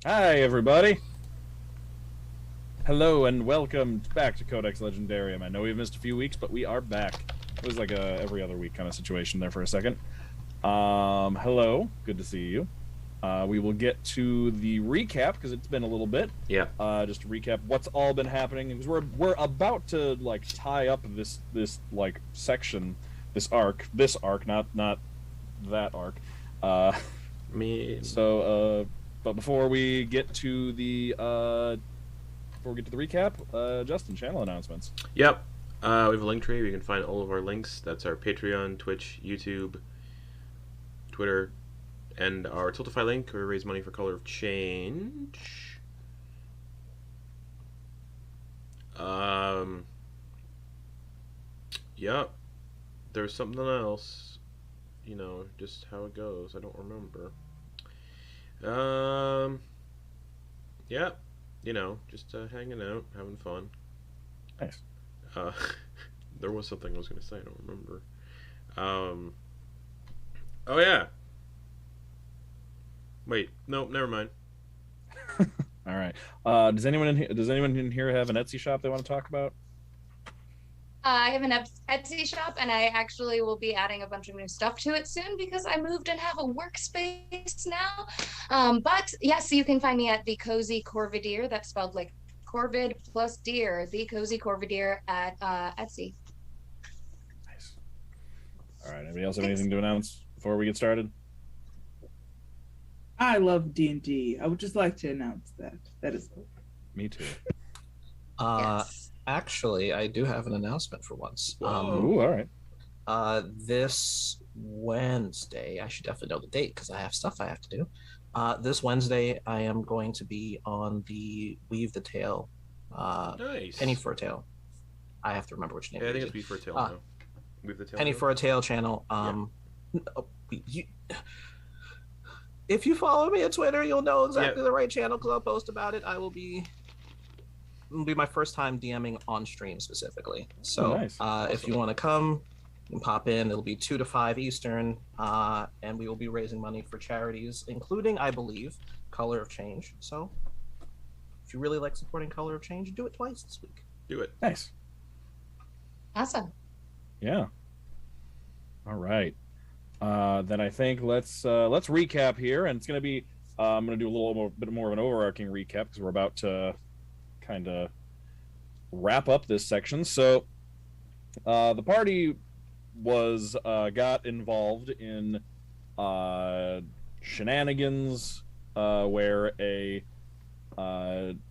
Hi, everybody. Hello and welcome back to Codex Legendarium. I know we've missed a few weeks, but we are back. It was like a every other week kind of situation there for a second. Hello, good to see you. We will get to the recap because it's been a little bit. Yeah. Just to recap what's all been happening because we're about to like tie up this like section, this arc, not that arc. Uh, Me. but before we get to the recap, Justin, channel announcements. Yep. We have a link tree. You can find all of our links. That's our Patreon, Twitch, YouTube, Twitter, and our Tiltify link where we raise money for Color of Change. Um. Yep. There's something else. You know, just how it goes. I don't remember. Yep. You know, just hanging out, having fun. Nice. Uh, there was something I was going to say. I don't remember. Um. Oh yeah. Wait. No. Never mind. All right. Does anyone in here have an Etsy shop they want to talk about? I have an Etsy shop, and I actually will be adding a bunch of new stuff to it soon because I moved and have a workspace now. But yes, you can find me at the Cozy Corvideer. That's spelled like Corvid plus deer. The Cozy Corvideer at Etsy. Nice. All right. Anybody else have anything to announce before we get started? I love D&D. I would just like to announce that. That is all. Me too. Yes. Actually, I do have an announcement for once. Ooh, all right. This Wednesday, I should definitely know the date because I have stuff I have to do. This Wednesday, I am going to be on the Weave the Tale, Nice. Penny for a Tale. I have to remember which name. Yeah, I it think is. it's Beef for a Tail now. Weave the tail. Penny for a Tale channel. If you follow me on Twitter, you'll know exactly the right channel because I'll post about it. It'll be my first time DMing on stream specifically. So nice. If you want to come and pop in, it'll be 2 to 5 Eastern, and we will be raising money for charities, including, I believe, Color of Change. So if you really like supporting Color of Change, do it twice this week. Do it. Nice. Awesome. Yeah. All right. Then I think let's recap here, and it's gonna be I'm gonna do a bit more of an overarching recap because we're about to kind of wrap up this section. So the party was got involved in shenanigans where a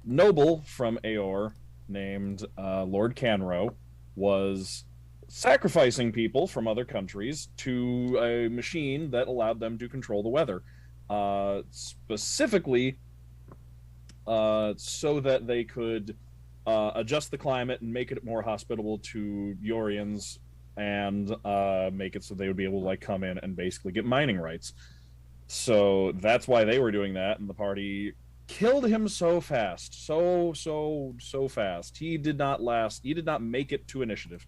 noble from Aor named Lord Canro was sacrificing people from other countries to a machine that allowed them to control the weather, specifically so that they could adjust the climate and make it more hospitable to Yorians and make it so they would be able to like come in and basically get mining rights. So that's why they were doing that, and the party killed him so fast, so fast. He did not last. He did not make it to initiative.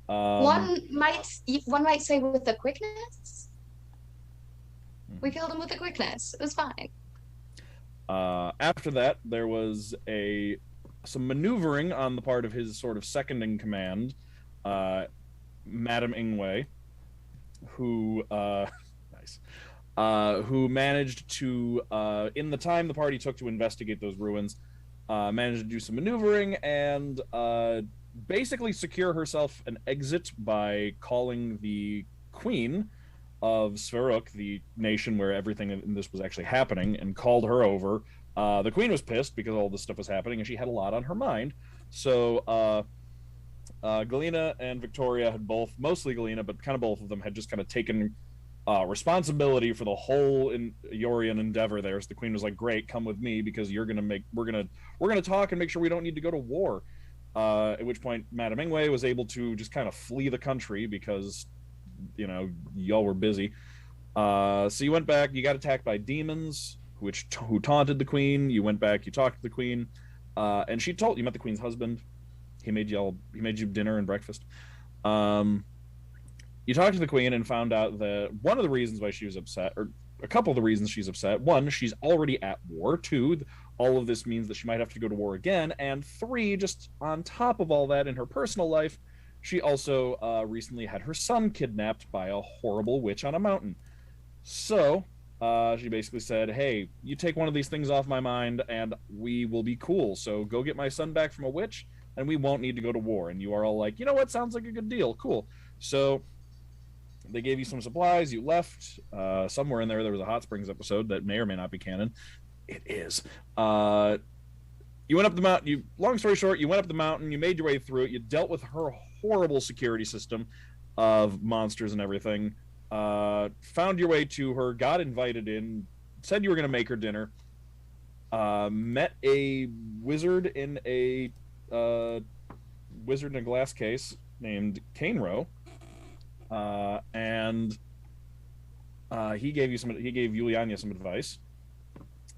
One might say with the quickness. We killed him with the quickness. It was fine. After that, there was some maneuvering on the part of his sort of second in command, Madame Ingwe, who nice, who managed to, in the time the party took to investigate those ruins, managed to do some maneuvering and basically secure herself an exit by calling the queen of Sveruk, the nation where everything in this was actually happening, and called her over. The queen was pissed because all this stuff was happening, and she had a lot on her mind. So Galina and Viktoria had both, mostly Galina, but kind of both of them had just kind of taken responsibility for the whole Yorian endeavor there. So the queen was like, "Great, come with me because we're gonna talk and make sure we don't need to go to war." At which point, Madame Ingwe was able to just kind of flee the country because, you know, y'all were busy. So you went back. You got attacked by demons, who taunted the queen. You went back. You talked to the queen, and you met the queen's husband. He made you dinner and breakfast. You talked to the queen and found out that one of the reasons why she was upset, or a couple of the reasons she's upset. One, she's already at war. Two, all of this means that she might have to go to war again. And three, just on top of all that in her personal life, she also recently had her son kidnapped by a horrible witch on a mountain. So she basically said, hey, you take one of these things off my mind and we will be cool. So go get my son back from a witch and we won't need to go to war. And you are all like, you know what, sounds like a good deal. Cool. So they gave you some supplies. You left. Somewhere in there was a Hot Springs episode that may or may not be canon. It is. You went up the mountain. Long story short, you went up the mountain. You made your way through it. You dealt with her horrible security system of monsters and everything. Found your way to her. Got invited in. Said you were going to make her dinner. Met a wizard in a glass case named Cainro. And he gave Yulyanya some advice.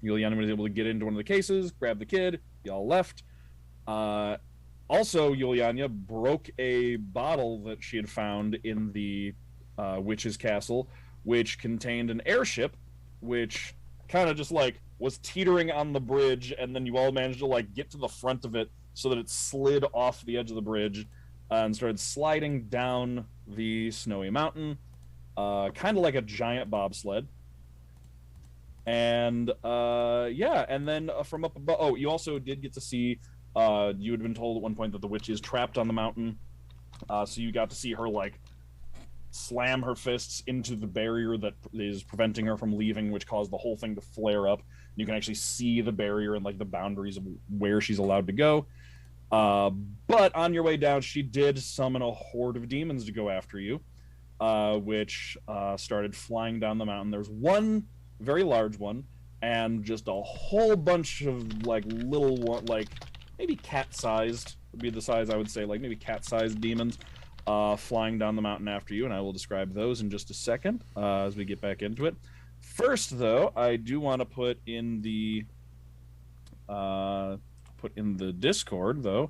Yulyanya was able to get into one of the cases, grab the kid. Y'all left. Also, Yulyanya broke a bottle that she had found in the witch's castle, which contained an airship, which kind of just like was teetering on the bridge, and then you all managed to like get to the front of it so that it slid off the edge of the bridge and started sliding down the snowy mountain, kind of like a giant bobsled. And and then from up above, oh, you also did get to see, you had been told at one point that the witch is trapped on the mountain, so you got to see her like slam her fists into the barrier that is preventing her from leaving, which caused the whole thing to flare up. You can actually see the barrier and like the boundaries of where she's allowed to go. But on your way down, she did summon a horde of demons to go after you, which started flying down the mountain. There's one very large one, and just a whole bunch of like little one, like maybe cat-sized would be the size I would say, like maybe cat-sized demons flying down the mountain after you, and I will describe those in just a second as we get back into it. First, though, I do want to put in the Discord, though,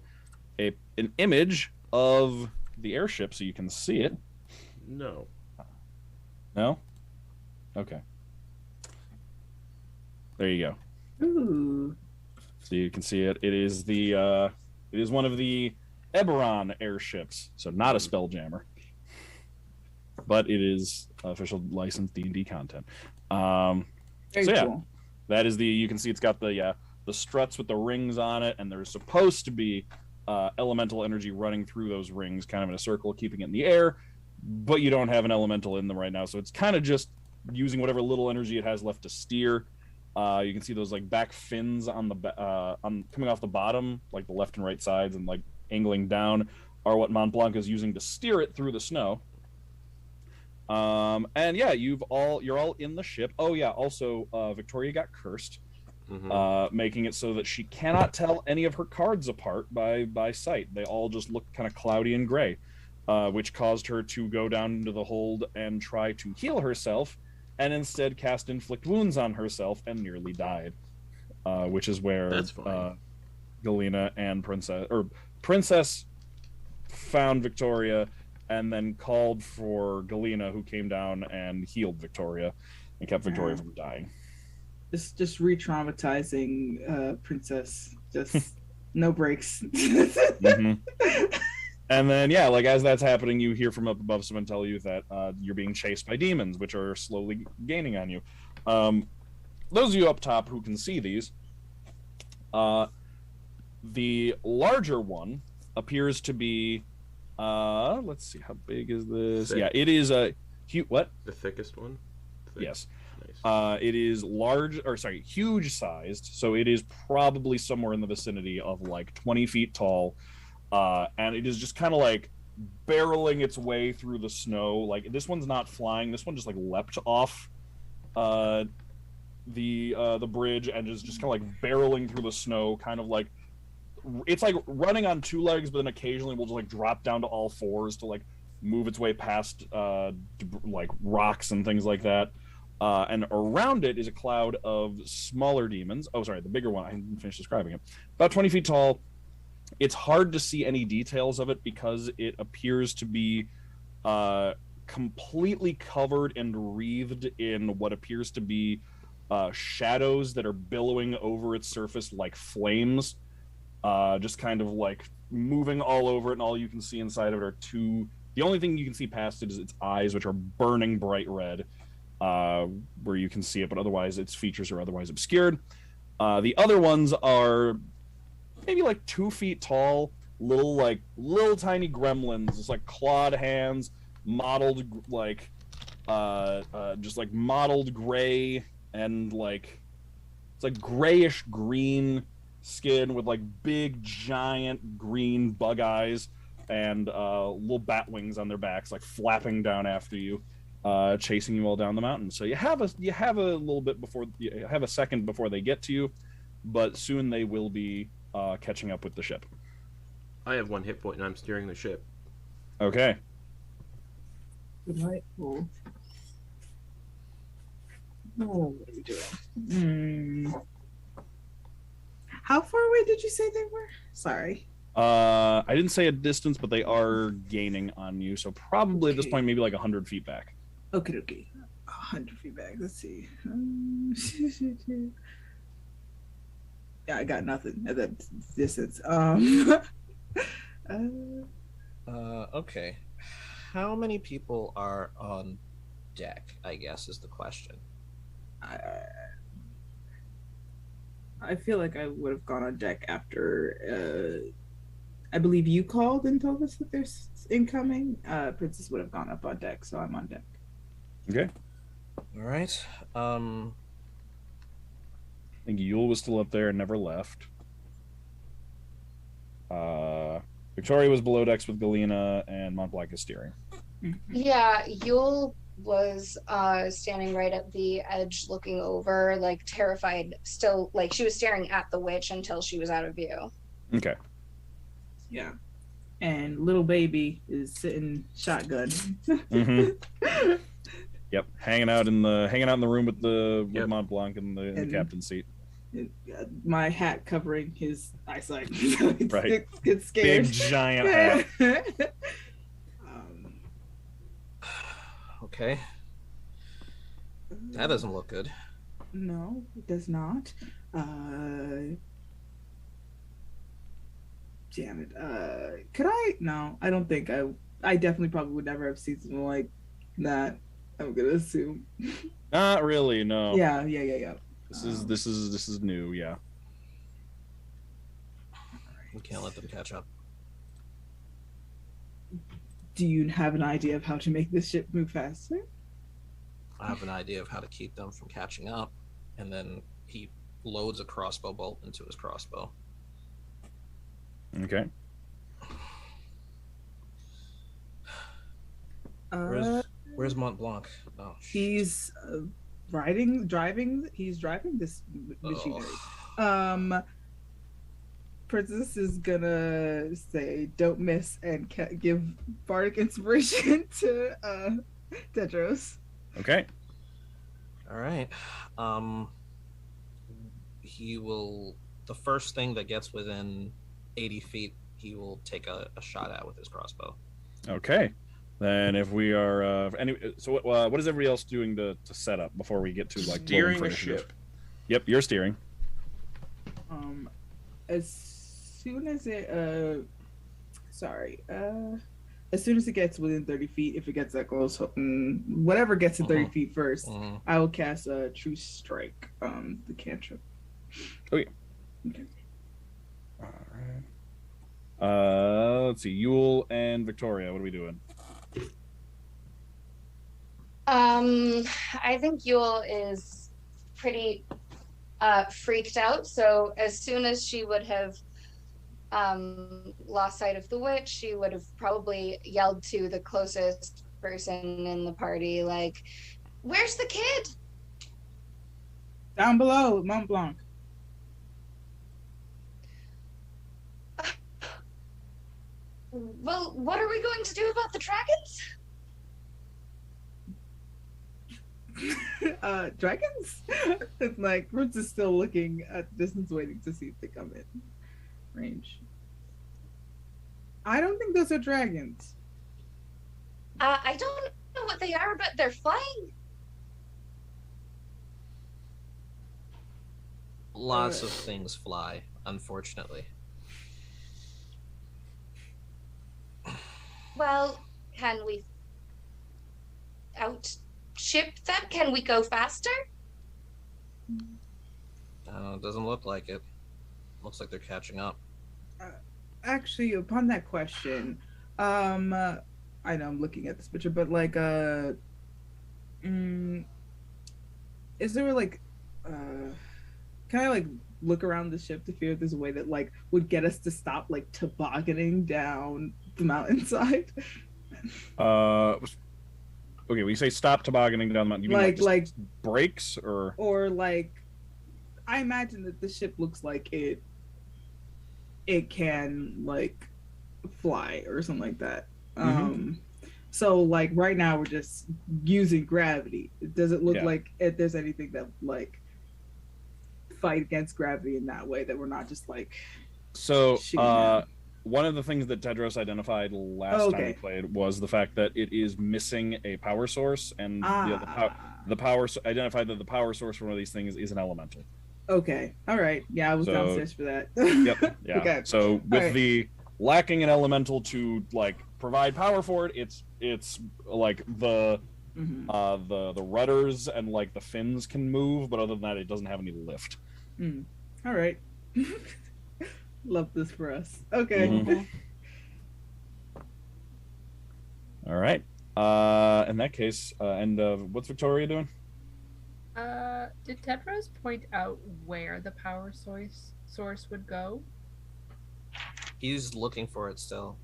an image of the airship so you can see it. No. No? Okay. There you go. Ooh. So you can see it. It is one of the Eberron airships, so not a Spelljammer, but it is official licensed D&D content. Very so yeah, cool. that is you can see it's got the struts with the rings on it, and there's supposed to be elemental energy running through those rings, kind of in a circle, keeping it in the air, but you don't have an elemental in them right now, so it's kind of just using whatever little energy it has left to steer. You can see those like back fins on coming off the bottom, like the left and right sides, and like angling down, are what Montblanc is using to steer it through the snow. And yeah, you're all in the ship. Oh yeah, also Viktoria got cursed, making it so that she cannot tell any of her cards apart by sight. They all just look kind of cloudy and gray, which caused her to go down into the hold and try to heal herself, and instead cast Inflict Wounds on herself and nearly died, which is where Galina and Princess found Viktoria and then called for Galina, who came down and healed Viktoria and kept Viktoria from dying. Just re-traumatizing Princess. Just no breaks. And then, yeah, like as that's happening, you hear from up above someone tell you that you're being chased by demons, which are slowly gaining on you. Those of you up top who can see these, the larger one appears to be, let's see, how big is this? Thick. Yeah, it is a what? The thickest one? Thick. Yes. Nice. It is huge sized, so it is probably somewhere in the vicinity of like 20 feet tall. And it is just kind of like barreling its way through the snow. Like this one's not flying. This one just like leapt off the bridge and is just kind of like barreling through the snow, kind of like it's like running on two legs, but then occasionally will just like drop down to all fours to like move its way past like rocks and things like that. And around it is a cloud of smaller demons. Oh, sorry, the bigger one. I didn't finish describing it. About 20 feet tall. It's hard to see any details of it because it appears to be completely covered and wreathed in what appears to be shadows that are billowing over its surface like flames, just kind of like moving all over it, and all you can see inside of it are the only thing you can see past it is its eyes, which are burning bright red, where you can see it, but otherwise its features are otherwise obscured. The other ones are maybe like 2 feet tall, little tiny gremlins, just like clawed hands, mottled like just like mottled gray, and like it's like grayish green skin with like big giant green bug eyes, and little bat wings on their backs, like flapping down after you, chasing you all down the mountain. So you have a little bit before you have a second before they get to you, but soon they will be catching up with the ship. I have 1 hit point and I'm steering the ship. Okay. Delightful. Oh, what are we doing? How far away did you say they were? Sorry. I didn't say a distance, but they are gaining on you, so probably at this point maybe like 100 feet back. Okay. 100 feet back. Let's see. Yeah, I got nothing at that distance. Okay. How many people are on deck, I guess, is the question. I feel like I would have gone on deck after I believe you called and told us that there's incoming. Princess would have gone up on deck, so I'm on deck. Okay. All right. I think Yule was still up there and never left. Viktoria was below decks with Galina, and Montblanc is steering. Yeah, Yule was standing right at the edge looking over, like terrified, still, like she was staring at the witch until she was out of view. Okay. Yeah. And little baby is sitting shotgun. Mm-hmm. Yep, hanging out in the room with Montblanc in the captain's seat. My hat covering his eyesight. Right. Get scared. Big giant hat. Okay. That doesn't look good. No, it does not. Damn it. Could I? No, I don't think I definitely probably would never have seen something like that. I'm gonna assume. Not really, no. Yeah. This is new, yeah. We can't let them catch up. Do you have an idea of how to make this ship move faster? I have an idea of how to keep them from catching up, and then he loads a crossbow bolt into his crossbow. Okay. Where's Montblanc? Oh, he's driving this machinery. Princess is gonna say don't miss and give bardic inspiration to Tedros. Okay. All right. He will, the first thing that gets within 80 feet, he will take a shot at with his crossbow. Okay. Then if we are what is everybody else doing to set up before we get to like steering the ship? Yep, you're steering. As soon as it gets within 30 feet, if it gets that close, whatever gets to 30 feet first, I will cast a True Strike, the cantrip. Okay. All right. Let's see. Yule and Viktoria, what are we doing? I think Yule is pretty freaked out, so as soon as she would have lost sight of the witch, she would have probably yelled to the closest person in the party, like, "Where's the kid?" Down below, Montblanc. Well, what are we going to do about the dragons? Dragons? It's like Roots is still looking at the distance, waiting to see if they come in range. I don't think those are dragons. I don't know what they are, but they're flying. Lots of things fly, unfortunately. Well, can we outship them? Can we go faster? It doesn't look like it. Looks like they're catching up. Actually, upon that question, I know I'm looking at this picture, but like, is there like, can I like look around the ship to figure if there's a way that like would get us to stop like tobogganing down the mountainside? Okay, when you say stop tobogganing down the mountain, you mean like just brakes or like, I imagine that the ship looks like it can like fly or something like that. So like right now we're just using gravity. Does it look like if there's anything that like fight against gravity in that way, that we're not just like one of the things that Tedros identified last time we played was the fact that it is missing a power source, and the power identified that the power source for one of these things is an elemental. Okay, all right, yeah, I was downstairs for that. Yep, yeah. Okay. So with the lacking an elemental to like provide power for it, it's like the rudders and like the fins can move, but other than that, it doesn't have any lift. All right. Love this for us. Okay. All right. In that case, what's Viktoria doing? Did Tedros point out where the power source would go? He's looking for it still.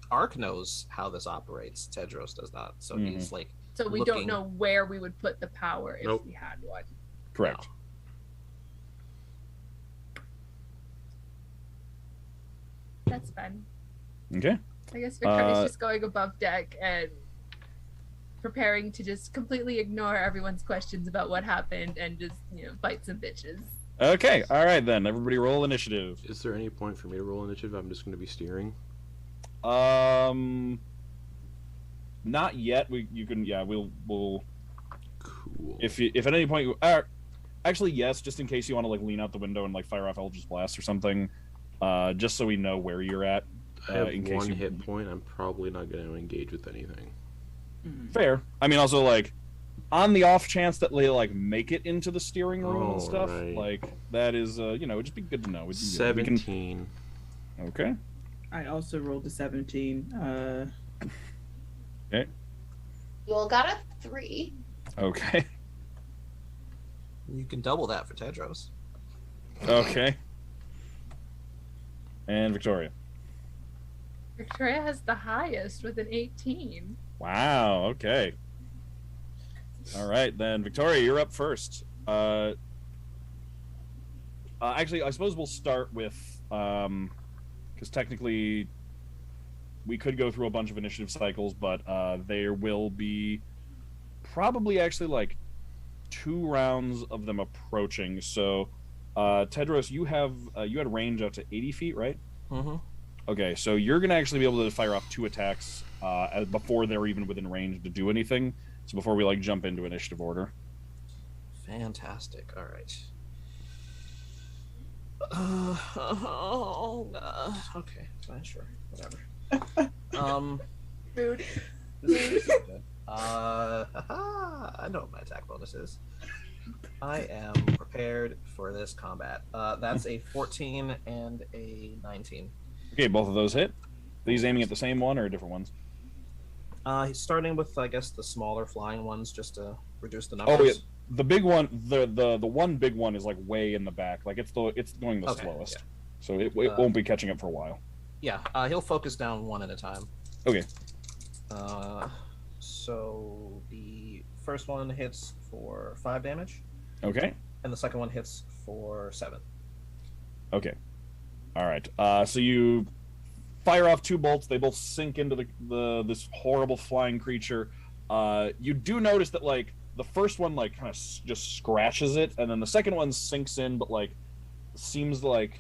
Ark knows how this operates. Tedros does not. So he's like. So we don't know where we would put the power if we had one. Correct. No. That's fun. Okay. I guess Victoria's just going above deck and preparing to just completely ignore everyone's questions about what happened and just, bite some bitches. Okay. All right, then. Everybody roll initiative. Is there any point for me to roll initiative? I'm just going to be steering. Not yet. We'll. Cool. If at any point actually, yes, just in case you want to like lean out the window and like fire off Eldritch Blast or something. Just so we know where you're at. I have in case one hit point. I'm probably not going to engage with anything. Fair. I mean, also like on the off chance that they like make it into the steering room and stuff, like that is, it'd just be good to know. 17. Okay. I also rolled a 17. Okay. You all got a 3. Okay. You can double that for Tedros. Okay. And Viktoria. Victoria has the highest with an 18. Wow. Okay. All right, then Viktoria, you're up first. Actually, I suppose we'll start with because technically we could go through a bunch of initiative cycles, but there will be probably actually like 2 rounds of them approaching. So, Tedros, you had range out to 80 feet, right? Mm-hmm. Okay, so you're gonna actually be able to fire off 2 attacks before they're even within range to do anything. So before we like jump into initiative order. Fantastic. All right. Okay, fine, sure, whatever. Rude. This is good. I know what my attack bonus is. I am prepared for this combat. That's a 14 and a 19. Okay, both of those hit. Are these aiming at the same one or different ones? He's starting with, I guess, the smaller flying ones just to reduce the numbers. Oh, yeah. The big one, the one big one is like way in the back. Like it's going the slowest, yeah. So it won't be catching up for a while. Yeah, he'll focus down one at a time. Okay. So the first one hits for 5 damage. Okay. And the second one hits for 7. Okay. All right. So you fire off 2 bolts. They both sink into this horrible flying creature. You do notice that like the first one like kind of just scratches it, and then the second one sinks in, but like seems like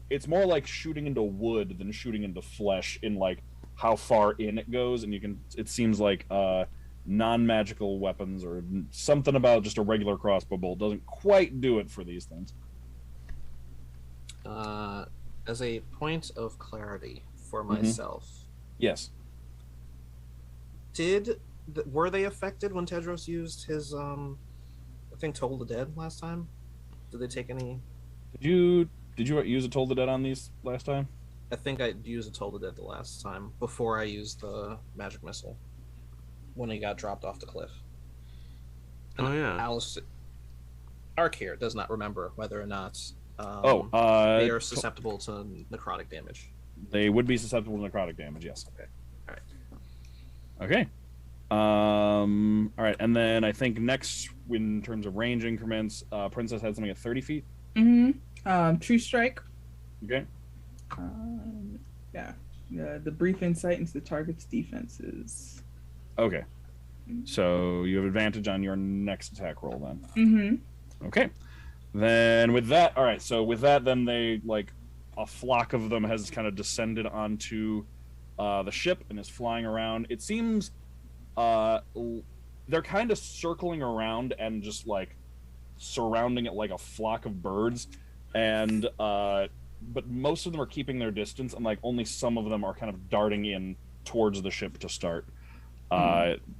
it's more like shooting into wood than shooting into flesh in like how far in it goes, and it seems like non-magical weapons or something about just a regular crossbow bolt doesn't quite do it for these things. As a point of clarity for myself, yes, were they affected when Tedros used his I think Toll the Dead last time? Did they take any? Did you use a Toll the Dead on these last time? I think I used a Toll the Dead the last time before I used the magic missile when he got dropped off the cliff. And oh yeah, Alice Ark here does not remember whether or not they are susceptible to necrotic damage. They would be susceptible to necrotic damage, yes. Okay. All right. Okay. All right, and then I think next, in terms of range increments, Princess had something at 30 feet. True strike. Okay. Yeah. The brief insight into the target's defenses. Okay. So you have advantage on your next attack roll then. Okay. Then with that, all right. So with that, then they like a flock of them has kind of descended onto the ship and is flying around. It seems they're kind of circling around and just like surrounding it like a flock of birds, and but most of them are keeping their distance, and like only some of them are kind of darting in towards the ship to start.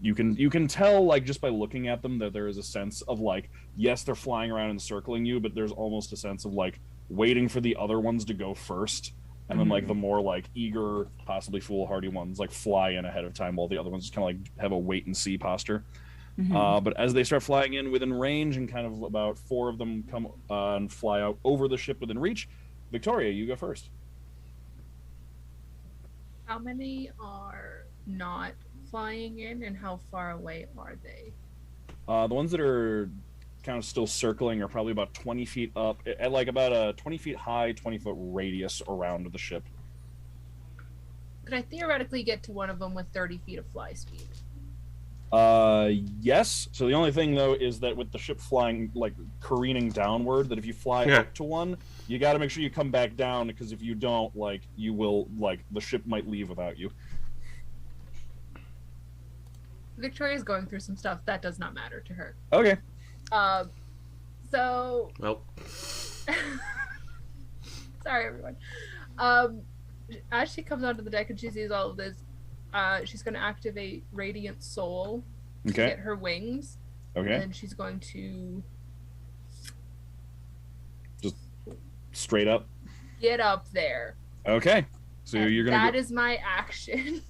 You can tell like just by looking at them that there is a sense of like, yes, they're flying around and circling you, but there's almost a sense of like waiting for the other ones to go first, and then like the more like eager, possibly foolhardy ones like fly in ahead of time, while the other ones just kind of like have a wait and see posture. But as they start flying in within range, and kind of about 4 of them come and fly out over the ship within reach, Viktoria, you go first. How many are not flying in, and how far away are they? The ones that are kind of still circling are probably about 20 feet up, at like about a 20 feet high, 20-foot radius around the ship. Could I theoretically get to one of them with 30 feet of fly speed? Yes. So the only thing though is that with the ship flying like careening downward, that if you fly up to one, you got to make sure you come back down, because if you don't, like you will like the ship might leave without you. Victoria's going through some stuff that does not matter to her. Okay. So. Well. Sorry, everyone. As she comes onto the deck and she sees all of this, she's going to activate Radiant Soul to get her wings. Okay. And then she's going to just straight up get up there. Okay. So and you're gonna. That is my action.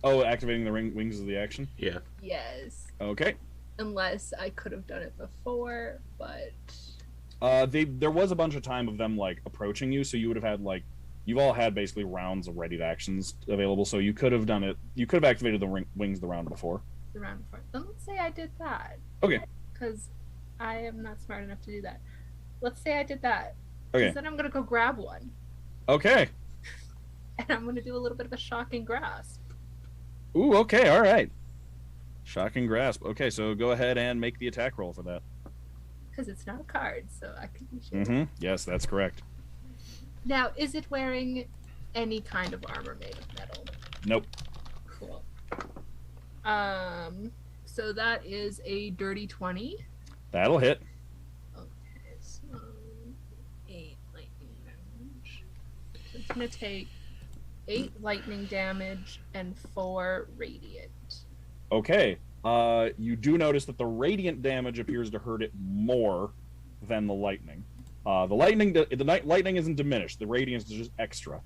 Oh, activating the wings is the action? Yeah. Yes. Okay. Unless I could have done it before, but there was a bunch of time of them like approaching you, so you would have had like, you've all had basically rounds of ready actions available, so you could have done it. You could have activated the wings the round before. The round before. Then let's say I did that. Okay. Because I am not smart enough to do that. Let's say I did that. Okay. Then I'm gonna go grab one. Okay. And I'm gonna do a little bit of a shocking grasp. Ooh, okay, all right. Shocking grasp. Okay, so go ahead and make the attack roll for that. Because it's not a card, so I can be sure. Yes, that's correct. Now, is it wearing any kind of armor made of metal? Nope. Cool. So that is a dirty 20. That'll hit. Okay, so 8 lightning damage. So it's gonna take 8 lightning damage and 4 radiant. Okay. You do notice that the radiant damage appears to hurt it more than the lightning. The lightning isn't diminished. The radiance is just extra.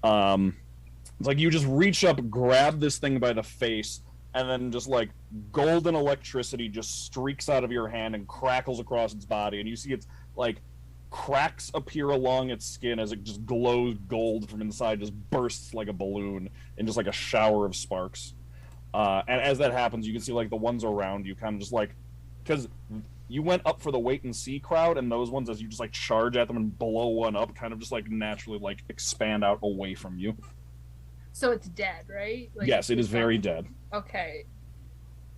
It's like you just reach up, grab this thing by the face, and then just like golden electricity just streaks out of your hand and crackles across its body, and you see its like cracks appear along its skin as it just glows gold from inside, just bursts like a balloon in just like a shower of sparks. And as that happens, you can see like the ones around you kind of just like, because you went up for the wait and see crowd, and those ones, as you just like charge at them and blow one up, kind of just like naturally like expand out away from you. So it's dead, right? Like, yes, it is very dead. Okay.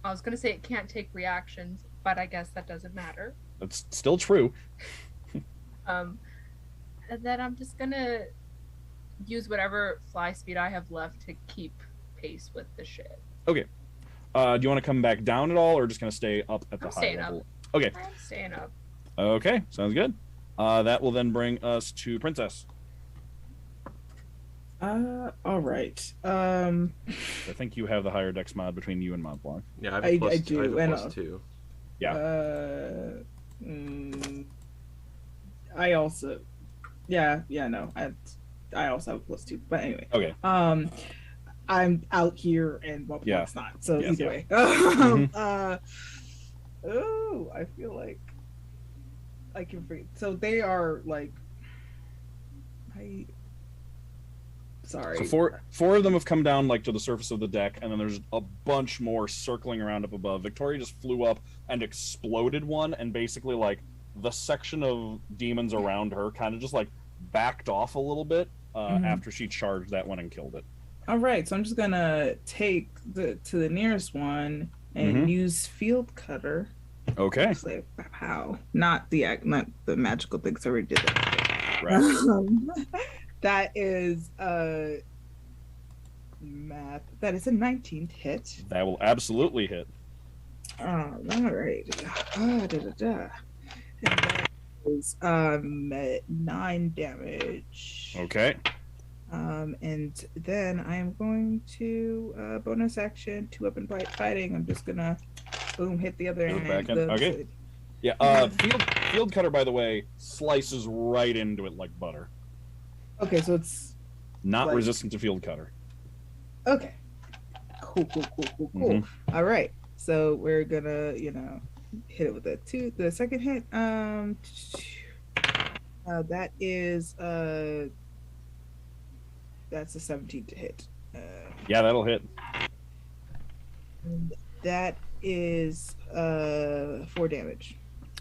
I was gonna say it can't take reactions, but I guess that doesn't matter. That's still true. And then I'm just gonna use whatever fly speed I have left to keep pace with the ship. Okay. Do you want to come back down at all, or just gonna stay up at the I'm high staying level? up. Okay. I'm staying up. Okay, sounds good. That will then bring us to Princess. All right. I think you have the higher dex mod between you and Montblanc. Yeah, I have a plus, I do, I have a and, plus 2. Yeah. I also, no, I also have a plus 2. But anyway. Okay. I'm out here and Montblanc's not. So Yes. either way. Oh, I feel like I can forget. So they are like, sorry. So four of them have come down like to the surface of the deck, and then there's a bunch more circling around up above. Victoria just flew up and exploded one, and basically like the section of demons around her kind of just like backed off a little bit after she charged that one and killed it. All right, so I'm just gonna take to the nearest one and use field cutter. Okay. Just like, how? Not the magical things. I already did that. Right. That is math. That is a 19th hit. That will absolutely hit. All right. And that is 9 damage. Okay. And then I am going to bonus action 2-weapon fighting. I'm just gonna boom hit the other Go end. back in. Okay. Yeah. Field cutter, by the way, slices right into it like butter. Okay, so it's Not like, resistant to field cutter. okay. Cool. All right. So we're gonna, hit it with the second hit. That is that's a 17 to hit. Yeah, that'll hit. That is 4 damage.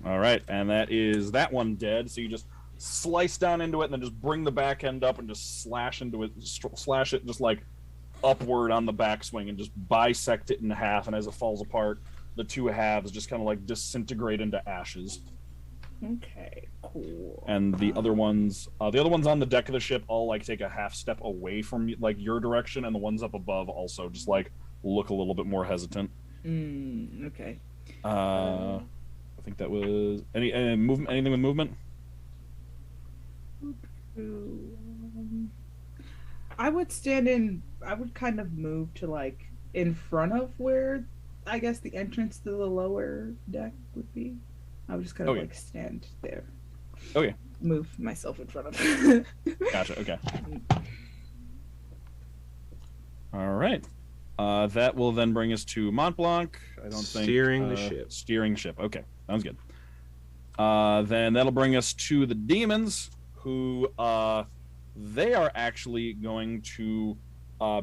All right, and that is that one dead. So you just slice down into it, and then just bring the back end up and just slash into it, slash it just like upward on the backswing, and just bisect it in half. And as it falls apart, the two halves just kind of like disintegrate into ashes. Okay, cool. And the other ones on the deck of the ship all like take a half step away from like your direction, and the ones up above also just like look a little bit more hesitant. Okay. I think that was any movement. Anything with movement? I would I would kind of move to like in front of where I guess the entrance to the lower deck would be. I would just kind of like stand there. Okay. Move myself in front of it. Gotcha. Okay. All right. That will then bring us to Montblanc. I don't think Steering the ship. Steering ship. Okay, sounds good. Then that'll bring us to the demons, who they are actually going to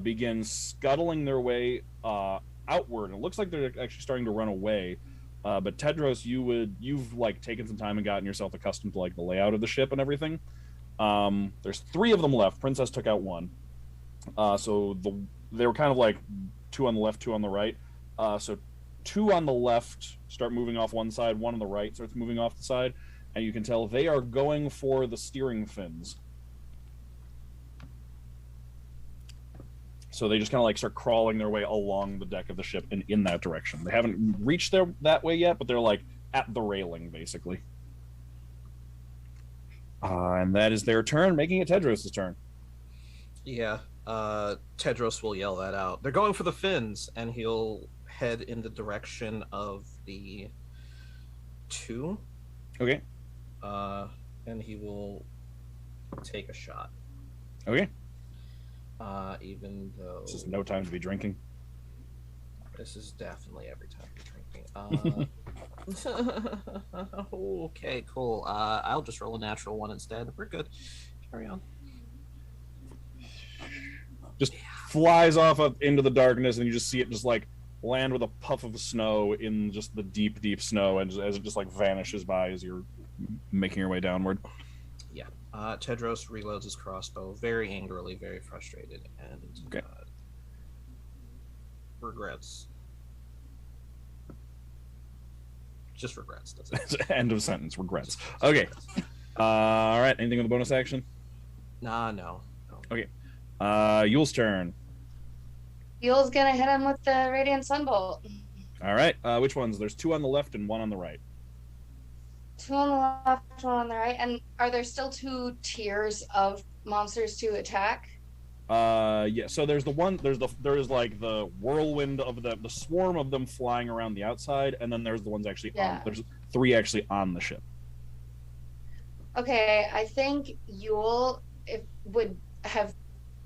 begin scuttling their way outward. It looks like they're actually starting to run away. But Tedros, you've like taken some time and gotten yourself accustomed to like the layout of the ship and everything. There's 3 of them left. Princess took out 1. So they were kind of like 2 on the left, 2 on the right. So 2 on the left start moving off one side, 1 on the right starts moving off the side, and you can tell they are going for the steering fins. So they just kind of like start crawling their way along the deck of the ship in that direction. They haven't reached that way yet, but they're like at the railing basically. And that is their turn, making it Tedros' turn. Yeah, Tedros will yell that out. They're going for the fins, and he'll head in the direction of the 2. Okay. And he will take a shot. Okay. Even though This is no time to be drinking. this is definitely every time you're drinking. Okay, cool. I'll just roll a natural 1 instead. We're good. Carry on. Just flies off up into the darkness, and you just see it just like land with a puff of snow in just the deep, deep snow, and as it just like vanishes by as you're making your way downward. Yeah. Tedros reloads his crossbow very angrily, very frustrated, and Okay. Regrets. Just regrets. That's it. End of sentence. Regrets. Okay. All right. Anything with a bonus action? No. Okay. Yule's turn. Yule's gonna hit him with the Radiant Sunbolt. All right. Which ones? There's 2 on the left and 1 on the right. 2 on the left, 1 on the right. And are there still 2 tiers of monsters to attack? Yeah. So there's like the whirlwind of the swarm of them flying around the outside, and then there's the ones actually on. There's 3 actually on the ship. Okay, I think Yule would have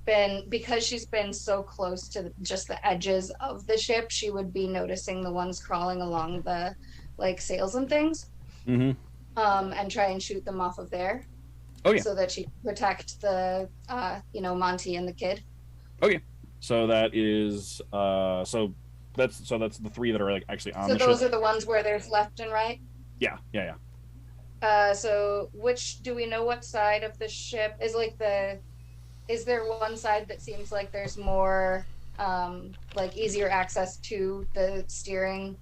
been, because she's been so close to just the edges of the ship, she would be noticing the ones crawling along the like sails and things. Mm-hmm. And try and shoot them off of there. Oh yeah. So that she can protect the Monty and the kid. Okay. So that is so that's the 3 that are like actually on the ship. So those are the ones where there's left and right? Yeah. So which, do we know what side of the ship is is there one side that seems like there's more like easier access to the steering?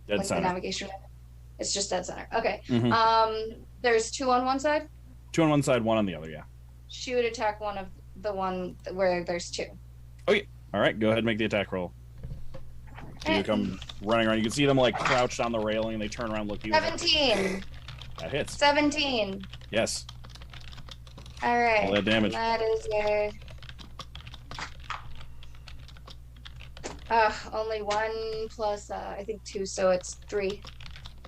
Dead center. The navigation? It's just dead center. Okay. Mm-hmm. There's 2 on one side? 2 on one side, 1 on the other, yeah. She would attack one of the one where there's 2. Okay. All right, go ahead and make the attack roll. So you come running around. You can see them like crouched on the railing, and they turn around, look at you. 17. That hits. 17. Yes. All right. All that damage. That is only 1 plus I think 2, so it's 3.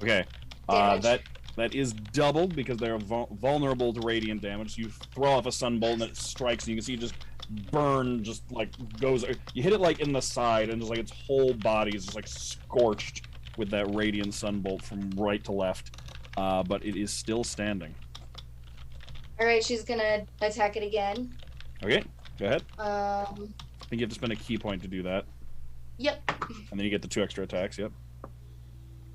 Okay. That is doubled because they're vulnerable to radiant damage. So you throw off a sunbolt and it strikes, and you can see it just burn, just like goes. You hit it like in the side, and just like its whole body is just like scorched with that radiant sunbolt from right to left. But it is still standing. All right, she's gonna attack it again. Okay, go ahead. I think you have to spend a key point to do that. Yep. And then you get the 2 extra attacks. Yep.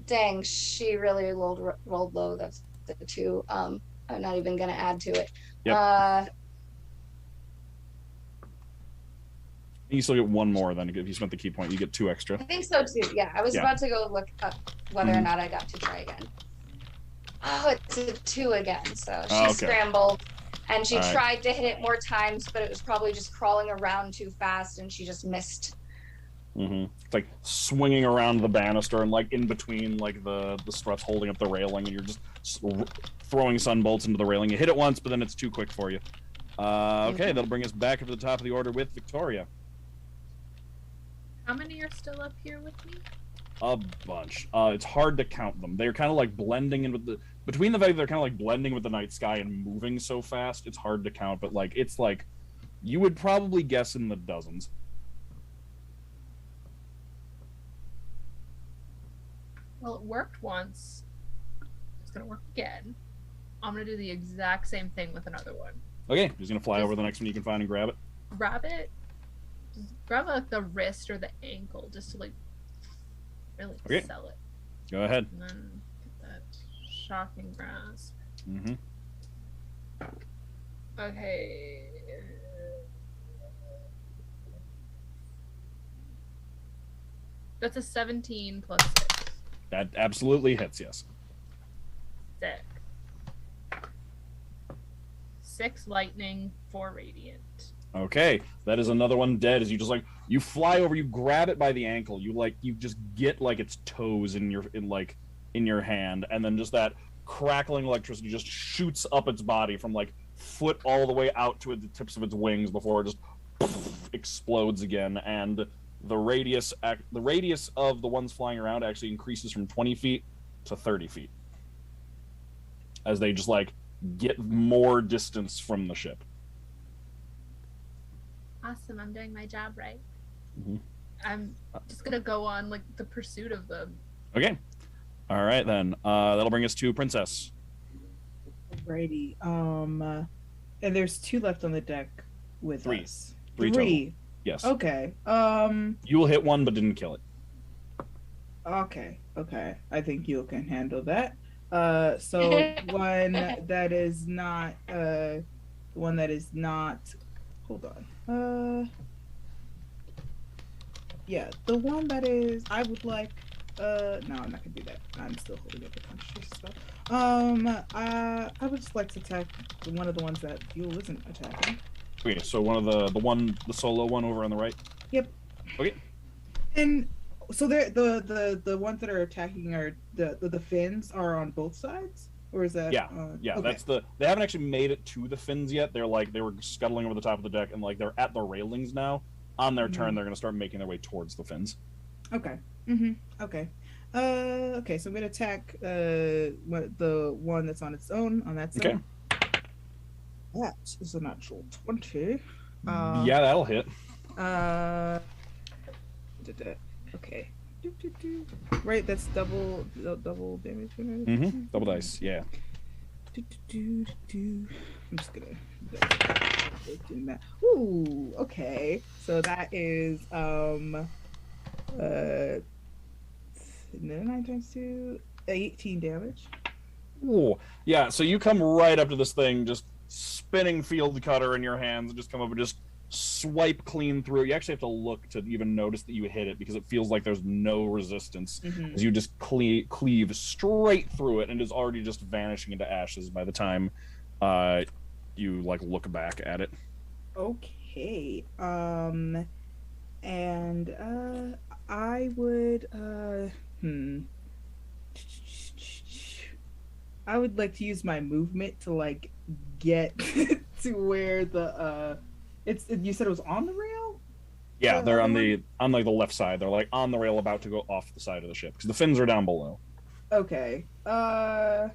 Dang, she really rolled low. That's the 2. I'm not even gonna add to it. Yep. You still get 1 more then if you spent the key point. You get 2 extra. I think so too. Yeah, I was about to go look up whether or not I got to try again. Oh, it's a 2 again. So she scrambled, and she tried to hit it more times, but it was probably just crawling around too fast, and she just missed. Mm-hmm. It's like swinging around the banister and like in between like the struts holding up the railing, and you're just throwing sunbolts into the railing. You hit it once, but then it's too quick for you. Okay, that'll bring us back up to the top of the order with Viktoria. How many are still up here with me? A bunch. It's hard to count them. They're kind of like blending in with the between the they're kind of like blending with the night sky and moving so fast. It's hard to count, but like it's like you would probably guess in the dozens. Well, it worked once. It's gonna work again. I'm gonna do the exact same thing with another one. Okay, he's gonna fly over the next one you can find and grab it. Grab it. Grab like the wrist or the ankle, just to like really sell it. Go ahead. And then get that shocking grasp. Mm-hmm. Okay. That's a 17 plus 6. That absolutely hits, yes. Sick. 6 lightning, 4 radiant. Okay, that is another one dead. As you just like you fly over, you grab it by the ankle, you just get like its toes in your hand, and then just that crackling electricity just shoots up its body from like foot all the way out to the tips of its wings before it just explodes again, and the radius of the ones flying around actually increases from 20 feet to 30 feet as they just like get more distance from the ship. Awesome, I'm doing my job right. Mm-hmm. I'm just gonna go on like the pursuit of them. Okay. All right then. That'll bring us to Princess. Alrighty. And there's 2 left on the deck with 3. us. 3 total. Yes. Okay. You will hit one, but didn't kill it. Okay. I think you can handle that. So one that is not hold on. Yeah, the one that is I would like no, I'm not gonna do that. I'm still holding up the concentration spell. I would just like to attack one of the ones that Fuel isn't attacking. Okay, so one of the solo one over on the right? Yep. Okay. And so they're the ones that are attacking are the fins are on both sides, or is that? Yeah, okay. that's they haven't actually made it to the fins yet. They were scuttling over the top of the deck, and like they're at the railings now. On their turn, they're going to start making their way towards the fins. Okay. Okay. Okay. So I'm going to attack the one that's on its own on that side. Okay. That is a natural 20. Yeah, that'll hit. Okay. Right, that's double damage. Double dice. Yeah. I'm just gonna do that. Ooh, okay. So that is 9 times 2, 18 damage. Ooh, yeah. So you come right up to this thing, just spinning field cutter in your hands, and just come up and just swipe clean through it. You actually have to look to even notice that you hit it because it feels like there's no resistance as you just cleave straight through it and is already just vanishing into ashes by the time you like look back at it. Okay. And I would I would like to use my movement to like get to where the you said it was on the rail? Yeah, they're on the left side. They're like on the rail about to go off the side of the ship because the fins are down below. Okay. Could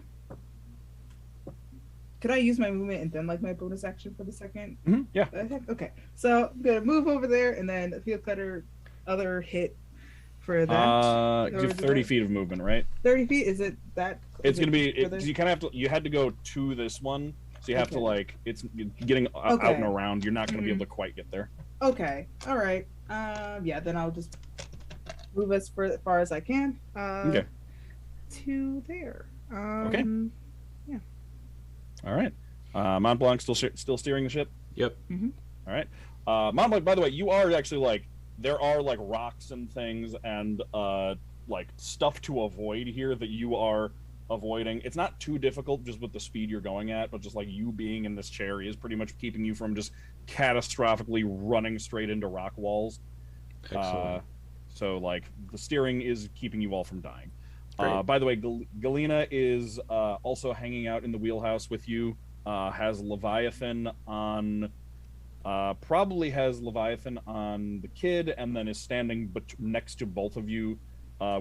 I use my movement and then like my bonus action for the second? Yeah. Okay. So I'm gonna move over there and then field cutter other hit for that. You have 30 feet of movement, right? 30 feet? Is it that? It's gonna be. You kind of have to. You had to go to this one. So you have to like, it's getting out and around. You're not going to be able to quite get there. Okay. All right. Yeah, then I'll just move as far as I can. Okay. To there. Okay. Yeah. All right. Montblanc still steering the ship? Yep. All right. Montblanc, by the way, you are actually like, there are like rocks and things and like stuff to avoid here that you are avoiding. It's not too difficult just with the speed you're going at, but just like you being in this cherry is pretty much keeping you from just catastrophically running straight into rock walls. Excellent. So like the steering is keeping you all from dying. Great. By the way, Galina is also hanging out in the wheelhouse with you. Has Leviathan on probably has Leviathan on the kid, and then is standing next to both of you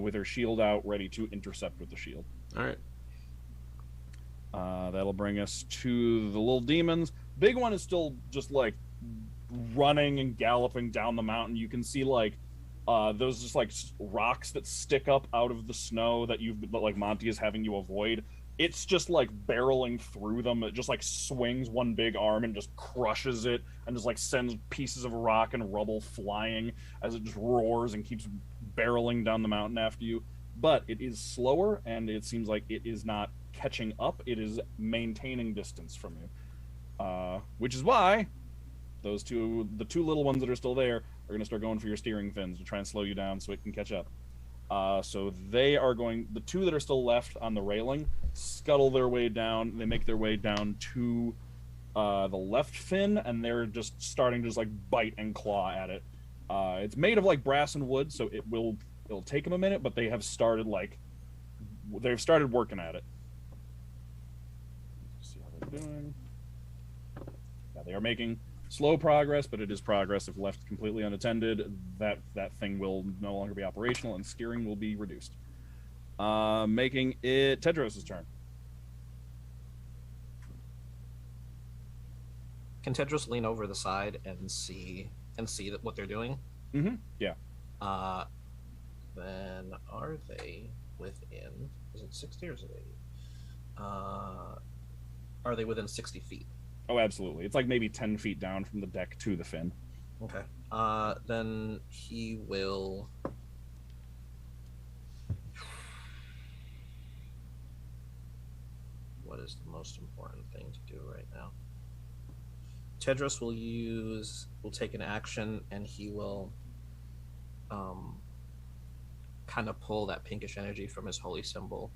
with her shield out, ready to intercept with the shield. All right. That'll bring us to the little demons. Big one is still just like running and galloping down the mountain. You can see like those just like rocks that stick up out of the snow that like Monty is having you avoid. It's just like barreling through them. It just like swings one big arm and just crushes it and just like sends pieces of rock and rubble flying as it just roars and keeps barreling down the mountain after you. But it is slower, and it seems like it is not catching up. It is maintaining distance from you, which is why the two little ones that are still there are going to start going for your steering fins to try and slow you down so it can catch up. So they are going. The two that are still left on the railing scuttle their way down. They make their way down to the left fin, and they're just starting to just like bite and claw at it. It's made of like brass and wood, so it'll take them a minute, but they've started working at it. Let's see how they're doing. Yeah, they are making slow progress, but it is progress. If left completely unattended, that thing will no longer be operational, and steering will be reduced. Making it Tedros' turn. Can Tedros lean over the side and see what they're doing? Yeah. Then are they within? Is it 60 or is it 80? Are they within 60 feet? Oh, absolutely. It's like maybe 10 feet down from the deck to the fin. Okay. Then he will. What is the most important thing to do right now? Tedros will take an action, and he will kind of pull that pinkish energy from his holy symbol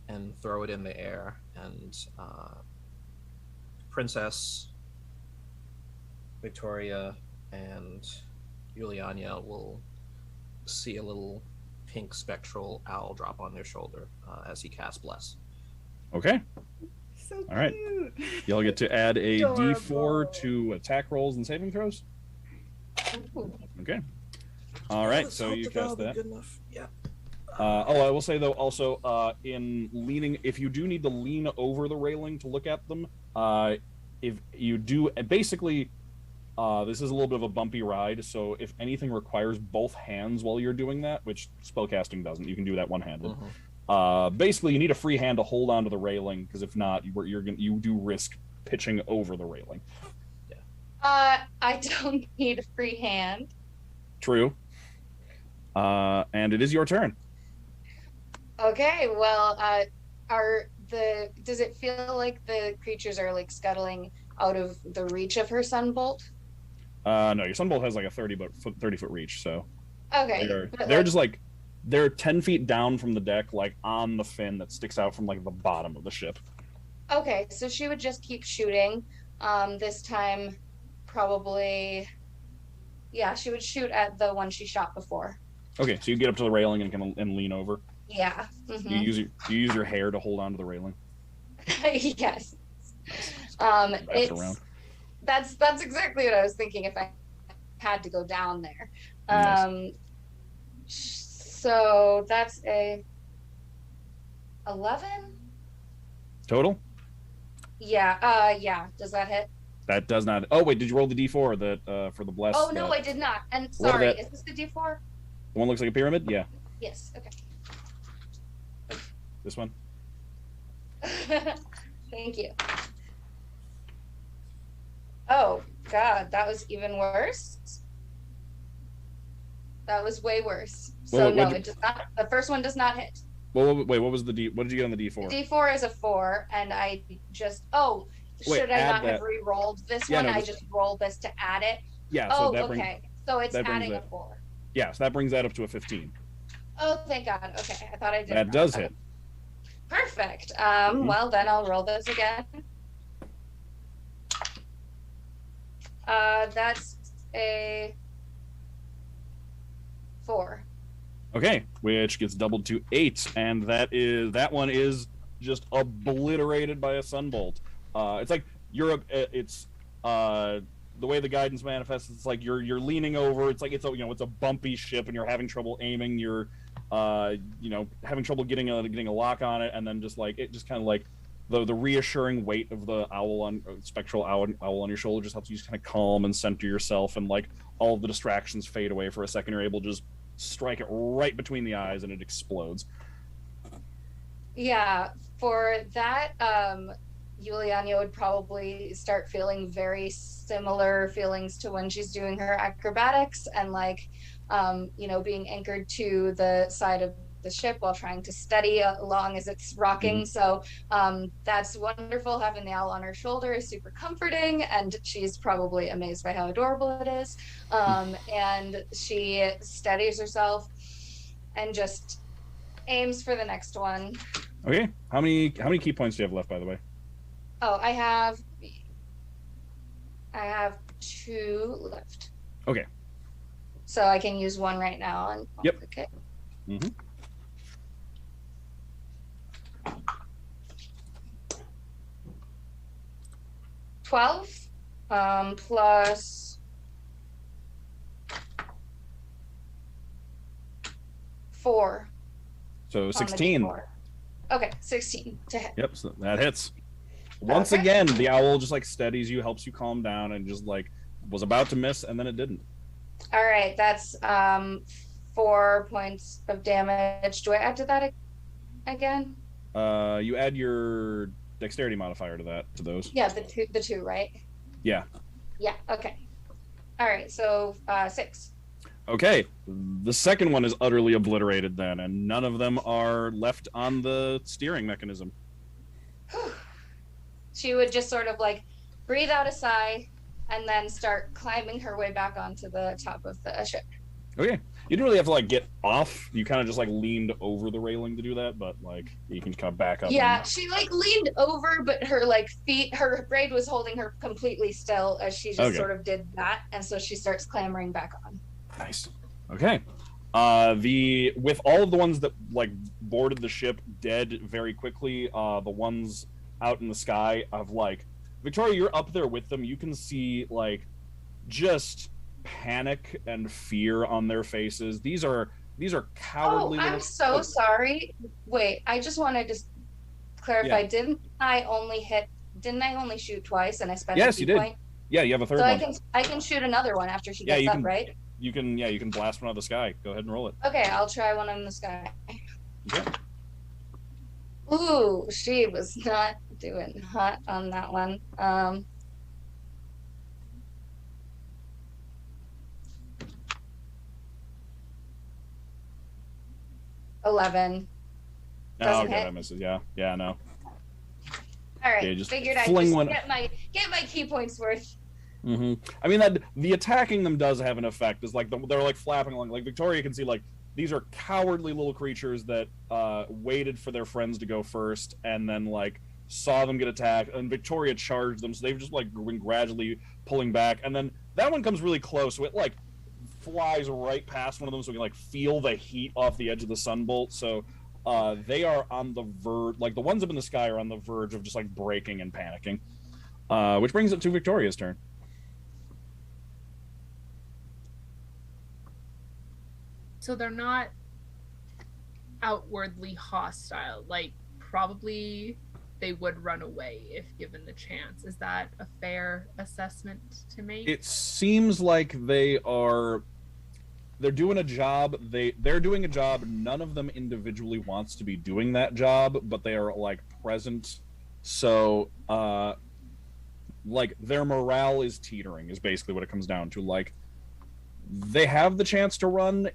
and throw it in the air, and Princess Viktoria and Yulyanya will see a little pink spectral owl drop on their shoulder as he casts Bless. Okay. So All right. cute. Y'all get to add a Adorable. D4 to attack rolls and saving throws. Okay. All right. So you cast that. Good enough. Yeah. I will say though, also in leaning, if you do need to lean over the railing to look at them, if you do, basically, this is a little bit of a bumpy ride. So if anything requires both hands while you're doing that, which spellcasting doesn't, you can do that one-handed. Basically, you need a free hand to hold onto the railing, because if not, you do risk pitching over the railing. I don't need a free hand. True. And it is your turn. Okay, well, does it feel like the creatures are like scuttling out of the reach of her sunbolt? No, your sunbolt has like a 30-foot reach, so Okay. they're just like they're 10 feet down from the deck, like on the fin that sticks out from like the bottom of the ship. Okay, so she would just keep shooting. This time, probably, yeah, she would shoot at the one she shot before. Okay, so you get up to the railing and lean over. Yeah. You use your hair to hold onto the railing. Yes. That's exactly what I was thinking if I had to go down there. Yes. So that's a 11? Total? Yeah. Yeah. Does that hit? That does not. Oh wait, did you roll the D4 that for the bless? Oh no, I did not. And sorry, is this the D4? The one looks like a pyramid? Yeah. Yes. Okay. This one? Thank you. Oh God, that was even worse. That was way worse. So no, it does not. The first one does not hit. Well, wait, what was the D? What did you get on the D4? The D4 is a 4, and I just should I not have re-rolled this one? I just rolled this to add it. Yeah. So okay. So it's adding a 4. Yeah, so that brings that up to a 15. Oh, thank God. Okay, I thought I did. That does hit. Perfect. Well, then I'll roll this again. That's a 4. Okay, which gets doubled to 8, and that one is just obliterated by a sunbolt. It's like the way the guidance manifests. It's like you're leaning over. It's like it's a bumpy ship, and you're having trouble aiming. You're having trouble getting a lock on it, and then just kind of like the reassuring weight of the spectral owl on your shoulder just helps you just kind of calm and center yourself, and like all of the distractions fade away for a second. You're able to just strike it right between the eyes, and it explodes. Yeah, for that, Yulyanya would probably start feeling very similar feelings to when she's doing her acrobatics, and being anchored to the side of the ship while trying to steady along as it's rocking. So that's wonderful. Having the owl on her shoulder is super comforting, and she's probably amazed by how adorable it is. And she steadies herself and just aims for the next one. Okay. How many key points do you have left, by the way? Oh, I have 2 left. Okay. So I can use one right now. And yep. Okay. 12 plus 4. So 16. Okay, 16 to hit. Yep, so that hits. Once again, the owl just like steadies you, helps you calm down, and just like was about to miss, and then it didn't. All right, that's 4 points of damage. Do I add to that again? You add your dexterity modifier to those. Yeah, the two, right? Yeah. Yeah. Okay. All right, so 6. Okay, the second one is utterly obliterated then, and none of them are left on the steering mechanism. She would just sort of like breathe out a sigh and then start climbing her way back onto the top of the ship. Okay. You didn't really have to like get off. You kind of just like leaned over the railing to do that, but like you can kind of back up. Yeah, she like leaned over, but her like feet, her braid was holding her completely still as she just sort of did that, and so she starts clambering back on. Nice. Okay. With all of the ones that like boarded the ship dead very quickly, the ones out in the sky of like Viktoria, you're up there with them. You can see like just panic and fear on their faces. These are cowardly. Oh, I'm so sorry. Wait, I just wanted to clarify. Yeah. Didn't I only shoot twice and I spent Yes, a you key did. point? Yeah, you have a third So one. I can shoot another one after she Yeah, gets you up, can- right? You can blast one out of the sky. Go ahead and roll it. Okay, I'll try one in the sky. Okay. Ooh, she was not doing hot on that one. 11. Oh, Doesn't okay, hit. that misses. Yeah, no. All right, Yeah, just figured I'd fling just one- get my key points worth. Mm-hmm. I mean, that the attacking them does have an effect. Is like they're like flapping along. Like Viktoria can see like these are cowardly little creatures that waited for their friends to go first, and then like saw them get attacked, and Viktoria charged them. So they've just like been gradually pulling back, and then that one comes really close. So it like flies right past one of them, so we can like feel the heat off the edge of the sunbolt. So they are on the verge. Like the ones up in the sky are on the verge of just like breaking and panicking. Which brings it to Viktoria's turn. So they're not outwardly hostile. Like, probably they would run away if given the chance. Is that a fair assessment to make? It seems like they're doing a job. They're doing a job. None of them individually wants to be doing that job, but they are like present. So like their morale is teetering is basically what it comes down to. Like they have the chance to run,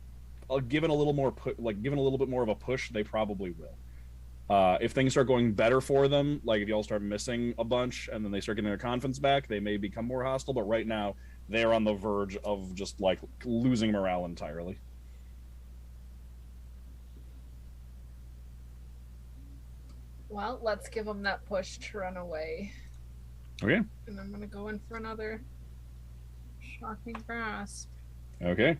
given a little bit more of a push, they probably will. If things start going better for them, like if y'all start missing a bunch and then they start getting their confidence back, they may become more hostile. But right now, they're on the verge of just like losing morale entirely. Well, let's give them that push to run away. Okay. And I'm gonna go in for another shocking grasp. Okay.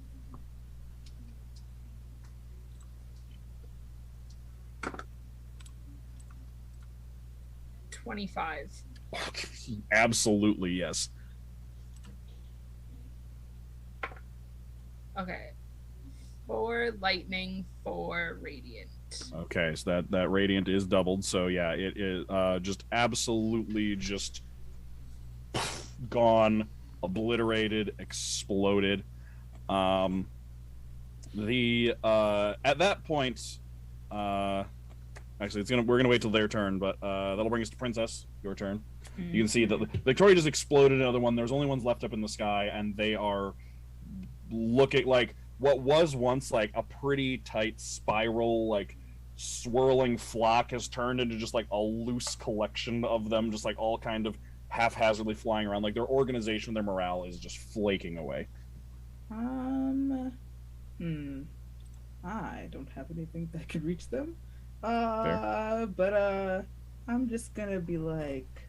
$25. Absolutely, yes. Okay. 4 lightning, 4 radiant. Okay, so that radiant is doubled. So yeah, it is just absolutely just gone, obliterated, exploded. At that point, actually, we're gonna wait till their turn, but that'll bring us to Princess. Your turn. You can see that Viktoria just exploded another one. There's only ones left up in the sky, and they are looking like what was once like a pretty tight spiral, like swirling flock has turned into just like a loose collection of them, just like all kind of haphazardly flying around. Like their organization, their morale is just flaking away. I don't have anything that could reach them. But I'm just gonna be like,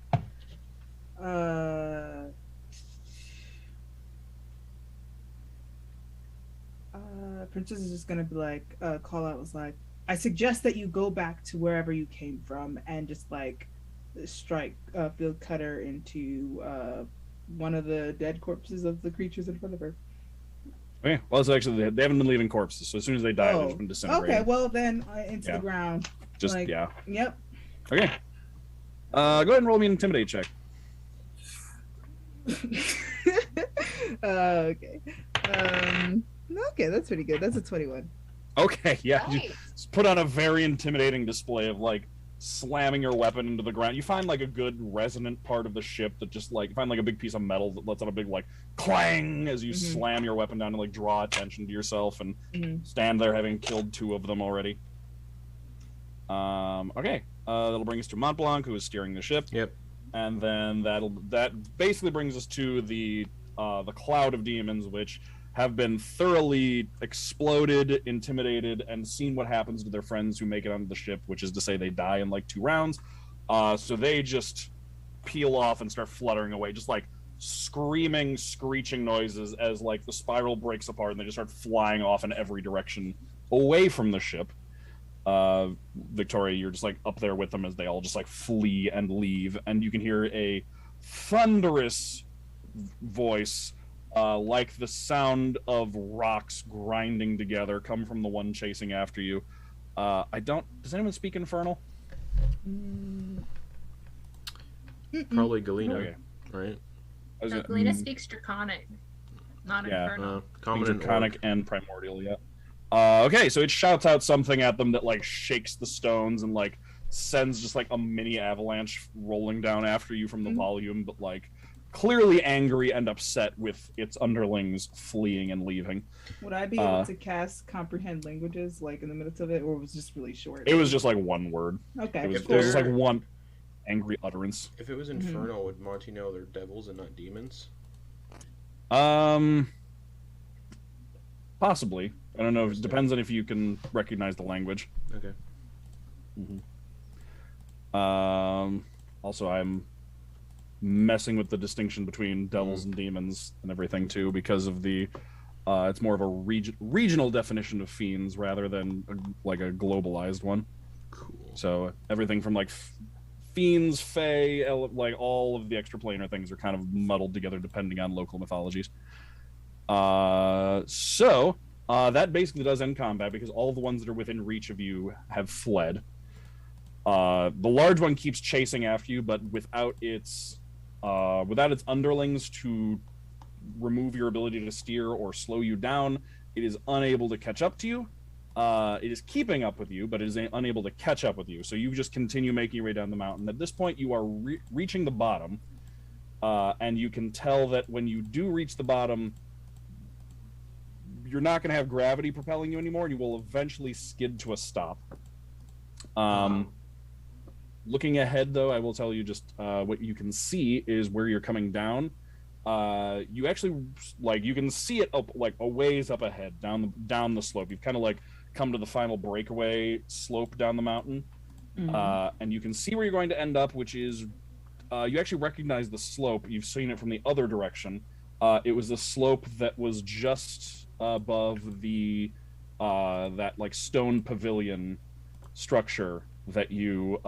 Princess is just gonna be like, call out was like, I suggest that you go back to wherever you came from and just like strike field cutter into one of the dead corpses of the creatures in front of her. Okay, well, it's actually they haven't been leaving corpses, so as soon as they die, they've just been disintegrating. Okay, well then into the ground. Just like, yeah. Yep. Okay. Go ahead and roll me an intimidate check. Okay. Okay, that's pretty good. That's a 21. Okay, yeah. You Nice. put on a very intimidating display of like slamming your weapon into the ground. You find like a good resonant part of the ship that just like you find like a big piece of metal that lets out a big like clang as you slam your weapon down to like draw attention to yourself and stand there having killed 2 of them already. Okay. That'll bring us to Montblanc, who is steering the ship. Yep. And then that basically brings us to the cloud of demons, which have been thoroughly exploded, intimidated, and seen what happens to their friends who make it onto the ship, which is to say they die in like 2 rounds. So they just peel off and start fluttering away, just like screaming, screeching noises as like the spiral breaks apart and they just start flying off in every direction away from the ship. Viktoria, you're just like up there with them as they all just like flee and leave, and you can hear a thunderous voice, like the sound of rocks grinding together, come from the one chasing after you. Does anyone speak Infernal? Probably Galina, Okay. right? No, Galina speaks Draconic, not Infernal. Common Draconic and Primordial, yeah. Okay, so it shouts out something at them that like shakes the stones and like sends just like a mini avalanche rolling down after you from the volume, but like clearly angry and upset with its underlings fleeing and leaving. Would I be able to cast comprehend languages like in the midst of it, or was it just really short? It was just like one word. Okay, it was just like one angry utterance. If it was Infernal, would Monty know they're devils and not demons? Possibly. I don't know. It depends on if you can recognize the language. Okay. Also, I'm messing with the distinction between devils and demons and everything too, because of the it's more of a regional definition of fiends rather than like a globalized one. Cool. So everything from like fiends, fae, like all of the extraplanar things are kind of muddled together depending on local mythologies. That basically does end combat because all the ones that are within reach of you have fled. The large one keeps chasing after you, but without its underlings to remove your ability to steer or slow you down, it is unable to catch up to you. It is keeping up with you, but it is unable to catch up with you. So you just continue making your way down the mountain. At this point, you are reaching the bottom, and you can tell that when you do reach the bottom, you're not going to have gravity propelling you anymore, and you will eventually skid to a stop. Looking ahead, though, I will tell you just what you can see is where you're coming down. You actually, like, you can see it up, like, a ways up ahead, down the slope. You've kind of, like, come to the final breakaway slope down the mountain. And you can see where you're going to end up, which is, you actually recognize the slope. You've seen it from the other direction. It was the slope that was just above the that like stone pavilion structure that you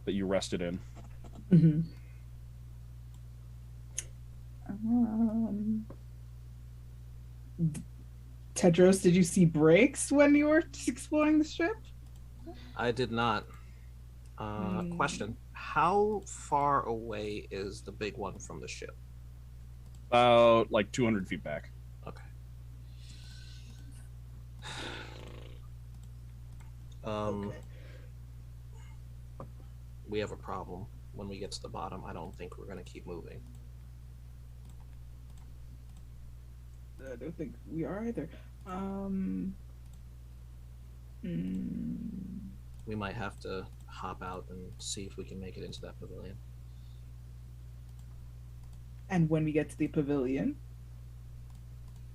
rested in. Tedros, did you see breaks when you were exploring the ship? I did not. Question: how far away is the big one from the ship? About like 200 feet back. Okay. We have a problem. When we get to the bottom, I don't think we're going to keep moving. I don't think we are either. We might have to hop out and see if we can make it into that pavilion. And when we get to the pavilion?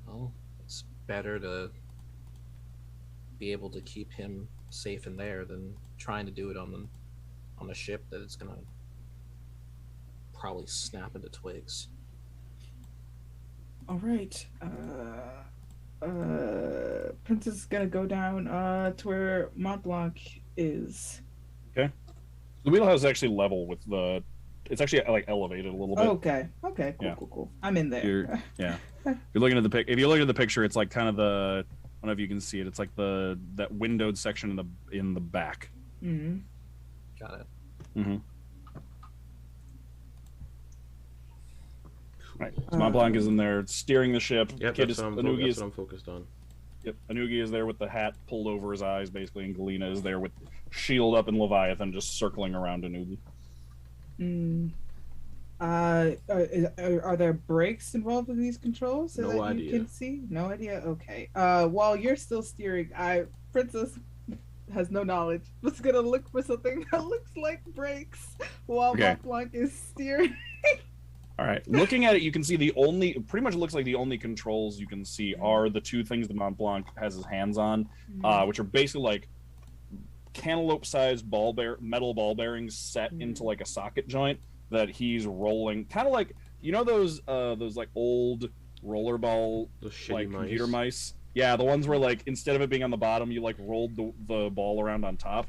Well, it's better to be able to keep him safe in there than trying to do it on the ship that it's gonna probably snap into twigs. All right. Princess is gonna go down to where Montblanc is. Okay. The wheelhouse is actually level with the. It's actually like elevated a little bit. Okay. Okay. Cool. Yeah. Cool. I'm in there. If you're looking at the if you look at the picture, it's like kind of the. I don't know if you can see it. It's like that windowed section in the back. Mm-hmm. Got it. Mm-hmm. Right. So Montblanc is in there steering the ship. Yep, Kid that's what I'm focused on. Yep. Anugi is there with the hat pulled over his eyes, basically, and Galina is there with shield up and Leviathan just circling around Anugi. Are there brakes involved in these controls so No that idea. you can see? No idea. Okay. While you're still steering, Princess has no knowledge. Just gonna look for something that looks like brakes while Montblanc is steering. All right. Looking at it, you can see pretty much looks like the only controls you can see are the two things that Montblanc has his hands on, which are basically like cantaloupe-sized metal ball bearings set into like a socket joint. that he's rolling, kind of like, you know, those like old rollerball Those shitty like mice. computer mice. Yeah, the ones where like instead of it being on the bottom, you like rolled the ball around on top.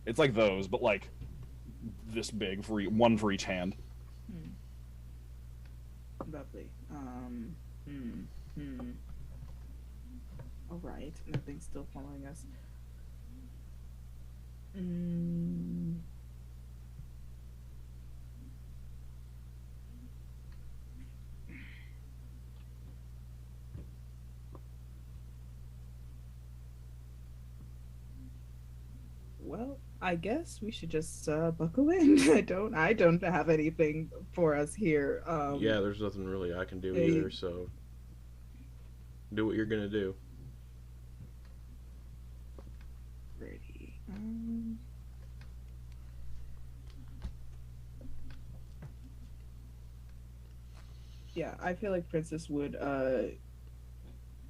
It's like those, but like this big for one for each hand. Lovely. All right, nothing's still following us. Well, I guess we should just buckle in. I don't have anything for us here. Yeah, there's nothing really I can do Hey. either, so do what you're gonna do. Ready. Yeah, I feel like Princess would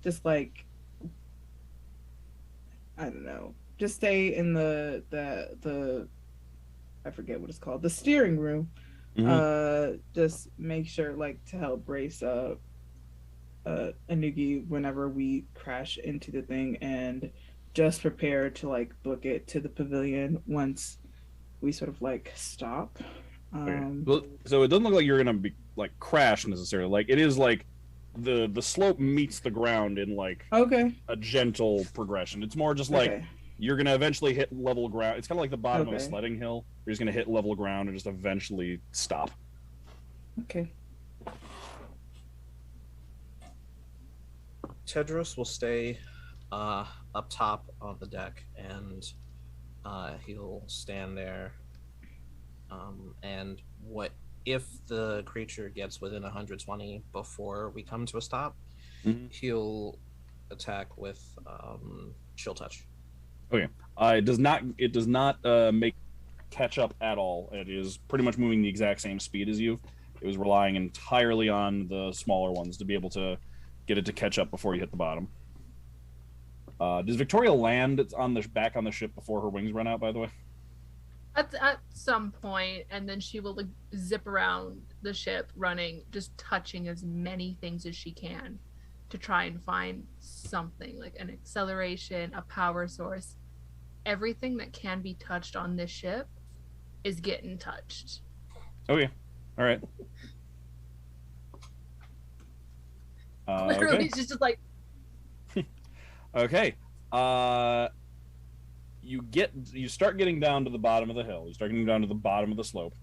just like, I don't know, just stay in the I forget what it's called, the steering room. Just make sure, like, to help brace Anugi whenever we crash into the thing, and just prepare to like book it to the pavilion once we sort of like stop. Well, so it doesn't look like you're gonna be like crash necessarily. Like it is like the slope meets the ground in like Okay. a gentle progression. It's more just like Okay. you're gonna eventually hit level ground. It's kind of like the bottom of a Okay. sledding hill. You're just gonna hit level ground and just eventually stop. Okay. Tedros will stay up top on the deck, and he'll stand there. And what if the creature gets within 120 before we come to a stop? He'll attack with chill touch. Okay. It does not make catch up at all. It is pretty much moving the exact same speed as you. It was relying entirely on the smaller ones to be able to get it to catch up before you hit the bottom. Does Viktoria land back on the ship before her wings run out, by the way? At some point, and then she will like, zip around the ship, running, just touching as many things as she can to try and find something like an acceleration, a power source. Everything that can be touched on this ship is getting touched. Okay. All right. Literally, Okay. it's just like Okay. You start getting down to the bottom of the hill. You start getting down to the bottom of the slope.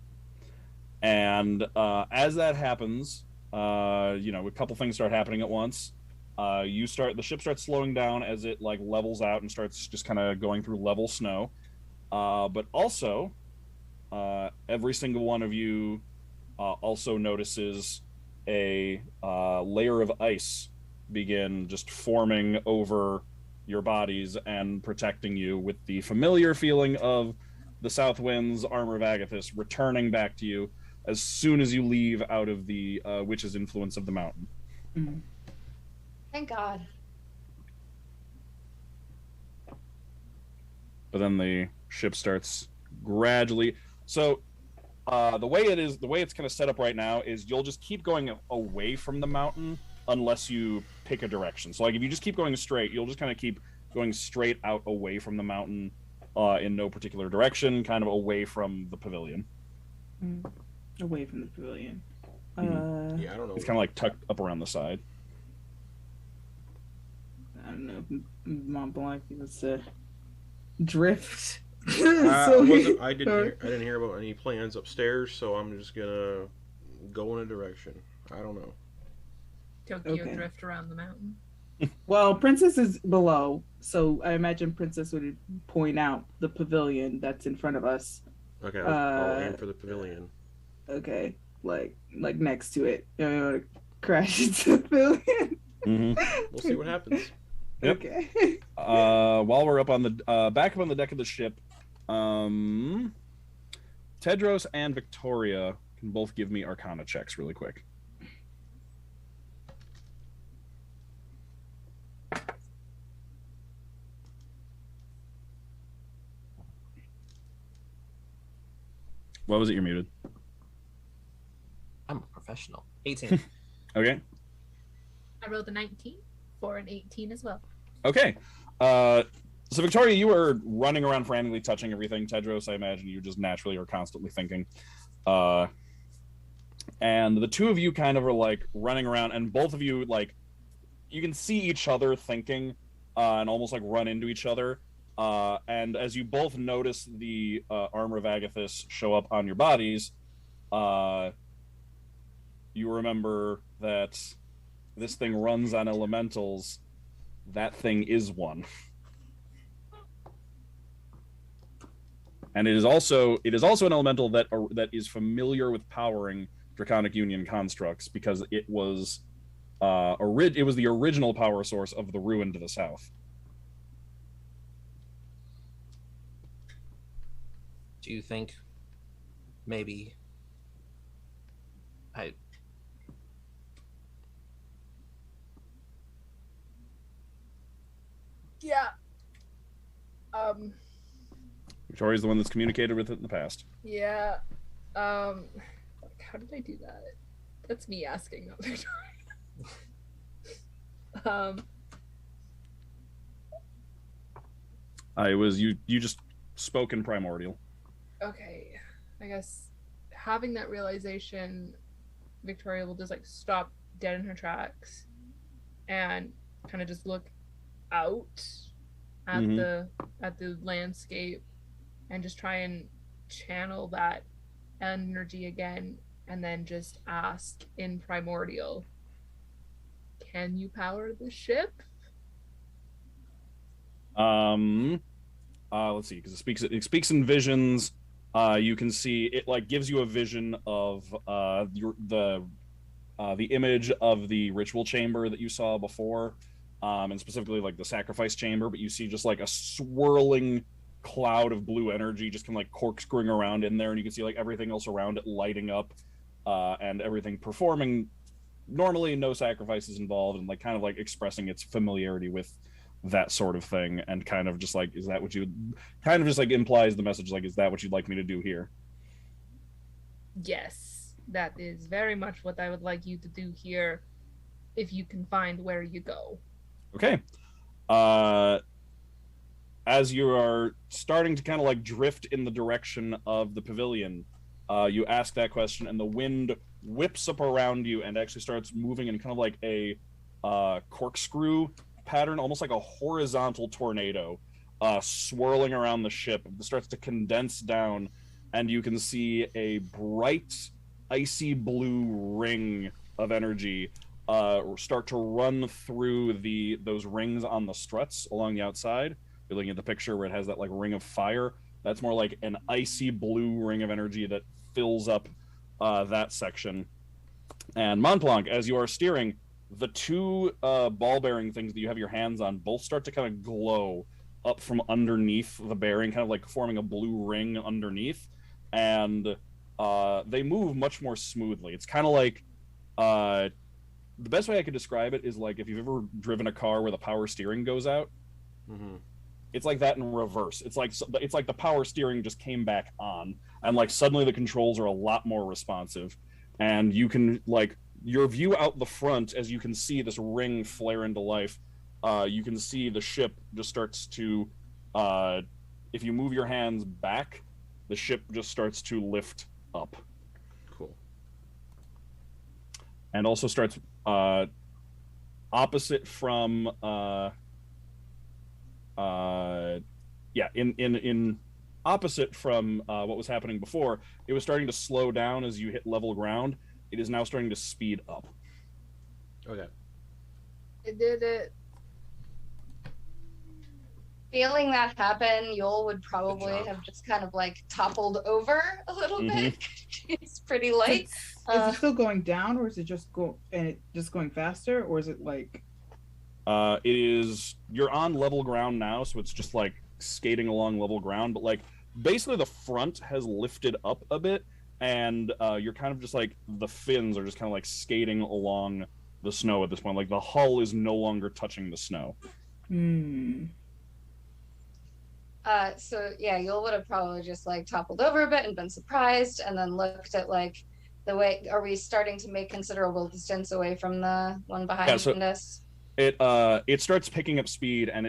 And as that happens, a couple things start happening at once. The ship starts slowing down as it like levels out and starts just kind of going through level snow. But also, every single one of you also notices a layer of ice begin just forming over your bodies and protecting you, with the familiar feeling of the South Wind's Armor of Agathis returning back to you as soon as you leave out of the witch's influence of the mountain. Thank God. But then the ship starts gradually. So the way it's kind of set up right now is you'll just keep going away from the mountain unless you pick a direction. So like if you just keep going straight, you'll just kind of keep going straight out away from the mountain in no particular direction, kind of away from the pavilion. Away from the pavilion. Yeah, I don't know. It's kind of like tucked up around the side. I don't know. Montblanc was drift. I didn't hear about any plans upstairs, so I'm just gonna go in a direction. I don't know. Tokyo Okay. drift around the mountain. Well, Princess is below, so I imagine Princess would point out the pavilion that's in front of us. Okay, I'll aim for the pavilion. Okay, like next to it. You know, to crash into the pavilion. We'll see what happens. Yep. Okay. While we're up on the back up on the deck of the ship, Tedros and Viktoria can both give me Arcana checks really quick. What was it you're muted? professional. 18. Okay. I rolled a 19 for an 18 as well. Okay. So Victoria, you are running around frantically touching everything. Tedros, I imagine you just naturally are constantly thinking. And the two of you kind of are like running around, and both of you, like, you can see each other thinking and almost like run into each other. And as you both notice the armor of Agathis show up on your bodies, you remember that this thing runs on elementals. That thing is one. And it is also an elemental that is familiar with powering Draconic Union constructs, because it was the original power source of the Ruin to the south. Do you think maybe Yeah. Victoria's the one that's communicated with it in the past. Yeah. How did I do that? That's me asking, not Victoria. It was you just spoke in primordial. Okay. I guess having that realization, Victoria will just like stop dead in her tracks and kind of just look out at the landscape and just try and channel that energy again, and then just ask in primordial, can you power the ship? Let's see, because it speaks in visions. You can see it, like, gives you a vision of the image of the ritual chamber that you saw before, and specifically like the sacrifice chamber, but you see just like a swirling cloud of blue energy just kind of like corkscrewing around in there, and you can see like everything else around it lighting up, and everything performing normally, no sacrifices involved, and like kind of like expressing its familiarity with that sort of thing, and kind of just like, is that what you kind of just like implies the message, like, is that what you'd like me to do here? Yes, that is very much what I would like you to do here, if you can find where you go. Okay. As you are starting to kind of like drift in the direction of the pavilion, you ask that question, and the wind whips up around you and actually starts moving in kind of like a corkscrew pattern, almost like a horizontal tornado, swirling around the ship. It starts to condense down, and you can see a bright, icy blue ring of energy start to run through those rings on the struts along the outside. You're looking at the picture where it has that like ring of fire. That's more like an icy blue ring of energy that fills up that section. And Montblanc, as you are steering, the two ball bearing things that you have your hands on both start to kind of glow up from underneath the bearing, kind of like forming a blue ring underneath, and they move much more smoothly. It's kind of like the best way I could describe it is like if you've ever driven a car where the power steering goes out. It's like that in reverse. It's like the power steering just came back on, and like suddenly the controls are a lot more responsive, and you can, like, your view out the front, as you can see this ring flare into life, you can see the ship just starts to, if you move your hands back, the ship just starts to lift up. Cool. And also starts opposite from in opposite from what was happening before. It was starting to slow down as you hit level ground. It is now starting to speed up. Okay. I did it. Feeling that happen, Yul would probably have just kind of like toppled over a little bit. It's pretty light. Is it still going down, or is it just going faster, or is it like? It is. You're on level ground now, so it's just like skating along level ground. But like basically, the front has lifted up a bit, and you're kind of just like the fins are just kind of like skating along the snow at this point. Like the hull is no longer touching the snow. So yeah, Yul would have probably just like toppled over a bit and been surprised, and then looked at like the way? Are we starting to make considerable distance away from the one behind us? It starts picking up speed, and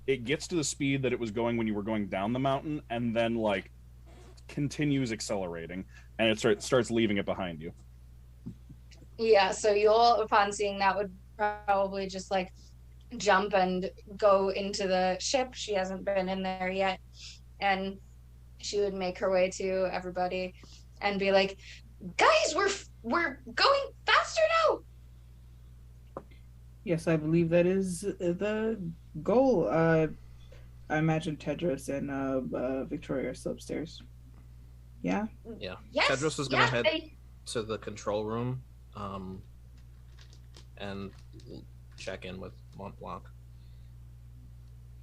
it gets to the speed that it was going when you were going down the mountain, and then like continues accelerating, and it starts leaving it behind you. Yeah, so Yul, upon seeing that, would probably just like jump and go into the ship. She hasn't been in there yet, and she would make her way to everybody and be like, "Guys, we're going faster now." Yes, I believe that is the goal. I imagine Tedros and Viktoria are still upstairs. Yeah? Yeah. Yes, Tedros is going to head they- to the control room and check in with Montblanc.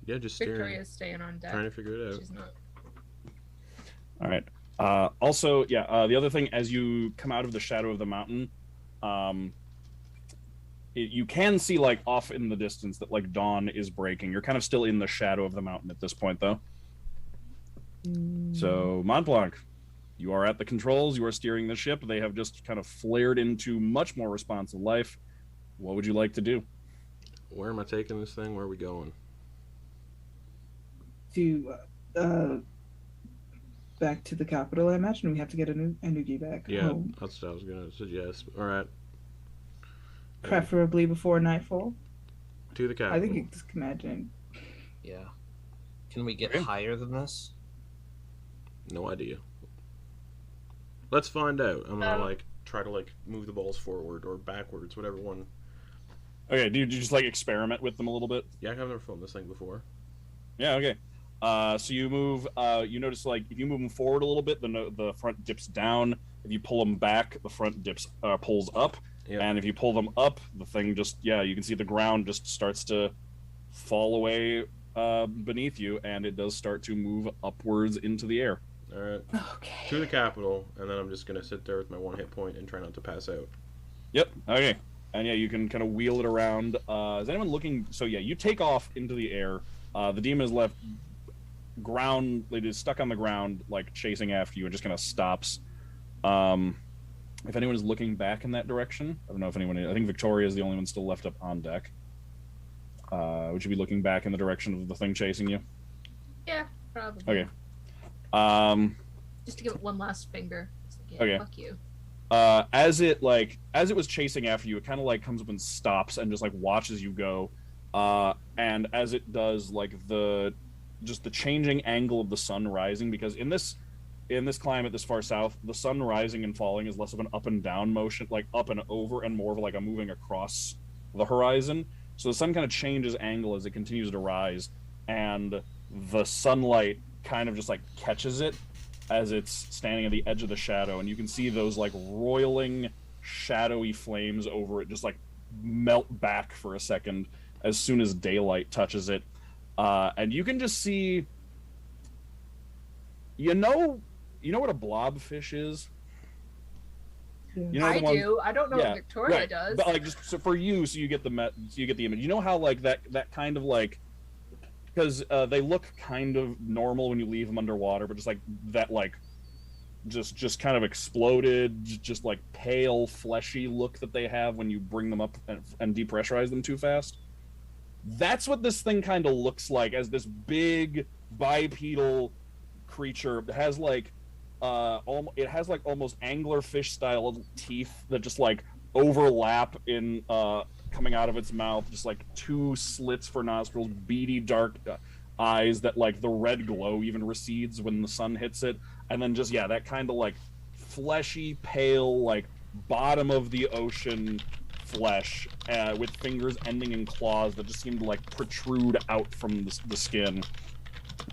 Yeah, just staring, Victoria's staying on deck. trying to figure it out. She's not. All right. Also, the other thing, as you come out of the shadow of the mountain, you can see like off in the distance that like dawn is breaking. You're kind of still in the shadow of the mountain at this point, though. So, Montblanc, you are at the controls. You are steering the ship. They have just kind of flared into much more responsive life. What would you like to do? Where am I taking this thing? Where are we going? To back to the capital, I imagine we have to get Anugi back Yeah, home. that's what I was gonna suggest. All right. Preferably before nightfall. To the capital. I think it's imagining. Yeah. Can we get Okay. higher than this? No idea. Let's find out. I'm gonna like try to like move the balls forward or backwards, whatever one. Okay, do you just like experiment with them a little bit? Yeah, I've never filmed this thing before. Yeah, okay. So you move. You notice like if you move them forward a little bit, the front dips down. If you pull them back, the front pulls up. Yeah. And if you pull them up, the thing you can see the ground just starts to fall away beneath you, and it does start to move upwards into the air. All right. Okay. To the capital, and then I'm just gonna sit there with my one hit point and try not to pass out. Yep. Okay. And yeah, you can kind of wheel it around. Is anyone looking? So yeah, you take off into the air. The demon is left ground. It is stuck on the ground, like chasing after you, and just kind of stops. If anyone is looking back in that direction, I don't know if anyone. I think Viktoria is the only one still left up on deck. Would you be looking back in the direction of the thing chasing you? Yeah, probably. Okay. Just to give it one last finger. It's like, yeah, Okay. fuck you. As it was chasing after you, it kind of like comes up and stops and just like watches you go. And as it does, like the changing angle of the sun rising, because in this climate this far south, the sun rising and falling is less of an up and down motion, like up and over, and more of like a moving across the horizon. So the sun kind of changes angle as it continues to rise, and the sunlight kind of just like catches it as it's standing at the edge of the shadow, and you can see those like roiling shadowy flames over it just like melt back for a second as soon as daylight touches it. And you can just see, you know what a blobfish is? You know I the one- do. I don't know Yeah, what Victoria right. does. But like just so for you, so you get the image. You know how like that kind of like, because they look kind of normal when you leave them underwater, but just like that like just kind of exploded, just like pale fleshy look that they have when you bring them up and depressurize them too fast. That's what this thing kind of looks like, as this big bipedal creature. It has like almost anglerfish style teeth that just like overlap in coming out of its mouth, just like two slits for nostrils, beady dark eyes that like the red glow even recedes when the sun hits it, and then just that kind of like fleshy pale like bottom of the ocean flesh with fingers ending in claws that just seem to like protrude out from the skin.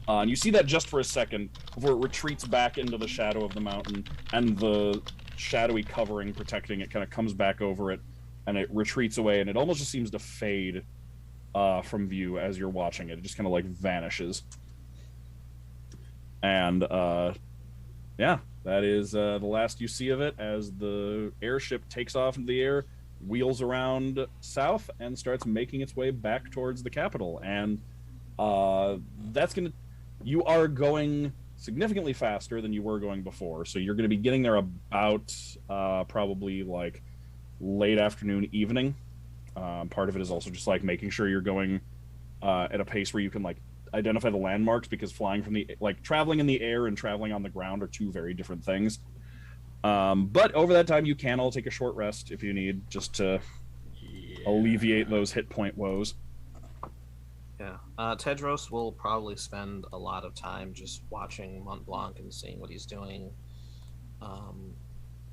And you see that just for a second before it retreats back into the shadow of the mountain, and the shadowy covering protecting it kind of comes back over it, and it retreats away, and it almost just seems to fade from view as you're watching it. It just kind of like vanishes. And that is the last you see of it, as the airship takes off into the air, wheels around south, and starts making its way back towards the capital. And you are going significantly faster than you were going before. So you're going to be getting there about probably like late afternoon, evening. Part of it is also just like making sure you're going at a pace where you can like identify the landmarks, because flying from the like traveling in the air and traveling on the ground are two very different things. But over that time, you can all take a short rest if you need, just to alleviate those hit point woes. Yeah. Tedros will probably spend a lot of time just watching Montblanc and seeing what he's doing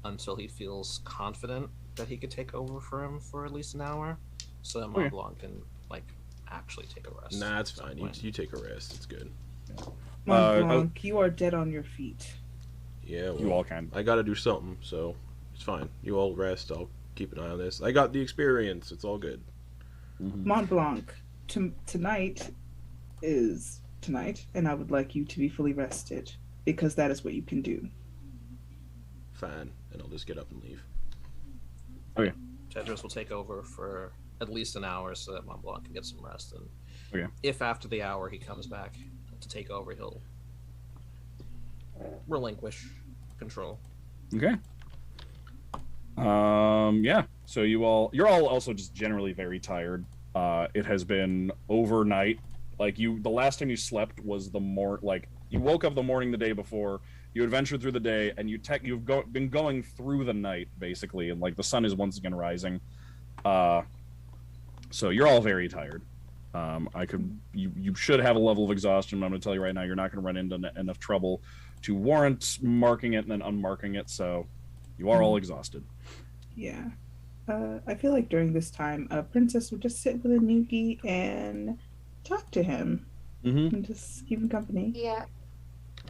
until he feels confident that he could take over for him for at least an hour, so that Montblanc can like actually take a rest. Nah, it's fine. You take a rest. It's good. Montblanc, you are dead on your feet. Yeah, well, You all can. I gotta do something, so it's fine. You all rest. I'll keep an eye on this. I got the experience. It's all good. Montblanc, tonight is tonight, and I would like you to be fully rested, because that is what you can do. Fine, and I'll just get up and leave. Okay. Tedros will take over for at least an hour so that Montblanc can get some rest, and Okay. if after the hour he comes back to take over, he'll relinquish control. Okay. Yeah. So you're all also just generally very tired. It has been overnight. Like the last time you slept was you woke up the morning the day before. You adventured through the day, and you've been going through the night basically, and like the sun is once again rising. So you're all very tired. You should have a level of exhaustion, but I'm going to tell you right now, you're not going to run into enough trouble to warrant marking it and then unmarking it. So you are all exhausted. Yeah. I feel like during this time, Princess would just sit with Anugi and talk to him. And just keep him company. Yeah.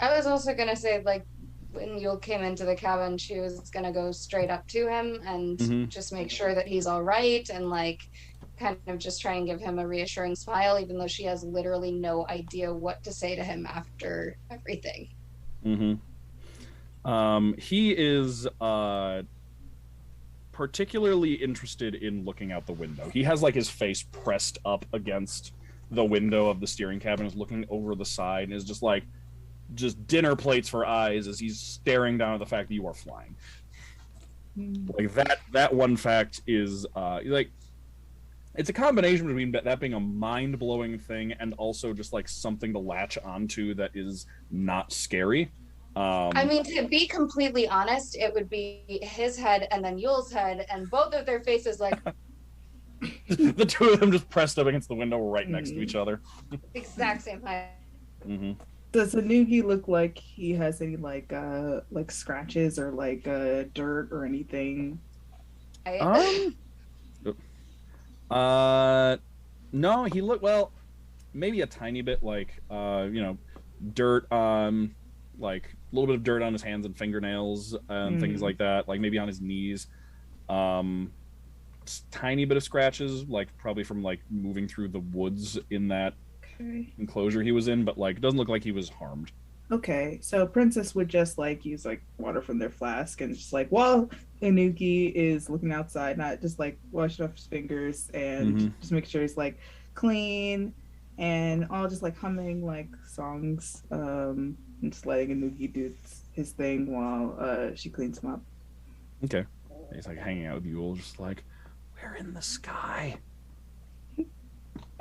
I was also going to say, like, when Yul came into the cabin, she was going to go straight up to him and just make sure that he's all right, and, like, kind of just try and give him a reassuring smile, even though she has literally no idea what to say to him after everything. He is particularly interested in looking out the window. He has like his face pressed up against the window of the steering cabin, is looking over the side, and is just like dinner plates for eyes as he's staring down at the fact that you are flying. Like that one fact is like, it's a combination between that being a mind-blowing thing and also just like something to latch onto that is not scary. I mean, to be completely honest, it would be his head and then Yul's head, and both of their faces like the two of them just pressed up against the window right next to each other. exact same height. Does Anugi look like he has any like scratches or like dirt or anything? No, he looked, well, maybe a tiny bit, like dirt, like a little bit of dirt on his hands and fingernails and things like that, like maybe on his knees. Tiny bit of scratches, like probably from like moving through the woods in that enclosure he was in, but like doesn't look like he was harmed. Okay, so Princess would just like use like water from their flask and just like, while Anugi is looking outside, not just like wash off his fingers and just make sure he's like clean, and all just like humming like songs, and just letting Anugi do his thing while she cleans him up. Okay. He's like hanging out with Yule, just like, we're in the sky.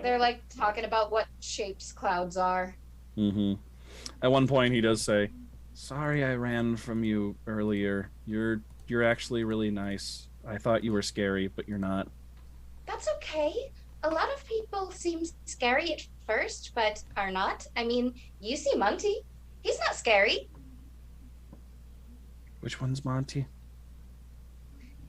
They're like talking about what shapes clouds are. At one point, he does say, "Sorry, I ran from you earlier. You're actually really nice. I thought you were scary, but you're not." That's okay. A lot of people seem scary at first, but are not. I mean, you see Monty. He's not scary. Which one's Monty?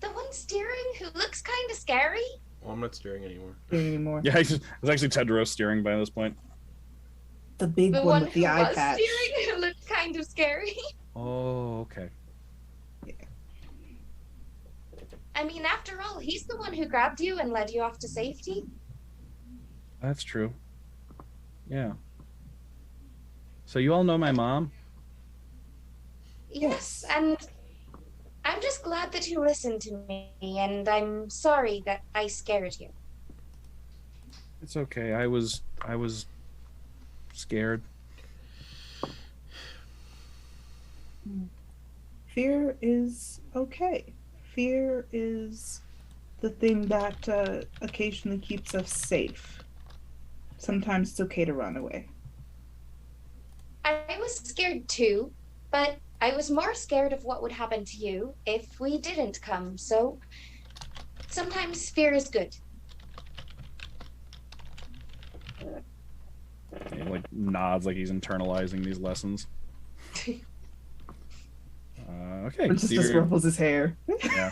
The one steering who looks kind of scary. Well, I'm not steering anymore. Yeah, it's actually Tedros steering by this point. The big The one with the eye who patch. was steering who looked kind of scary. Oh, okay. I mean, after all, he's the one who grabbed you and led you off to safety. That's true. Yeah. So you all know my mom? Yes, and I'm just glad that you listened to me, and I'm sorry that I scared you. It's okay. I was scared. Fear is okay. Fear is the thing that occasionally keeps us safe. Sometimes it's okay to run away. I was scared too, but I was more scared of what would happen to you if we didn't come, so sometimes fear is good. He like nods like he's internalizing these lessons. Okay. It just ruffles his hair. Yeah.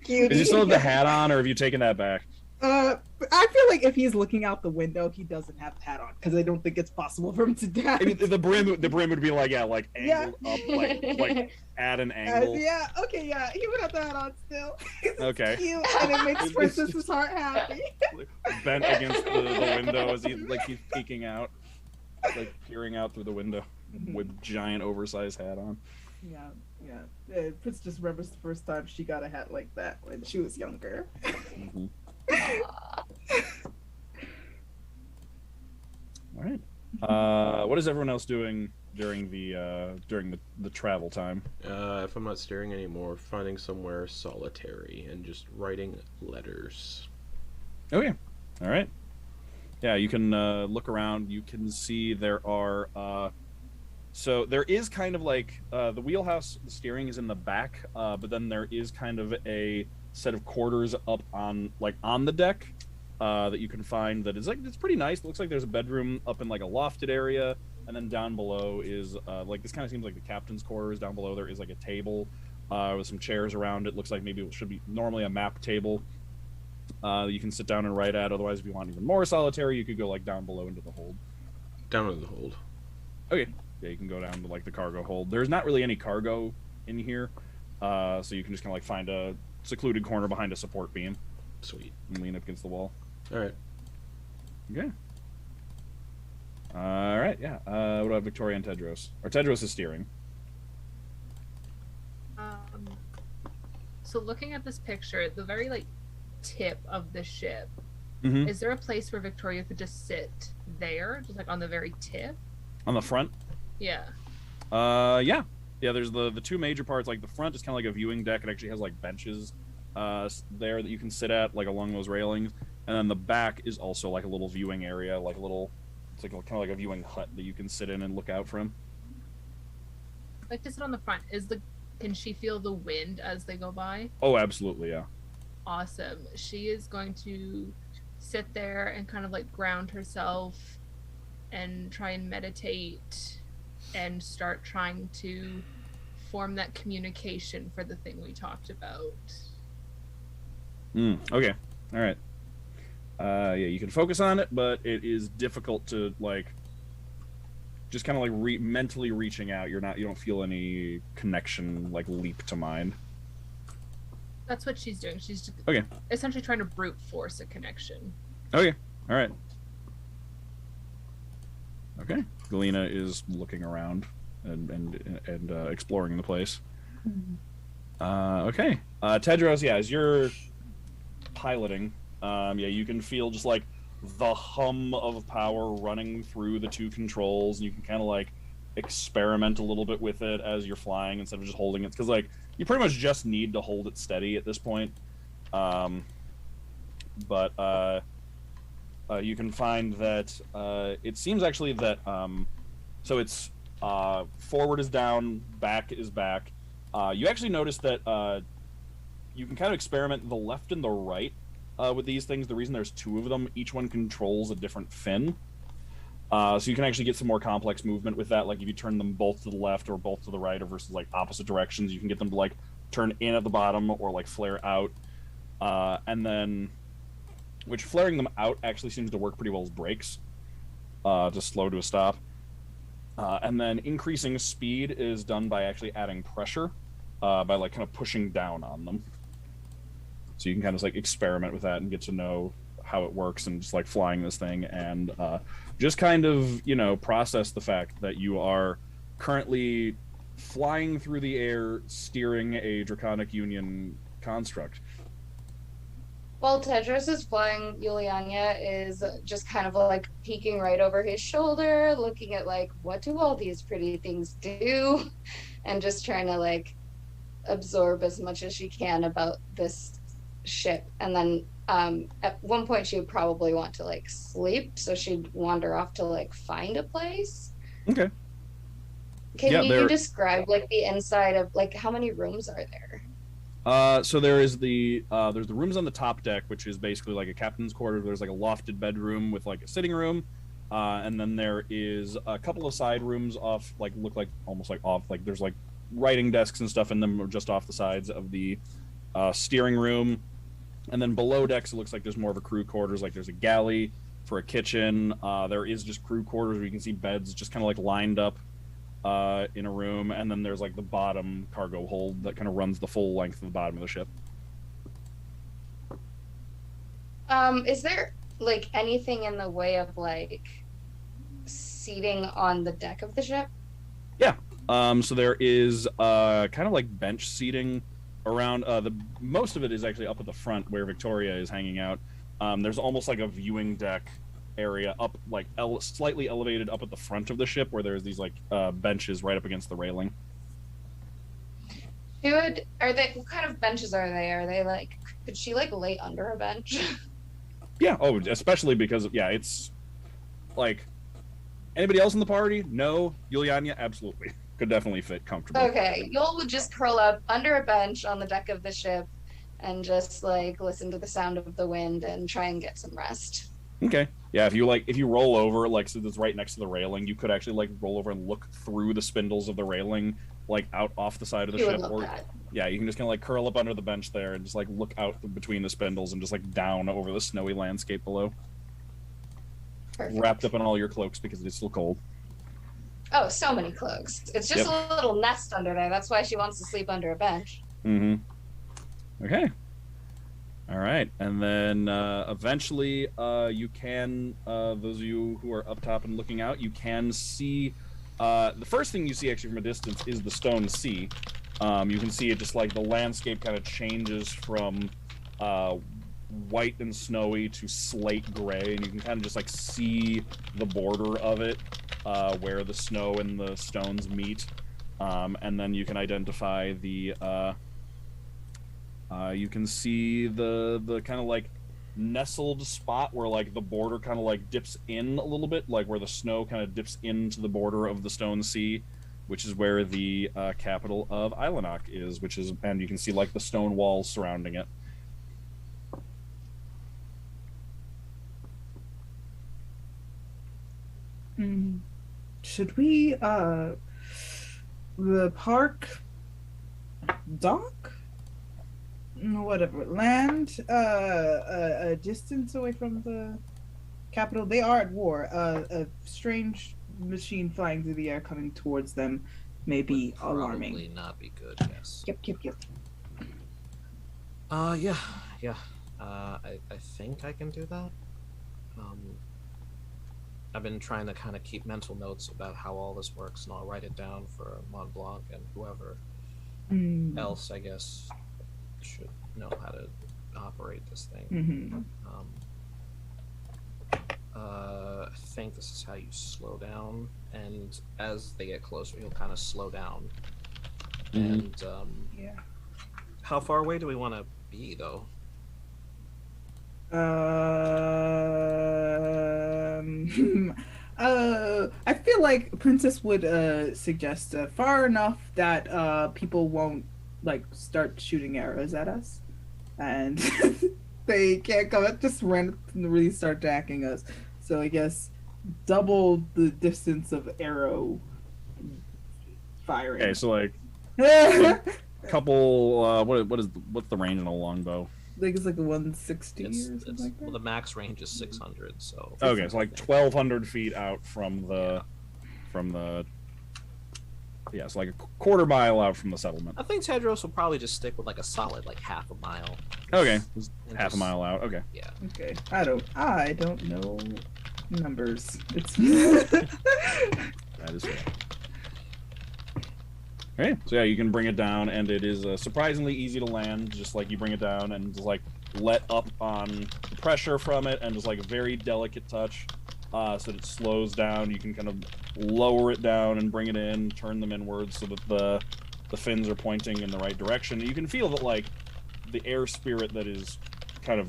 Cutie. Does he still have the hat on, or have you taken that back? I feel like if he's looking out the window, he doesn't have the hat on because I don't think it's possible for him to die. I mean, the brim would be like angled up, like at an angle. Yeah. Okay. Yeah. He would have the hat on still. Okay. Cute, and it makes Princess's heart happy. Bent against the window as he's peeking out, like peering out through the window with giant oversized hat on. Yeah. Yeah. Prince just remembers the first time she got a hat like that when she was younger. Mm-hmm. All right. What is everyone else doing during the travel time? If I'm not staring anymore, finding somewhere solitary and just writing letters. Okay. All right. Yeah, you can look around. You can see there are. So there is kind of like the wheelhouse. The steering is in the back, but then there is kind of a set of quarters up on the deck that you can find. That is it's pretty nice. It looks like there's a bedroom up in like a lofted area, and then down below is this kind of seems like the captain's quarters. Down below there is like a table with some chairs around it. Looks like maybe it should be normally a map table that you can sit down and write at. Otherwise, if you want even more solitary, you could go like down below into the hold. Down into the hold. Okay. Yeah, you can go down to like the cargo hold. There's not really any cargo in here, so you can just kind of like find a secluded corner behind a support beam. Sweet. And lean up against the wall. All right. Okay. All right. Yeah. What about Viktoria and Tedros? Or Tedros is steering. So looking at this picture, the very like tip of the ship, Mm-hmm. is there a place where Viktoria could just sit there, just like on the very tip? On the front? Yeah. Yeah. Yeah, there's the two major parts. Like the front is kind of like a viewing deck. It actually has like benches there that you can sit at, like along those railings. And then the back is also like a little viewing area, like a little, it's like kind of like a viewing hut that you can sit in and look out from. Like to sit on the front. Can she feel the wind as they go by? Oh, absolutely, yeah. Awesome. She is going to sit there and kind of like ground herself and try and meditate and start trying to form that communication for the thing we talked about. Okay. All right. Yeah, you can focus on it, but it is difficult to like just kind of like mentally reaching out. You don't feel any connection like leap to mind. That's what she's doing. She's okay. Essentially trying to brute force a connection. Okay. All right. Okay. Galina is looking around and exploring the place. Okay. Tedros, yeah, as you're piloting, yeah, you can feel just like the hum of power running through the two controls, and you can kind of like experiment a little bit with it as you're flying instead of just holding it, because like you pretty much just need to hold it steady at this point. But you can find that it seems actually that so it's forward is down, back is back. You actually notice that you can kind of experiment the left and the right with these things. The reason there's two of them, each one controls a different fin. So you can actually get some more complex movement with that. Like if you turn them both to the left or both to the right, or versus like opposite directions, you can get them to like turn in at the bottom or like flare out. And then, which flaring them out actually seems to work pretty well as brakes, to slow to a stop. And then increasing speed is done by actually adding pressure, by like kind of pushing down on them. So you can kind of like experiment with that and get to know how it works, and just like flying this thing, and just kind of, you know, process the fact that you are currently flying through the air, steering a Draconic Union construct. While Tedros is flying, Yulyanya is just kind of like peeking right over his shoulder, looking at like, what do all these pretty things do? And just trying to like absorb as much as she can about this ship. And then at one point she would probably want to like sleep, so she'd wander off to like find a place. Okay. Can you describe like the inside of like how many rooms are there? So there's the rooms on the top deck, which is basically like a captain's quarters. There's like a lofted bedroom with like a sitting room, and then there is a couple of side rooms off, like look like almost like off, like there's like writing desks and stuff in them just off the sides of the steering room. And then below decks, it looks like there's more of a crew quarters. Like there's a galley for a kitchen. There is just crew quarters where you can see beds just kind of like lined up in a room, and then there's like the bottom cargo hold that kind of runs the full length of the bottom of the ship. Is there like anything in the way of like seating on the deck of the ship? Yeah. So there is kind of like bench seating around. The most of it is actually up at the front where Viktoria is hanging out. There's almost like a viewing deck area up, like slightly elevated up at the front of the ship, where there's these like benches right up against the railing. What kind of benches are they? Are they like, could she like lay under a bench? Yeah. Oh, especially because it's like anybody else in the party? No. Yulyanya, absolutely. Could definitely fit comfortably. Okay. Yul would just curl up under a bench on the deck of the ship and just like listen to the sound of the wind and try and get some rest. Okay. Yeah, if you roll over, like, so it's right next to the railing, you could actually like roll over and look through the spindles of the railing, like out off the side of the ship. Yeah, you can just kind of like curl up under the bench there and just like look out between the spindles and just like down over the snowy landscape below. Perfect. Wrapped up in all your cloaks because it's still cold. Oh, so many cloaks. It's just a little nest under there. That's why she wants to sleep under a bench. Mm-hmm. Okay. All right, and then eventually you can, those of you who are up top and looking out, you can see, the first thing you see actually from a distance is the stone sea. You can see it just like the landscape kind of changes from white and snowy to slate gray, and you can kind of just like see the border of it where the snow and the stones meet, and then you can identify the you can see the kind of like nestled spot where like the border kind of like dips in a little bit, like where the snow kind of dips into the border of the stone sea, which is where the capital of Ilanok is, and you can see like the stone walls surrounding it. Should we the park dock? Whatever, land a distance away from the capital. They are at war. A strange machine flying through the air coming towards them may be alarming. Probably not be good. Yes. Yep. Yeah. I think I can do that. I've been trying to kind of keep mental notes about how all this works, and I'll write it down for Montblanc and whoever else, I guess, should know how to operate this thing. I think this is how you slow down, and as they get closer, you'll kind of slow down. And how far away do we want to be, though? I feel like Princess would suggest far enough that people won't like start shooting arrows at us, and they can't come up, just randomly start attacking us. So I guess double the distance of arrow firing. Okay, so like a couple. What's the range on a longbow? I think it's like a 160 or something like that. Well, the max range is 600, so... Okay, so like 1,200 feet out from the... Yeah, so like a quarter mile out from the settlement. I think Tedros will probably just stick with like a solid like half a mile. Okay, half a mile out. Okay. Yeah. Okay. I don't know numbers. It's That is fair. Okay, so yeah, you can bring it down, and it is surprisingly easy to land. Just like you bring it down, and just like let up on the pressure from it, and just like a very delicate touch, so that it slows down. You can kind of lower it down and bring it in, turn them inwards so that the fins are pointing in the right direction. You can feel that like the air spirit that is kind of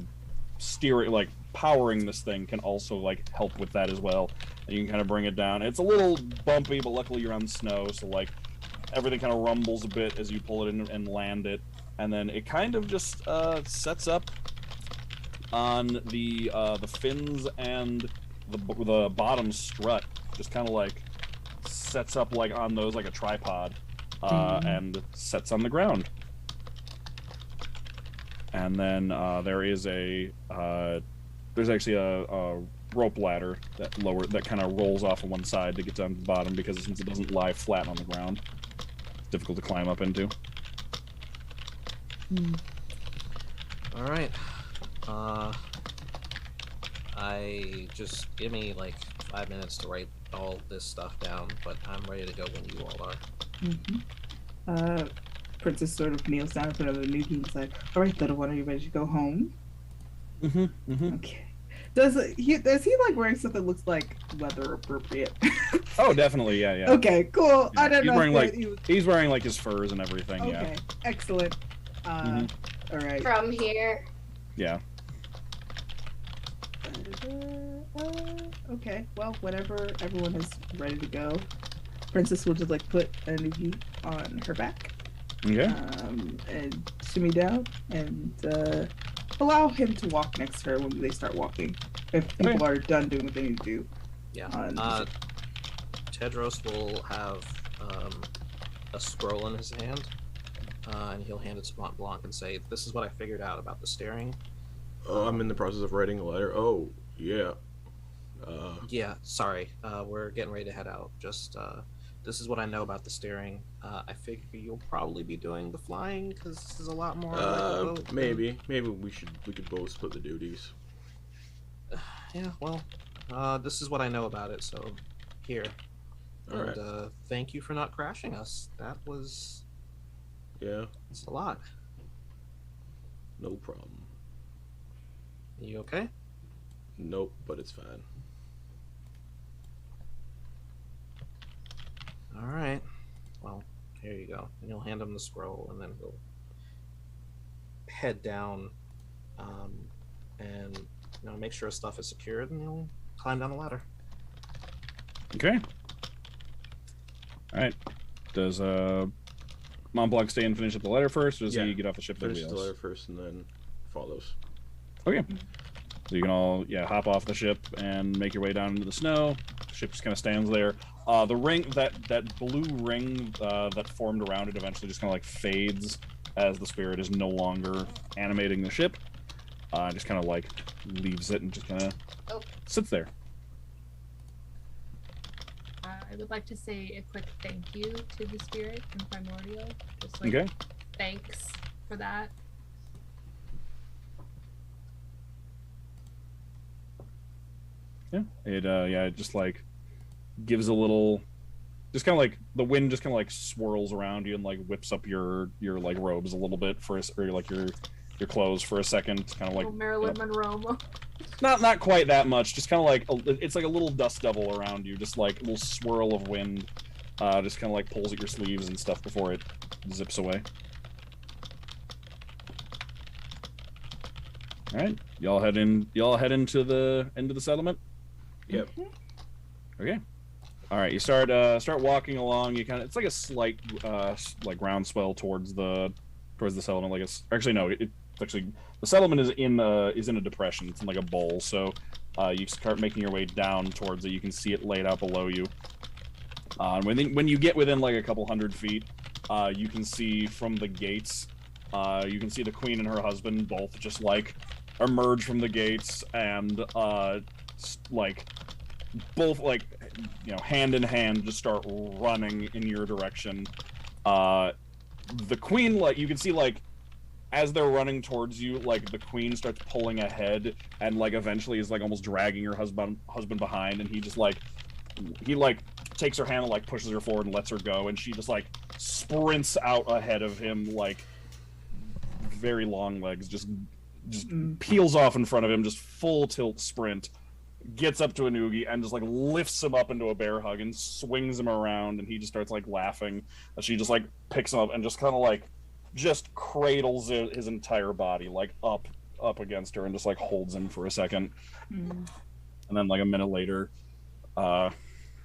steering, like powering this thing, can also like help with that as well. And you can kind of bring it down. It's a little bumpy, but luckily you're on snow, so like everything kind of rumbles a bit as you pull it in and land it, and then it kind of just sets up on the fins and the bottom strut. Just kind of like sets up like on those like a tripod, and sets on the ground. And then there's actually a rope ladder that kind of rolls off on one side to get down to the bottom, because since it doesn't lie flat on the ground, it's difficult to climb up into. All right. I just give me like 5 minutes to write all this stuff down, but I'm ready to go when you all are. Princess sort of kneels down in front of Anugi and is like, "All right, little one, are you ready to go home?" Okay. Does he like wearing something that looks like weather appropriate? Oh, definitely, yeah. Okay, cool. Yeah. I don't know. He's wearing like his furs and everything. Okay, yeah. Excellent. All right. From here. Yeah. Okay. Well, whenever everyone is ready to go, Princess will just like put Anugi on her back. Okay. And shimmy down and allow him to walk next to her when they start walking. If people are done doing what they need to do. Yeah. Tedros will have a scroll in his hand, and he'll hand it to Montblanc and say, "This is what I figured out about the steering." Oh, I'm in the process of writing a letter. Oh, yeah. Yeah, sorry. We're getting ready to head out. Just, this is what I know about the steering. I figure you'll probably be doing the flying, because this is a lot more like a boat. Maybe we could both split the duties. Yeah, well, this is what I know about it, so here. All And right. thank you for not crashing us. That was... Yeah, It's a lot. no problem. You okay? Nope, but it's fine. All right. Well, here you go. And you'll hand him the scroll, and then he'll head down, and make sure his stuff is secured, and he'll climb down the ladder. Okay. All right. Does Montblanc stay and finish up the letter first, or does he get off the ship? Finish the letter first, and then follows. Okay. So you can all hop off the ship and make your way down into the snow. The ship just kind of stands there. The ring, that blue ring that formed around it, eventually just kind of like fades as the spirit is no longer animating the ship. Just kind of like leaves it and just kind of sits there. I would like to say a quick thank you to the spirit and Primordial. Just like Okay. thanks for that. Yeah. It just like gives a little, just kind of like the wind just kind of like swirls around you and like whips up your like robes a little bit or like your clothes for a second, kind of like Marilyn Monroe. Not quite that much, just kind of like it's like a little dust devil around you, just like a little swirl of wind, just kind of like pulls at your sleeves and stuff before it zips away. All right, y'all head into the settlement. Yep. Okay. All right, you start walking along. It's like a slight like groundswell towards the settlement. Like it's actually no, it's actually the settlement is in a depression. It's in like a bowl. So you start making your way down towards it. You can see it laid out below you. When you get within like a couple hundred feet, you can see from the gates. You can see the queen and her husband both just like emerge from the gates and like both like hand in hand just start running in your direction. The queen, like you can see like as they're running towards you, like the queen starts pulling ahead and like eventually is like almost dragging her husband behind, and he takes her hand and like pushes her forward and lets her go, and she just like sprints out ahead of him, like very long legs just just peels off in front of him, just full tilt sprint, gets up to Anugi and just like lifts him up into a bear hug and swings him around, and he just starts like laughing as she just like picks him up and just kind of like just cradles his entire body like up against her and just like holds him for a second. And then like a minute later, her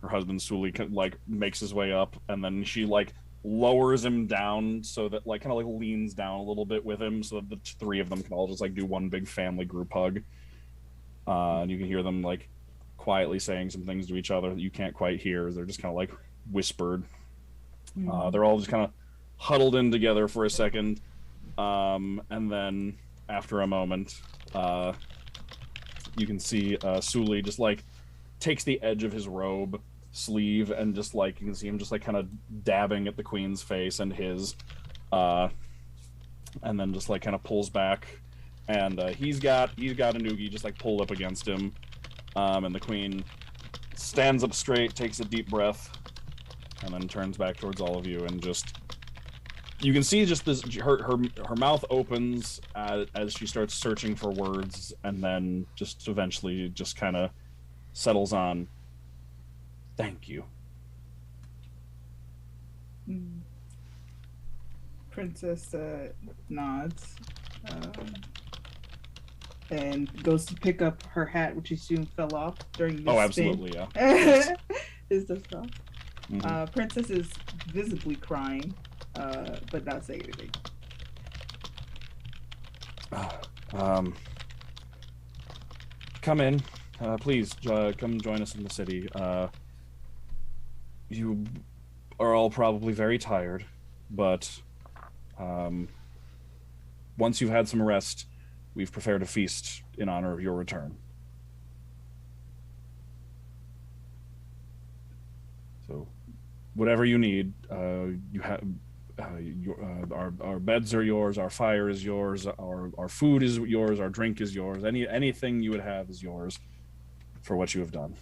husband Suli like makes his way up, and then she like lowers him down so that like kind of like leans down a little bit with him so that the three of them can all just like do one big family group hug. And you can hear them like quietly saying some things to each other that you can't quite hear. They're just kind of like whispered. They're all just kind of huddled in together for a second, and then after a moment, you can see Suli just like takes the edge of his robe sleeve and just like you can see him just like kind of dabbing at the queen's face and his, and then just like kind of pulls back, and he's got Anugi just like pulled up against him, and the queen stands up straight, takes a deep breath, and then turns back towards all of you, and just you can see just this her mouth opens as she starts searching for words, and then just eventually just kind of settles on, "Thank you." Princess nods and goes to pick up her hat, which she assumed fell off during this absolutely, spin. yeah. Is the stuff. Princess is visibly crying, but not saying anything. Come in. Please, come join us in the city. You are all probably very tired, but once you've had some rest, we've prepared a feast in honor of your return. So, whatever you need, you have. Our beds are yours. Our fire is yours. Our food is yours. Our drink is yours. Anything you would have is yours for what you have done.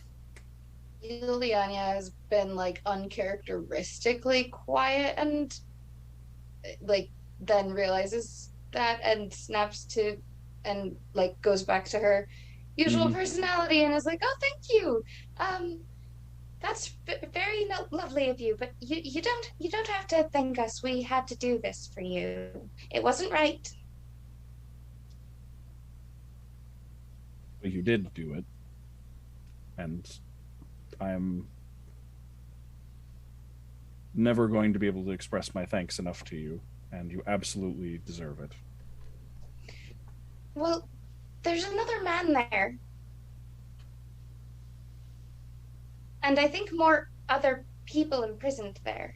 Yulyanya has been like uncharacteristically quiet and like then realizes that and snaps to and like goes back to her usual personality and is like, "Oh, thank you. That's very lovely of you, but you don't have to thank us. We had to do this for you. It wasn't right." But you did do it, and I'm never going to be able to express my thanks enough to you, and you absolutely deserve it. Well, there's another man there. And I think more other people imprisoned there.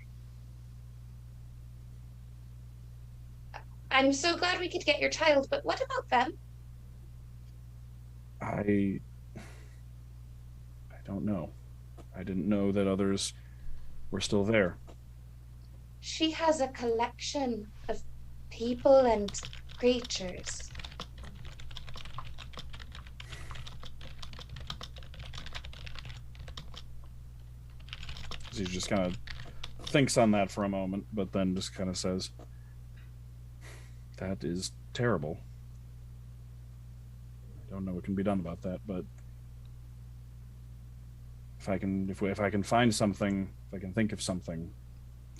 I'm so glad we could get your child, but what about them? I don't know. I didn't know that others were still there. She has a collection of people and creatures. He just kind of thinks on that for a moment, but then just kind of says, "That is terrible. I don't know what can be done about that, but if I can find something, if I can think of something,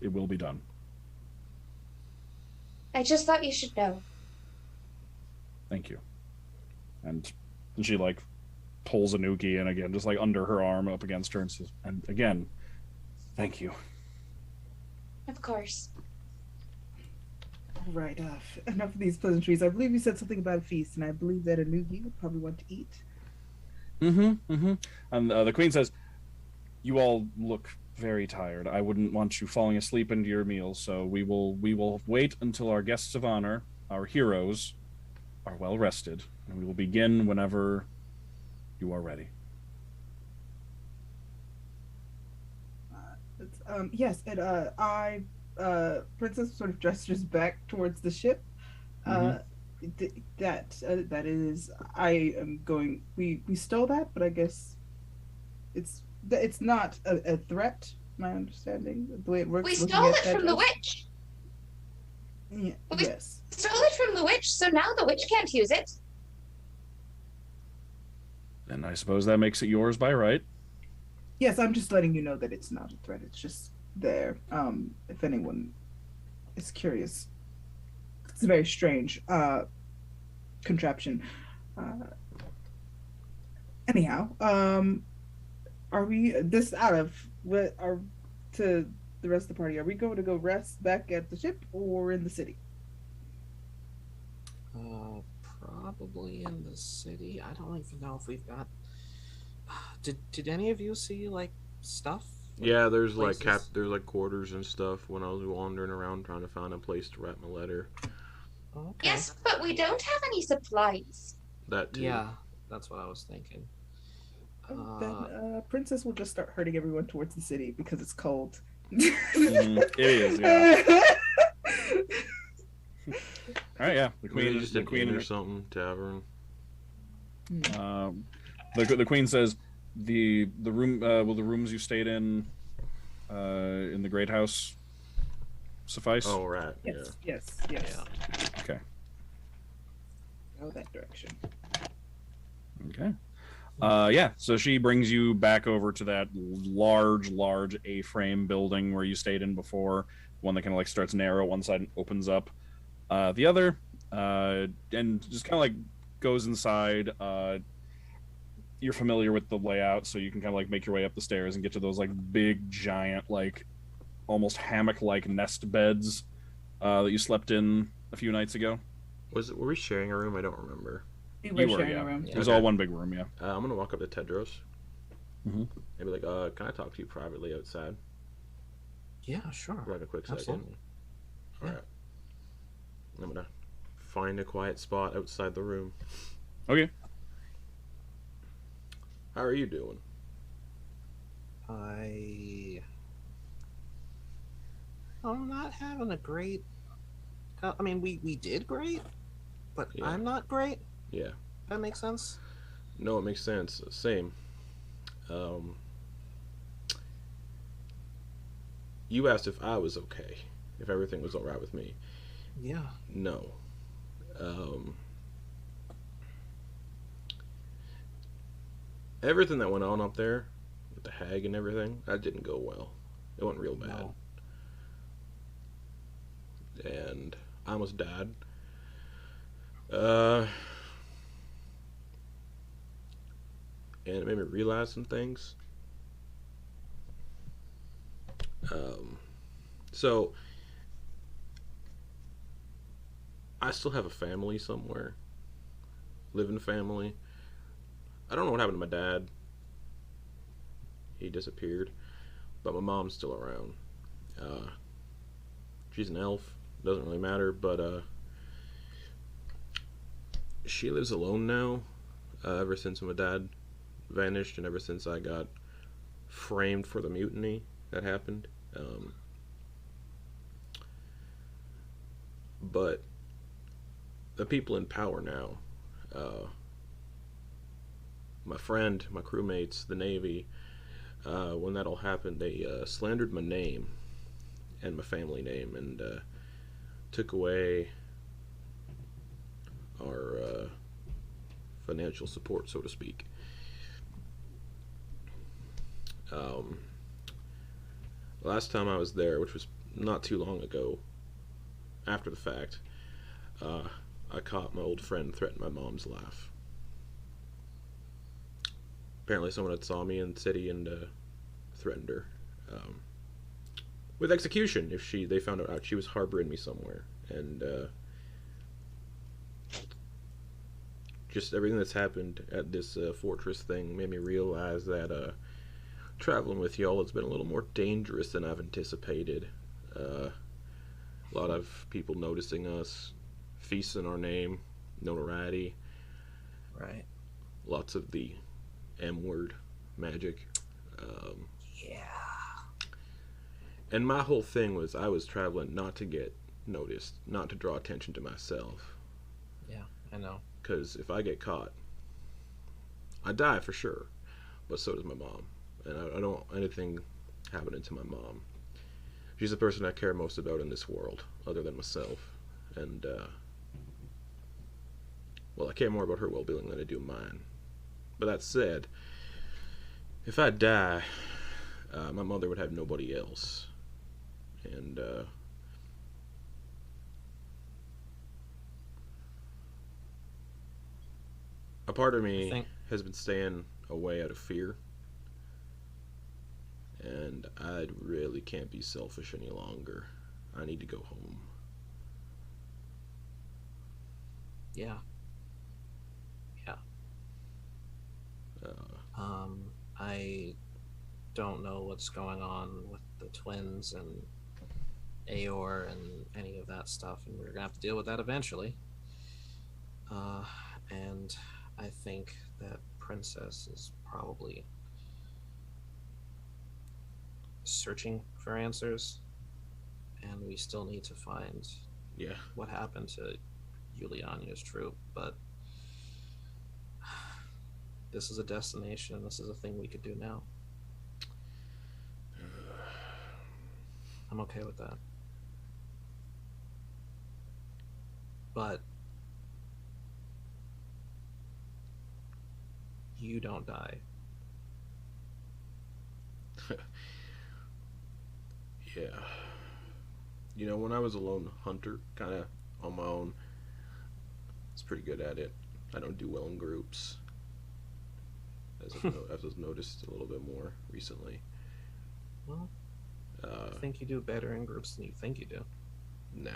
it will be done." I just thought you should know. Thank you. And she like pulls Anugi in again, just like under her arm up against her, and says, "And again, thank you." Of course. All right, enough of these pleasantries. I believe you said something about a feast, and I believe that Anugi would probably want to eat. And the queen says, "You all look very tired. I wouldn't want you falling asleep into your meals, so we will wait until our guests of honor, our heroes, are well rested, and we will begin whenever you are ready." Yes, and Princess sort of gestures back towards the ship. That is, I am going. We stole that, but I guess it's not a threat. My understanding, the way it works. We stole it from the witch. Yeah, We yes. stole it from the witch, so now the witch can't use it. And I suppose that makes it yours by right. Yes, I'm just letting you know that it's not a threat. It's just there. If anyone is curious. It's a very strange contraption. Anyhow, are we this out of what are to the rest of the party? Are we going to go rest back at the ship or in the city? Probably in the city. I don't even know if we've got. Did any of you see like stuff? Yeah, there's places? there's like quarters and stuff when I was wandering around trying to find a place to write my letter. Okay. Yes, but we don't have any supplies. That too. Yeah, that's what I was thinking. Then Princess will just start herding everyone towards the city because it's cold. It is, yeah. All right, yeah. The Maybe queen, just the an queen, inn or something, tavern. the queen says the room will the rooms you stayed in the great house suffice? Oh, right. Yes, Yeah. yes, yes. Yeah. Okay. Go that direction. Okay. Yeah. So she brings you back over to that large A-frame building where you stayed in before. One that kind of like starts narrow, one side opens up, the other, and just kind of like goes inside. You're familiar with the layout, so you can kind of like make your way up the stairs and get to those like big, giant, like almost hammock-like nest beds that you slept in a few nights ago. Were we sharing a room? I don't remember. You You were were, sharing yeah. a room. It was Okay. all one big room, yeah. I'm gonna walk up to Tedros. Mhm. Maybe like, can I talk to you privately outside Yeah, sure. for like a quick Absolutely. second? All right. I'm gonna find a quiet spot outside the room. Okay. How are you doing? I'm not having a great. I mean, we did great, but Yeah. I'm not great. Yeah. That makes sense. No, it makes sense. Same. You asked if I was okay, if everything was all right with me. Yeah. No. Everything that went on up there with the hag and everything, that didn't go well. It went real bad. No. And I almost died. And it made me realize some things. So I still have a family somewhere. Living family. I don't know what happened to my dad. He disappeared. But my mom's still around. She's an elf. Doesn't really matter, but she lives alone now. Ever since my dad vanished and ever since I got framed for the mutiny that happened. But the people in power now, my friend, my crewmates, the Navy, when that all happened, they slandered my name and my family name and took away our financial support, so to speak. Last time I was there, which was not too long ago, after the fact, I caught my old friend threaten my mom's life. Apparently someone had saw me in the city and threatened her with execution if they found out she was harboring me somewhere. And just everything that's happened at this fortress thing made me realize that traveling with y'all has been a little more dangerous than I've anticipated. A lot of people noticing us, feasting our name, notoriety, Right. lots of the M word magic. Yeah. And my whole thing was I was traveling not to get noticed, not to draw attention to myself. Yeah, I know. Because if I get caught, I die for sure. But so does my mom. And I don't want anything happening to my mom. She's the person I care most about in this world, other than myself. And, well, I care more about her well-being than I do mine. But that said, if I die, my mother would have nobody else. And, a part of me has been staying away out of fear. And I really can't be selfish any longer. I need to go home. Yeah. Yeah. I don't know what's going on with the twins and Aor and any of that stuff, and we're gonna have to deal with that eventually. And I think that Princess is probably searching for answers, and we still need to find what happened to Yulyanya's troop, but this is a destination, this is a thing we could do now. I'm okay with that. But you don't die. Yeah. You know, when I was a lone hunter, kind of on my own, I was pretty good at it. I don't do well in groups, as I've noticed a little bit more recently. Well, I think you do better in groups than you think you do. Nah.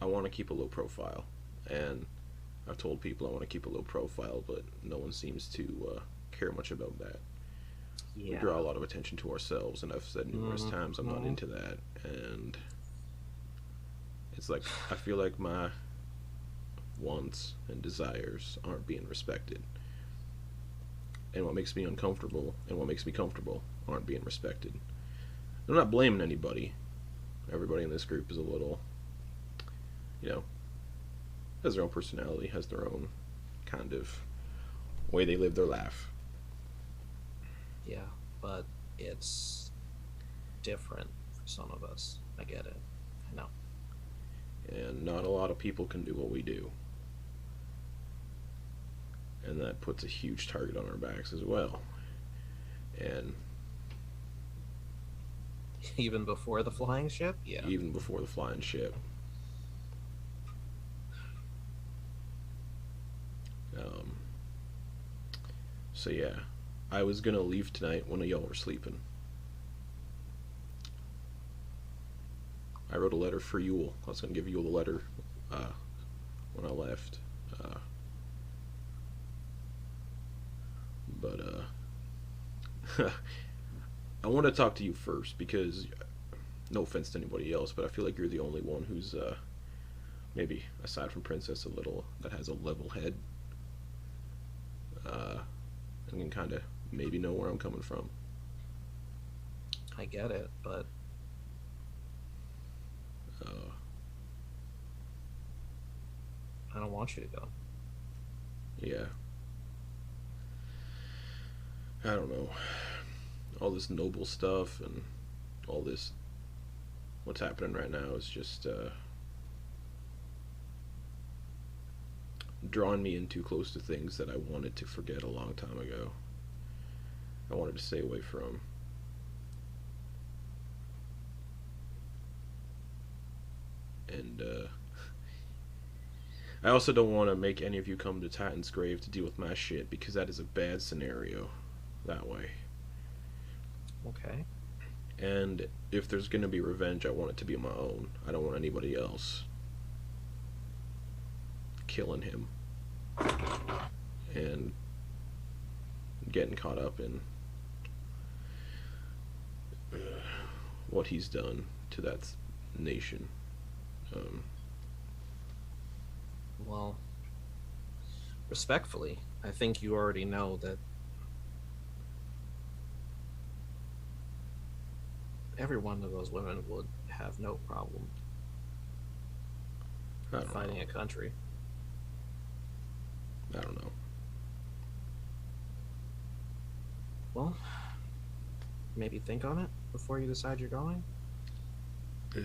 I want to keep a low profile, and I've told people I want to keep a low profile, but no one seems to care much about that. Yeah. We draw a lot of attention to ourselves, and I've said numerous times I'm not into that, and it's like I feel like my wants and desires aren't being respected, and what makes me uncomfortable and what makes me comfortable aren't being respected. I'm not blaming anybody. Everybody in this group is a little, has their own personality, has their own kind of way they live their life. Yeah, but it's different for some of us. I get it. I know. And not a lot of people can do what we do. And that puts a huge target on our backs as well. And even before the flying ship? Yeah. Even before the flying ship. So yeah, I was gonna leave tonight when y'all were sleeping. I wrote a letter for Yule. I was gonna give Yule the letter when I left. But I want to talk to you first because, no offense to anybody else, but I feel like you're the only one who's maybe aside from Princess that has a level head. And can kind of maybe know where I'm coming from. I get it, but I don't want you to go. Yeah. I don't know. All this noble stuff and all this, what's happening right now is just drawing me in too close to things that I wanted to forget a long time ago. I wanted to stay away from. And I also don't want to make any of you come to Titan's grave to deal with my shit, because that is a bad scenario that way. Okay. And if there's going to be revenge, I want it to be my own. I don't want anybody else killing him and getting caught up in what he's done to that nation. Well, respectfully, I think you already know that every one of those women would have no problem fighting a country. I don't know. Well, maybe think on it before you decide you're going. Yeah.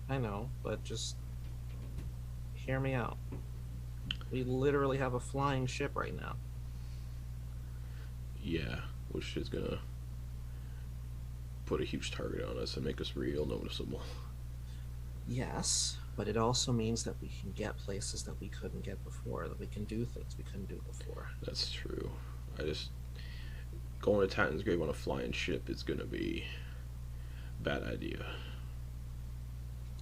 I know, but just hear me out. We literally have a flying ship right now. Yeah, which is gonna put a huge target on us and make us real noticeable. Yes, but it also means that we can get places that we couldn't get before, that we can do things we couldn't do before. That's true. I just going to Titan's Grave on a flying ship is gonna be a bad idea.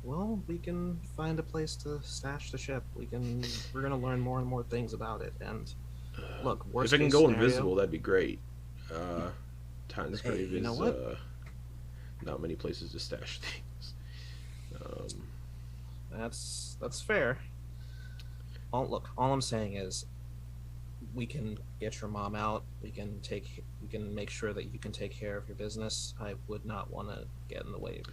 Well, we can find a place to stash the ship. We're gonna learn more and more things about it. And look, worst If I can case go scenario, invisible, that'd be great. Titan's Hey, Grave you know is what? not many places to stash things. that's fair. All I'm saying is, we can get your mom out. We can make sure that you can take care of your business. I would not want to get in the way of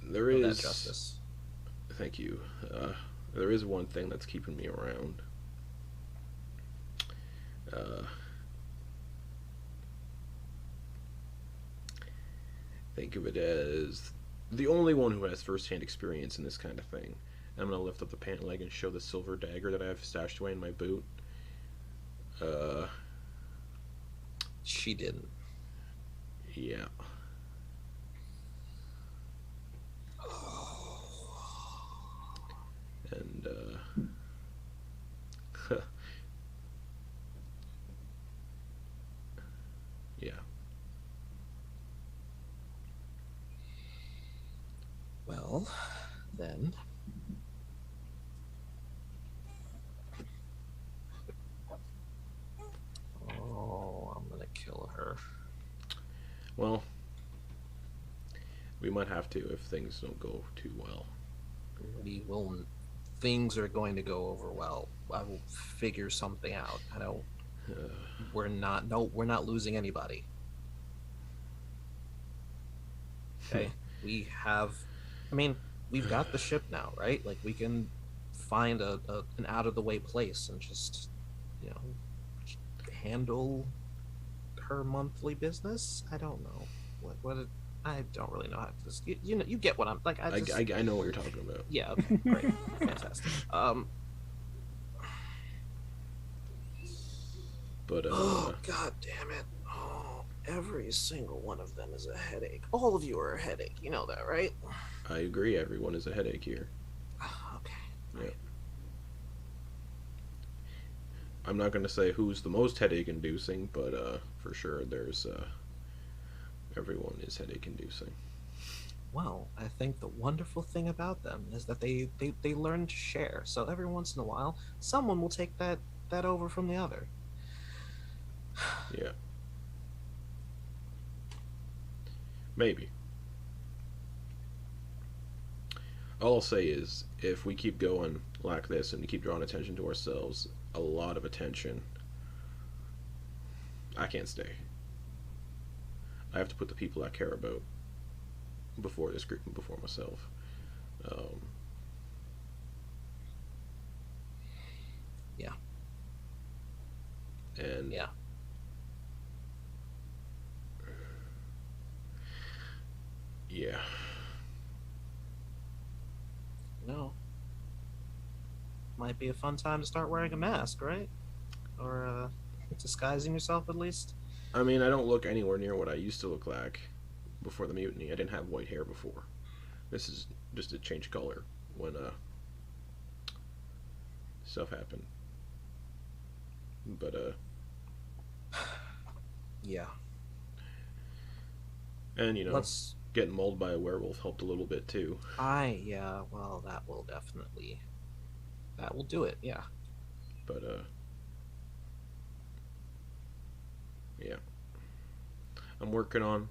There that is justice. Thank you. There is one thing that's keeping me around. Think of it as the only one who has first-hand experience in this kind of thing. I'm gonna lift up the pant leg and show the silver dagger that I have stashed away in my boot. She didn't. Yeah. And yeah. Well, then. Oh, I'm gonna kill her. Well, we might have to if things don't go too well. We will. Things are going to go over well. I will figure something out. I know we're not. No, we're not losing anybody. Okay, we have. I mean, we've got the ship now, right? Like, we can find an out of the way place and just, you know, handle her monthly business. I don't know what. I don't really know how to. You know, you get what I'm like. I know what you're talking about. Yeah. Okay. Great. Fantastic. But Oh, god damn it. Oh, every single one of them is a headache. All of you are a headache. You know that, right? I agree. Everyone is a headache here. Okay. Yeah. I'm not gonna say who's the most headache-inducing, but for sure, there's everyone is headache-inducing. Well, I think the wonderful thing about them is that they learn to share. So every once in a while, someone will take that over from the other. Yeah. Maybe. All I'll say is, if we keep going like this and we keep drawing attention to ourselves, a lot of attention, I can't stay. I have to put the people I care about before this group and before myself. Yeah. And yeah. Yeah. No. Might be a fun time to start wearing a mask, right? Or disguising yourself at least. I mean, I don't look anywhere near what I used to look like before the mutiny. I didn't have white hair before. This is just a change color when stuff happened. But yeah. And you know, Let's getting mauled by a werewolf helped a little bit too. yeah, well, that will do it, yeah. But yeah. I'm working on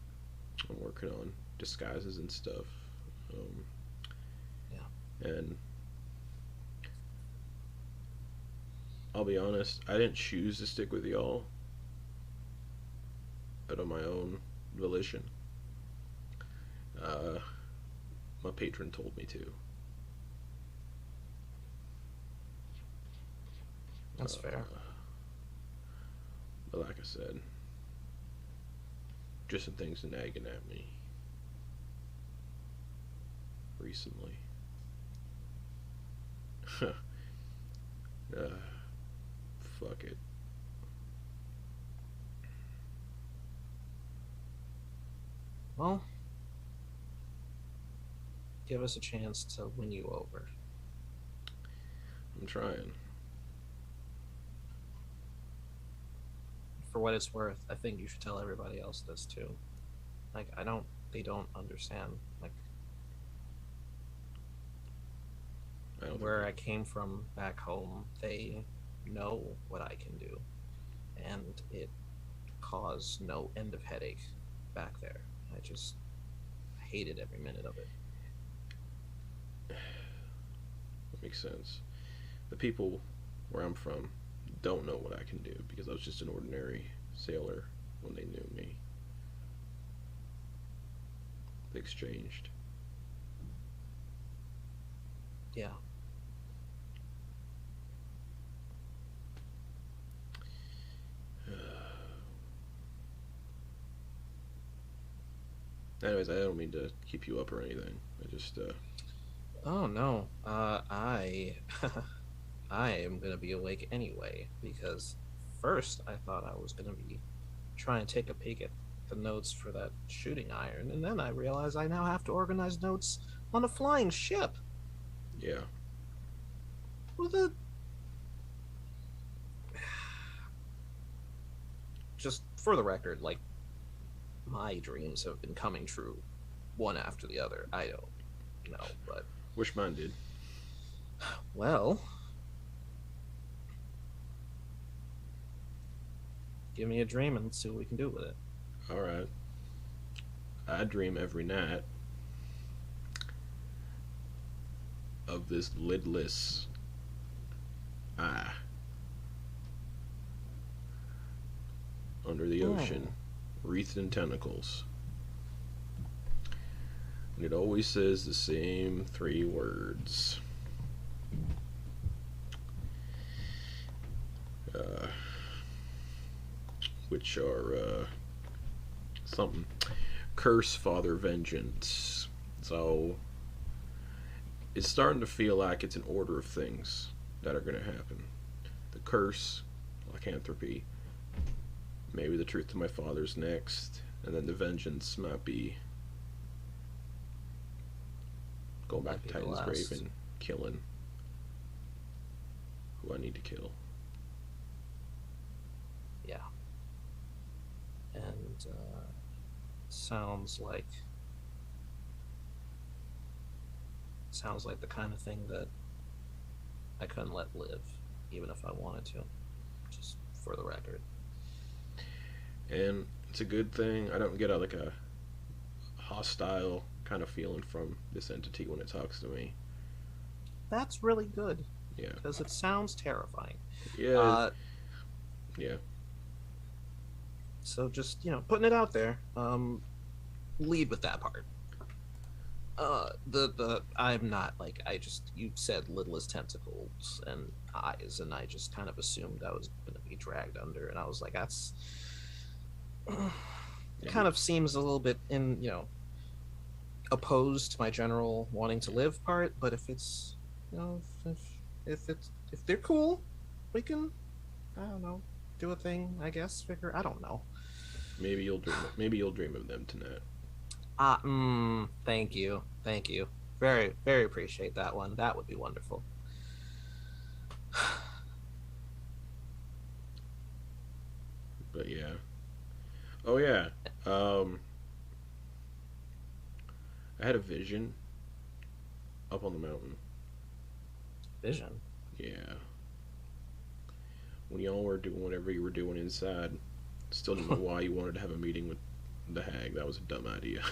disguises and stuff. Yeah. And I'll be honest, I didn't choose to stick with y'all out of my own volition. My patron told me to. That's fair. But like I said, just some things nagging at me recently. Fuck it. Well, give us a chance to win you over. I'm trying. For what it's worth, I think you should tell everybody else this too. Like, they don't understand. Like, where I came from back home, they know what I can do. And it caused no end of headache back there. I just hated every minute of it. That makes sense. The people where I'm from don't know what I can do because I was just an ordinary sailor when they knew me. They exchanged. Yeah. Anyways, I don't mean to keep you up or anything. I just Oh no. I am gonna be awake anyway, because first I thought I was gonna be trying to take a peek at the notes for that shooting iron, and then I realized I now have to organize notes on a flying ship. yeah. With a just for the record, like, my dreams have been coming true one after the other. I don't know, but Wish mine did. well, give me a dream and see what we can do with it. Alright. I dream every night of this lidless eye under the ocean, wreathed in tentacles. And it always says the same 3 words. Which are something. Curse, Father, Vengeance. So it's starting to feel like it's an order of things that are going to happen. The curse, lycanthropy. Maybe the truth to my father's next. And then the vengeance might be going back to Titan's grave and killing who I need to kill. Yeah. And sounds like the kind of thing that I couldn't let live, even if I wanted to. Just for the record. And it's a good thing I don't get a hostile kind of feeling from this entity when it talks to me. That's really good. Yeah. Because it sounds terrifying. Yeah. Yeah. So just, putting it out there, lead with that part. I'm not, you said littlest tentacles and eyes, and I just kind of assumed I was going to be dragged under, and I was like, that's, kind of seems a little bit opposed to my general wanting to live part, but if it's, if they're cool, we can, I don't know, do a thing, I guess, I don't know. Maybe you'll dream of them tonight. Thank you. Very, very appreciate that one. That would be wonderful. But yeah. Oh yeah. I had a vision up on the mountain. Vision? Yeah. When y'all were doing whatever you were doing inside, still don't know why you wanted to have a meeting with the hag. That was a dumb idea.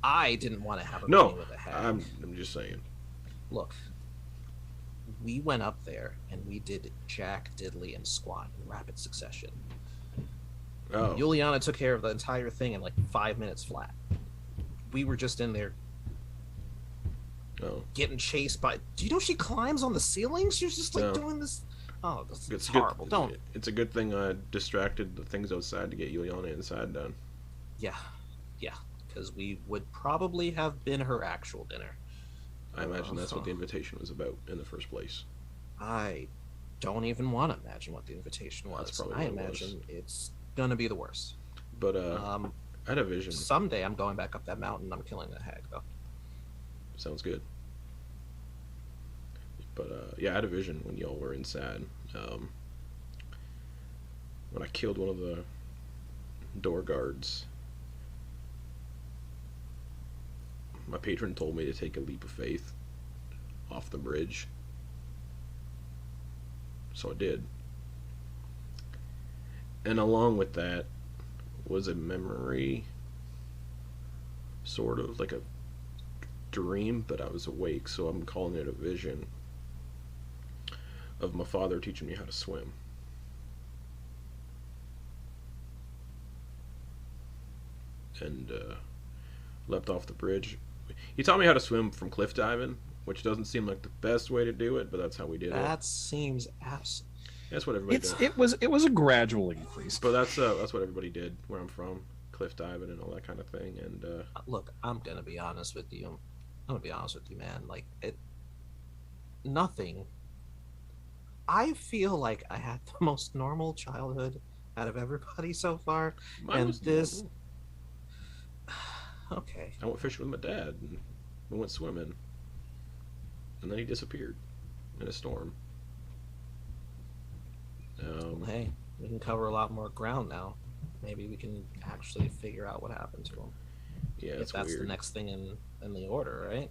I didn't want to have a meeting with the hag. I'm just saying. Look, we went up there and we did jack, diddly, and squat in rapid succession. Oh. Yulyanya took care of the entire thing in 5 minutes flat. We were just in there getting chased by... Do you know she climbs on the ceiling? She was just doing this... Oh, this It's is horrible. Don't. It's a good thing I distracted the things outside to get Yulyanya inside done. Yeah, because we would probably have been her actual dinner. I imagine that's what the invitation was about in the first place. I don't even want to imagine what the invitation was. That's probably I what it was. imagine it's gonna be the worst. But I had a vision. Someday I'm going back up that mountain. I'm killing that hag though. Sounds good. But yeah, I had a vision when y'all were inside. When I killed one of the door guards, my patron told me to take a leap of faith off the bridge. So I did. And along with that was a memory, sort of like a dream, but I was awake, so I'm calling it a vision of my father teaching me how to swim. And leapt off the bridge. He taught me how to swim from cliff diving, which doesn't seem like the best way to do it, but that's how we did it. That seems abs. That's what everybody did. It was a gradual increase. But that's what everybody did where I'm from, cliff diving and all that kind of thing. And Look, I'm gonna be honest with you. Man. Like nothing. I feel like I had the most normal childhood out of everybody so far, mine was normal. Okay. I went fishing with my dad, and we went swimming, and then he disappeared in a storm. Hey, we can cover a lot more ground now. Maybe we can actually figure out what happened to him. Yeah, if that's weird. The next thing in the order, right?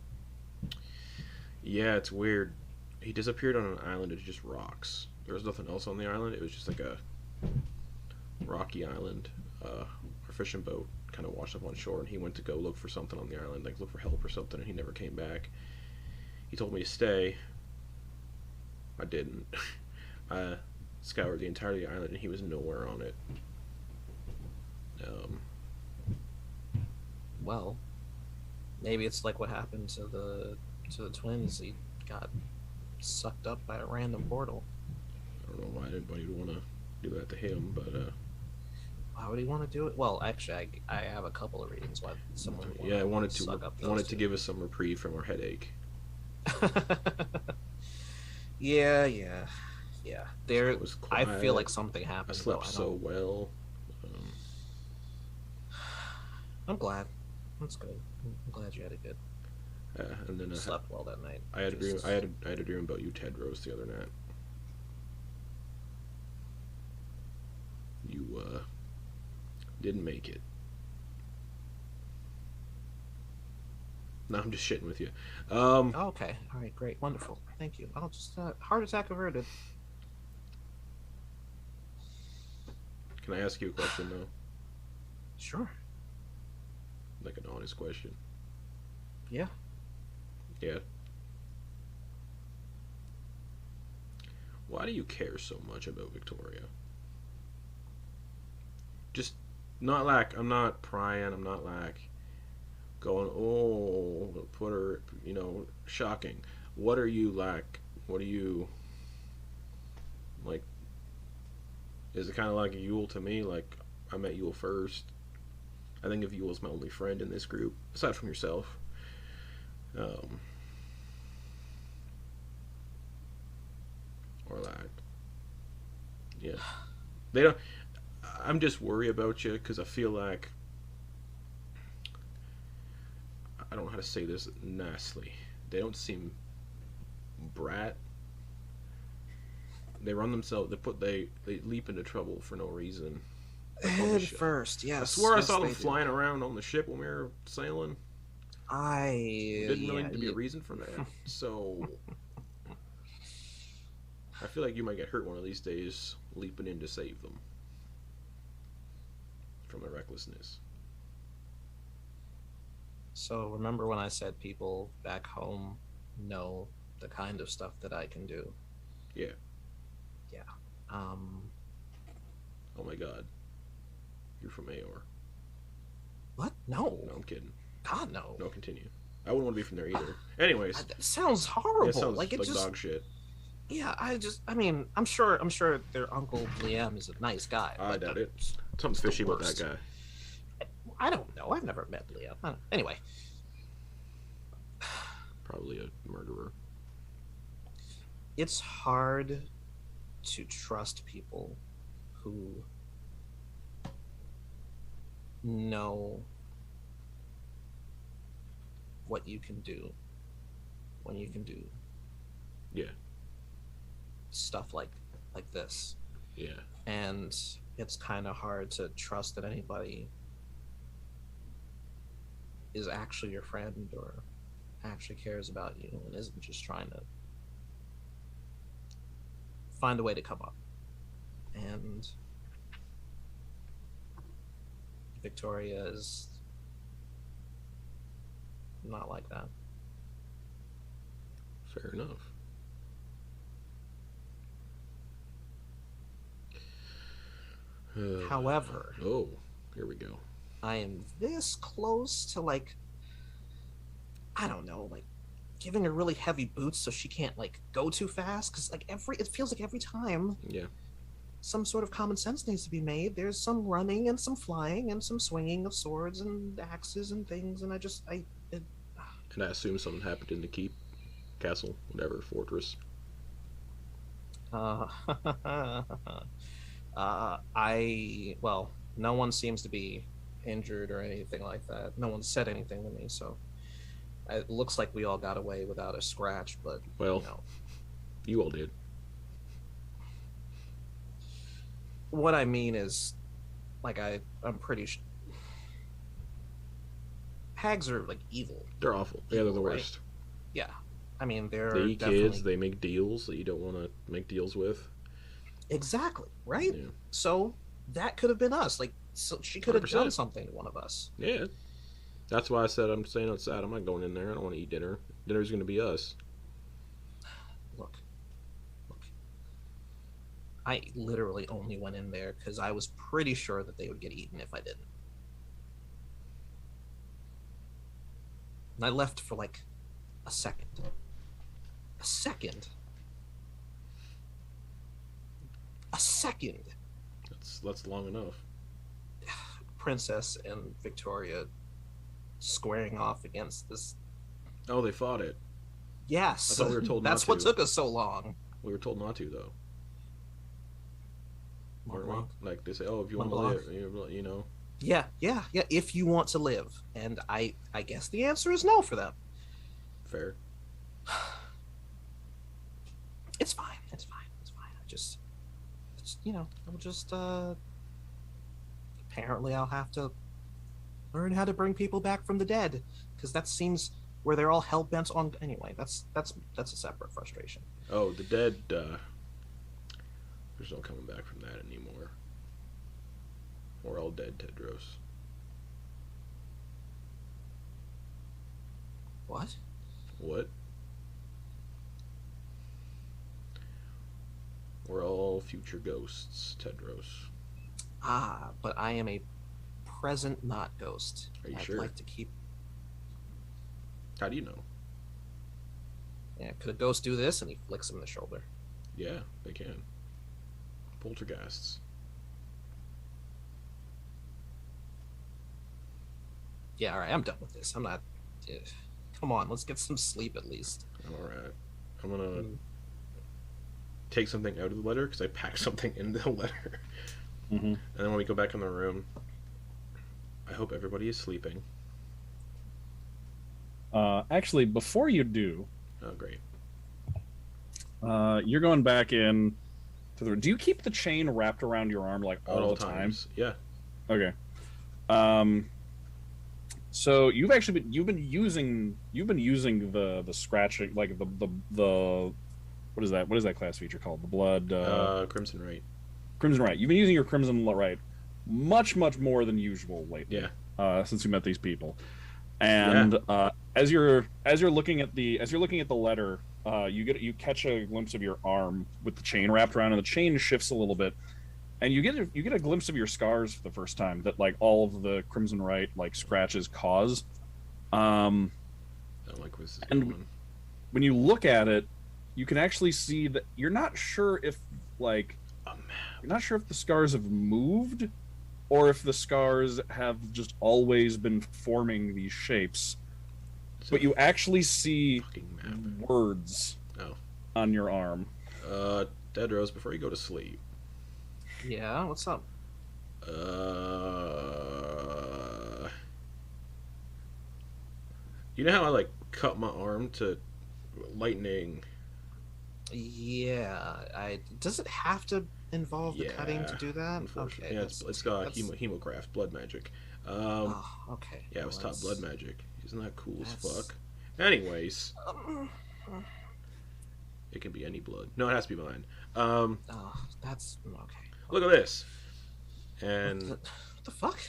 Yeah, it's weird. He disappeared on an island of just rocks. There was nothing else on the island. It was just like a rocky island. Our fishing boat kind of washed up on shore, and he went to go look for something on the island, like look for help or something, and he never came back. He told me to stay. I didn't. I scoured the entirety of the island, and he was nowhere on it. Well, maybe it's like what happened to the twins. He got sucked up by a random portal. I don't know why anybody would want to do that to him, but why would he want to do it? Well, actually, I have a couple of reasons why someone would I wanted to give us some reprieve from our headache. yeah. There, It was quiet. I feel like something I happened. slept so well. I'm glad. That's good. I'm glad you had it good. And then You slept well that night. I had a dream. Jesus. I had a dream about you, Tedros, the other night. You didn't make it. No, I'm just shitting with you. Okay. All right. Great. Wonderful. Thank you. I'll just heart attack averted. Can I ask you a question though? Sure. Like an honest question. Yeah. Yeah. Why do you care so much about Viktoria? Just not like I'm not prying. I'm not like going, oh, put her, shocking. What are you like? What are you like? Is it kind of like Yule to me? Like I met Yule first. I think of Yule as my only friend in this group, aside from yourself. Or like, yeah, they don't. I'm just worried about you because I feel like I don't know how to say this nicely. They don't seem brat. They run themselves. They leap into trouble for no reason. Head first, yes. I swear I saw they them do. flying around on the ship when we were sailing. Didn't really need to be a reason for that. So I feel like you might get hurt one of these days leaping in to save them from their recklessness. So remember when I said people back home know the kind of stuff that I can do? Yeah. Yeah. Oh my God. You're from AOR. What? No. No, I'm kidding. God, no. No, continue. I wouldn't want to be from there either. Anyways. That sounds horrible. It sounds like like dog shit. Yeah, I mean, I'm sure their uncle Liam is a nice guy. I but doubt it. Something's fishy about that worst. guy. I don't know. I've never met Liam. Anyway. Probably a murderer. It's hard to trust people who know what you can do when you can do stuff like this. Yeah. And it's kind of hard to trust that anybody is actually your friend or actually cares about you and isn't just trying to find a way to come up. And Viktoria is not like that. Fair enough. However, here we go. I am this close to, like, I don't know, like giving her really heavy boots so she can't like go too fast, because like it feels like every time some sort of common sense needs to be made, there's some running and some flying and some swinging of swords and axes and things, and And I assume something happened in the keep, castle, whatever, fortress. Well, no one seems to be injured or anything like that. No one said anything to me, so it looks like we all got away without a scratch, but well, you all did. What I mean is, like, I'm pretty sure hags are like evil. They're awful. Yeah, they're the right? worst. Yeah, I mean they eat kids. They make deals that you don't want to make deals with. Exactly, right? Yeah. So that could have been us. Like, so she could have 100%. done something to one of us. Yeah, that's why I said I'm staying outside. I'm not going in there. I don't want to eat dinner. Dinner's going to be us. Look. I literally only went in there because I was pretty sure that they would get eaten if I didn't. And I left for like a second. A second. A second. That's long enough. Princess and Viktoria squaring off against this. Oh, they fought it. Yes. I thought we were told that's not what to. took us so long. We were told not to, though. Montblanc. Like they say, oh, if you want to live, you know. Yeah. If you want to live, and I guess the answer is no for them. Fair. It's fine. I just I'll just apparently I'll have to learn how to bring people back from the dead, because that seems where they're all hell bent on. Anyway, that's a separate frustration. Oh, the dead. There's no coming back from that anymore. We're all dead, Tedros. What? We're all future ghosts, Tedros. Ah, but I am a present not ghost. Are you I'd sure? like to keep. How do you know? Yeah, could a ghost do this? And he flicks him in the shoulder. Yeah, they can. Poltergeists. Yeah, all right, I'm done with this. I'm not. Come on, let's get some sleep at least. All right. I'm gonna take something out of the letter because I packed something in the letter. Mm-hmm. And then when we go back in the room, I hope everybody is sleeping. Actually, before you do, Oh, great. you're going back in to the. Do you keep the chain wrapped around your arm like all the time? Times. Yeah. Okay. So you've been using the scratching, like the what is that class feature called? The blood Crimson Right. Crimson Right. You've been using your Crimson Right much more than usual lately. Yeah. Since you met these people. And as you're looking at the letter, you catch a glimpse of your arm with the chain wrapped around, and the chain shifts a little bit, and you get a glimpse of your scars for the first time that like all of the Crimson Right like scratches cause. I don't like where this is going. When you look at it, you can actually see that you're not sure if like you're not sure if the scars have moved or if the scars have just always been forming these shapes. But you actually see words on your arm. Tedros, before you go to sleep. Yeah, what's up? You know how I like cut my arm to lightning? Yeah, does it have to involve the cutting to do that? Unfortunately, yeah, it's got hemocraft, blood magic. Okay. Yeah, it was top blood magic. Isn't that cool as fuck? Anyways, it can be any blood. No, it has to be mine. That's okay. Look at this. And what the fuck?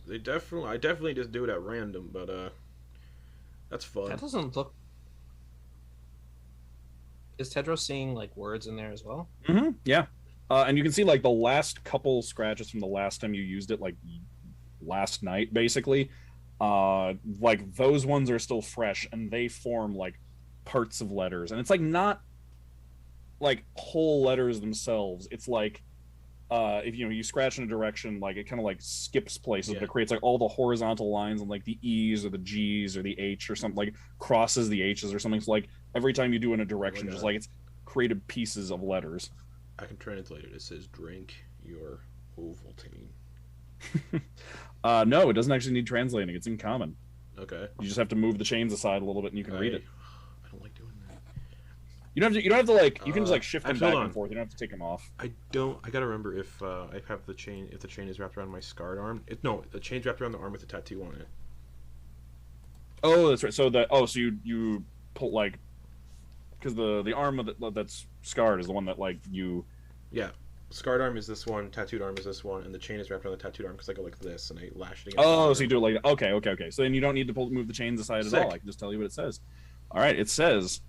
I definitely just do it at random, but that's fun. That doesn't look. Is Tedros seeing like words in there as well? Mm-hmm. Yeah, and you can see like the last couple scratches from the last time you used it, like last night, basically. Like those ones are still fresh, and they form like parts of letters, and it's like not like whole letters themselves. It's like if you scratch in a direction, like it kind of like skips places, but it creates like all the horizontal lines and like the E's or the G's or the H or something, like crosses the H's or something. So like every time you do in a direction, just like it's created pieces of letters. I can translate it. It says drink your Ovaltine. No, it doesn't actually need translating. It's in common. Okay. You just have to move the chains aside a little bit and you can read it. I don't like doing that. You don't have to like. You can just like shift them back and forth. You don't have to take them off. I gotta remember if I have the chain. If the chain is wrapped around my scarred arm. No, the chain's wrapped around the arm with a tattoo on it. Oh, that's right. So so you pull like because the arm that's scarred is the one that like you. Yeah, scarred arm is this one. Tattooed arm is this one, and the chain is wrapped around the tattooed arm because I go like this and I lash it against. Oh, so you do it like that. Okay. So then you don't need to move the chains aside at all. I can just tell you what it says. All right, it says.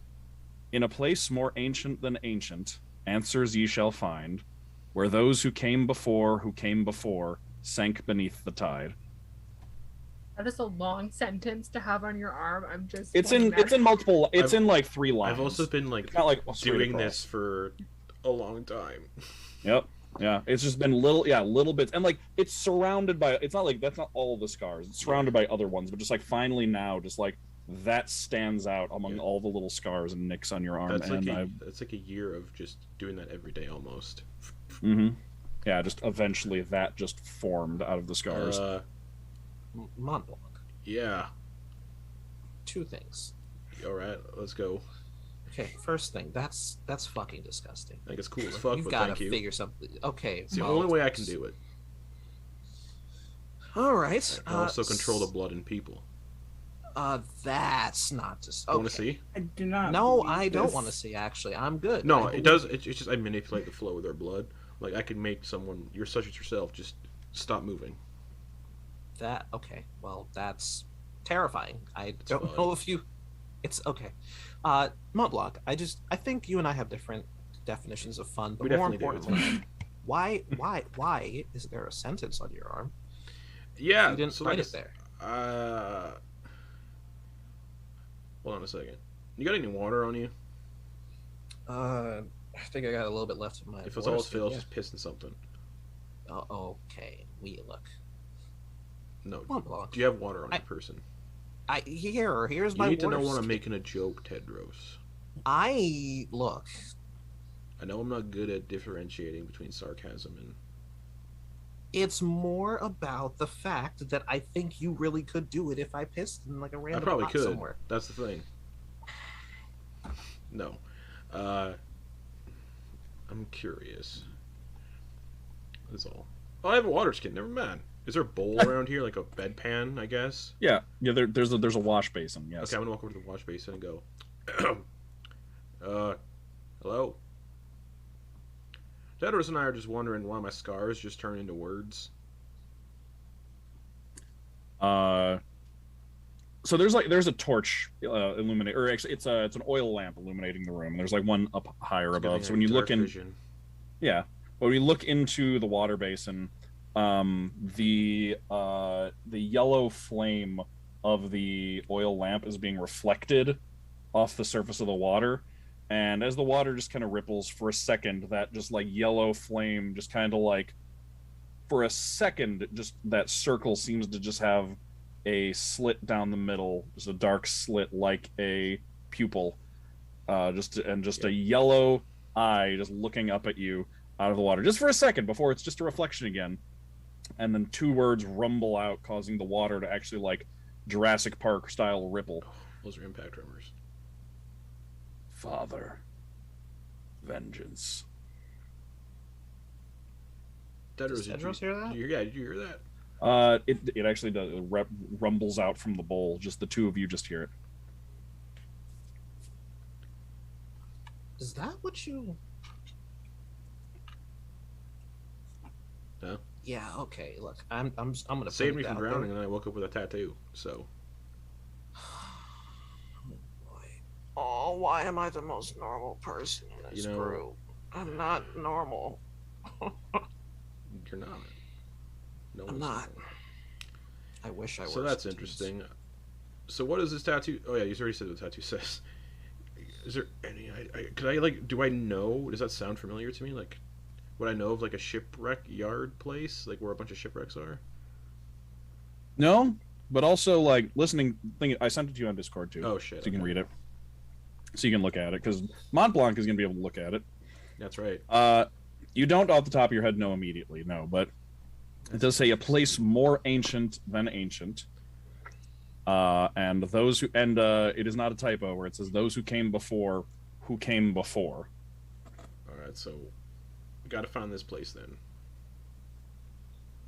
In a place more ancient than ancient, answers ye shall find, where those who came before, sank beneath the tide. That is a long sentence to have on your arm. I'm just. It's in multiple. It's in like 3 lines. I've also been like doing this for a long time. Yep. Yeah. It's just been little bits, and like it's surrounded by. It's not like that's not all the scars. It's surrounded by other ones, but just like finally now, just like. That stands out among all the little scars and nicks on your arm. That's like a year of just doing that every day almost. Mm-hmm. Yeah, just eventually that just formed out of the scars. Montblanc. Yeah. 2 things. All right, let's go. Okay, first thing, that's fucking disgusting. I think it's cool as fuck, You've but got thank to you. figure something. Okay, it's the only way I can do it. All right. I also control the blood in people. That's not just. Okay. Want to see? I do not. No, I don't want to see. Actually, I'm good. No, it does. It's just I manipulate the flow of their blood. Like I can make someone you're such as yourself just stop moving. That okay? Well, that's terrifying. I don't know if you. It's okay. Montblanc. I think you and I have different definitions of fun. But more importantly, why is there a sentence on your arm? Yeah, you didn't write it there. Hold on a second. You got any water on you? I think I got a little bit left of my. If it's all fails, just pissing something. Okay. We look. No. Montblanc. Do you have water on your person? Here's my. You need to know when I'm making a joke, Tedros. Look. I know I'm not good at differentiating between sarcasm and. It's more about the fact that I think you really could do it if I pissed in like a random. I probably could. Somewhere. That's the thing. No, I'm curious. That's all. Oh, I have a water skin. Never mind. Is there a bowl around here, like a bedpan? I guess. Yeah. There's a wash basin. Yes. Okay, I'm gonna walk over to the wash basin and go. Hello. Tedros and I are just wondering why my scars just turn into words. So there's a torch illuminate, or actually it's an oil lamp illuminating the room. There's like one up higher above. So when you look in, when we look into the water basin, the yellow flame of the oil lamp is being reflected off the surface of the water. And as the water just kind of ripples for a second, that just like yellow flame just kind of like, for a second, just that circle seems to just have a slit down the middle, just a dark slit like a pupil, just a yellow eye just looking up at you out of the water, just for a second before it's just a reflection again. And then 2 words rumble out, causing the water to actually like Jurassic Park style ripple. Oh, those are impact tremors. Father, vengeance. Tedros, Does Tedros hear that? Did you hear that? It actually does. It rumbles out from the bowl. Just the 2 of you just hear it. Is that what you? No. Yeah. Okay. Look, I'm gonna Saved put me it from out drowning, there. and then I woke up with a tattoo. So. Oh, why am I the most normal person in this group? I'm not normal. You're not. No, I'm not. I wish I were. So that's interesting. So what is this tattoo? Oh yeah, you already said what the tattoo says. Is there any? Could I like? Do I know? Does that sound familiar to me? Like, would I know of like a shipwreck yard place, like where a bunch of shipwrecks are? No, but also like listening. I sent it to you on Discord too. Oh shit! So you can read it. So you can look at it, because Montblanc is going to be able to look at it. That's right. You don't off the top of your head know immediately, no, but it does say a place more ancient than ancient. And those who, and it is not a typo where it says those who came before, who came before. All right, so we got to find this place then.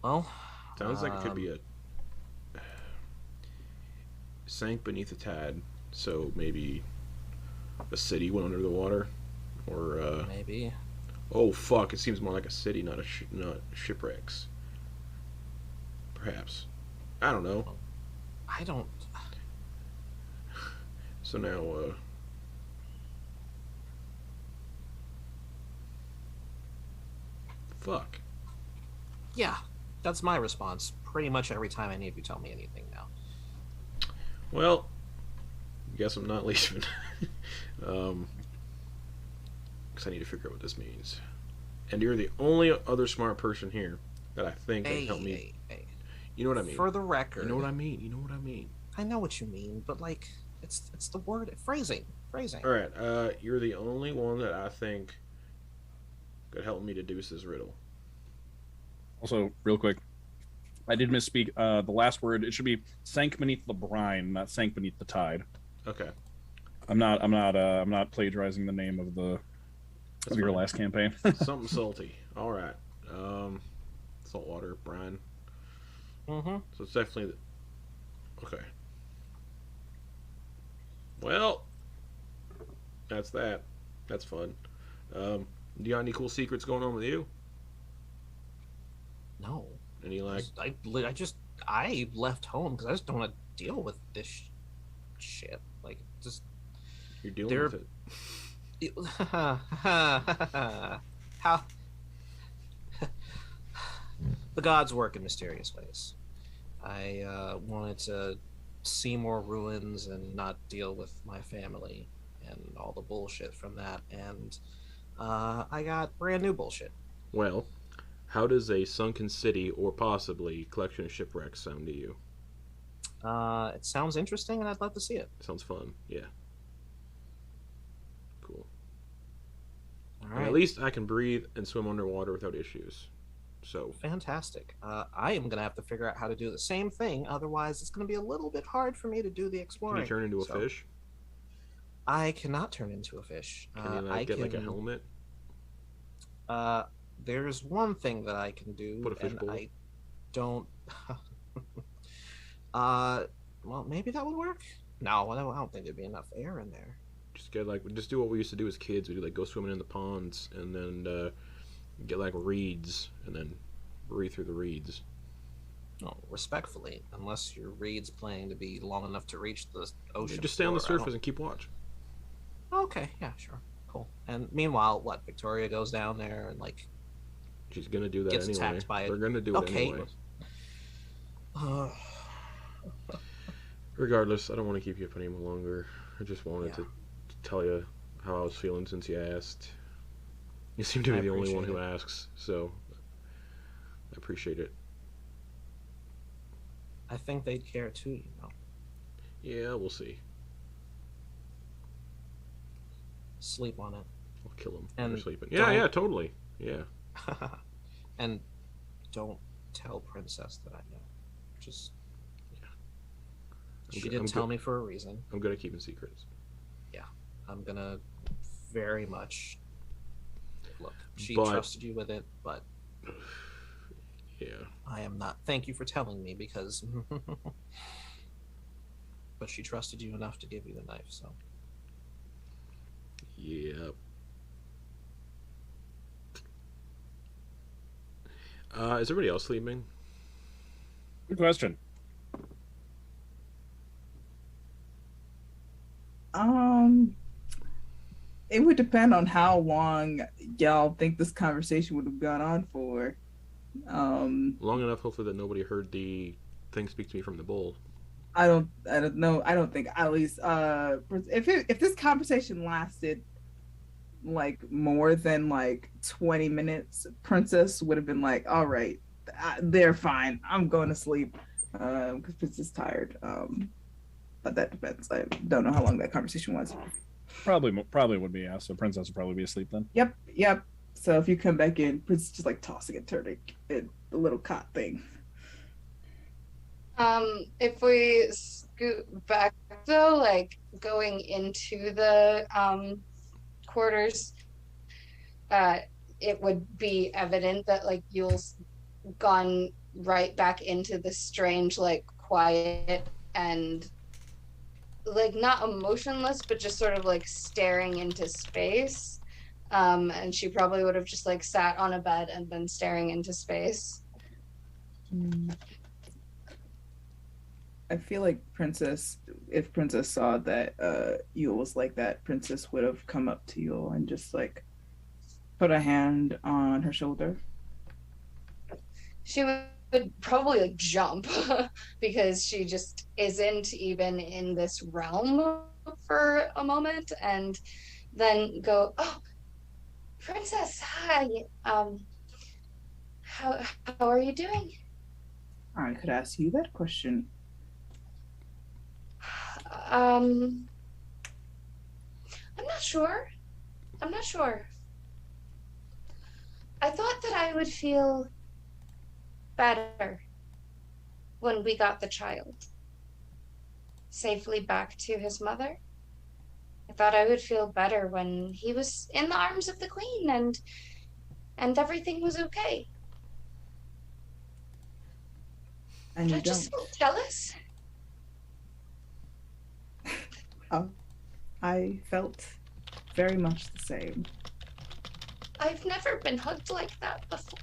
Well, sounds like it could be a sank beneath a tad, so maybe a city went under the water, or maybe. Oh fuck! It seems more like a city, not shipwrecks. Perhaps. I don't know. I don't. So now, fuck. Yeah, that's my response pretty much every time any of you tell me anything now. Well, guess I'm not leaving. Because I need to figure out what this means. And you're the only other smart person here that I think can help me. Hey. You know what I mean? For the record. You know what I mean? You know what I mean? I know what you mean, but like, it's the word phrasing. All right. You're the only one that I think could help me deduce this riddle. Also, real quick, I did misspeak. The last word, it should be sank beneath the brine, not sank beneath the tide. Okay. I'm not plagiarizing the name of your last campaign. Something salty. All right. Saltwater, brine. Mm-hmm. So it's definitely okay. Well, that's that. That's fun. Do you got any cool secrets going on with you? No. Any like? I left home because I just don't want to deal with this shit. Like, just You're dealing with it. How the gods work in mysterious ways. I wanted to see more ruins and not deal with my family and all the bullshit from that, and I got brand new bullshit. Well, how does a sunken city or possibly collection of shipwrecks sound to you? It sounds interesting, and I'd love to see it. Sounds fun. Yeah. Cool. All And right. at least I can breathe and swim underwater without issues. So Fantastic. I am gonna have to figure out how to do the same thing. Otherwise, it's gonna be a little bit hard for me to do the can exploring. you turn into a fish? I cannot turn into a fish. Can you get like a helmet? There's one thing that I can do, Put a fish and bowl. I don't. Well, maybe that would work. No, I don't think there'd be enough air in there. Just do what we used to do as kids. We'd like go swimming in the ponds and then get like reeds and then breathe through the reeds. No, respectfully, unless your reed's planning to be long enough to reach the ocean. Just stay on the floor, I surface and keep watch. Okay, yeah, sure, cool. And meanwhile, what? Victoria goes down there and like She's gonna do that gets anyway. attacked by They're gonna do it anyway. Uh, Regardless, I don't want to keep you up any longer. I just wanted to tell you how I was feeling since you asked. You seem to be I the only one who appreciate asks, so I appreciate it. I think they'd care too, you know. Yeah, we'll see. Sleep on it. I'll kill him And when you're sleeping. don't- Yeah, totally. Yeah. And don't tell Princess that I know. Just I'm she good- I'm did tell good. me for a reason. I'm good at keeping secrets. I'm gonna very much look. She But- trusted you with it, but Yeah. I am not. Thank you for telling me because. But she trusted you enough to give you the knife, so. Yep. Is everybody else sleeping? Good question. It would depend on how long y'all think this conversation would have gone on for. Long enough, hopefully, that nobody heard the thing speak to me from the bowl. I don't know. I don't think at least if this conversation lasted like more than like 20 minutes, Princess would have been like, all right, they're fine. I'm going to sleep because Princess is tired. But that depends. I don't know how long that conversation was. Probably would be, yeah. So Princess would probably be asleep then. Yep. So if you come back in, Princess just like tossing and turning the little cot thing. If we scoot back though, like going into the quarters, it would be evident that like Yule's gone right back into the strange, like quiet and like not emotionless, but just sort of like staring into space. And she probably would have just like sat on a bed and been staring into space. I feel like if Princess saw that Yule was like that, Princess would have come up to Yule and just like put a hand on her shoulder. She would probably like jump because she just isn't even in this realm for a moment, and then go, "Oh, Princess, hi. How are you doing?" I could ask you that question. I'm not sure. I thought that I would feel better when we got the child safely back to his mother. I thought I would feel better when he was in the arms of the queen and everything was okay. And Did you I just don't. feel jealous? I felt very much the same. I've never been hugged like that before.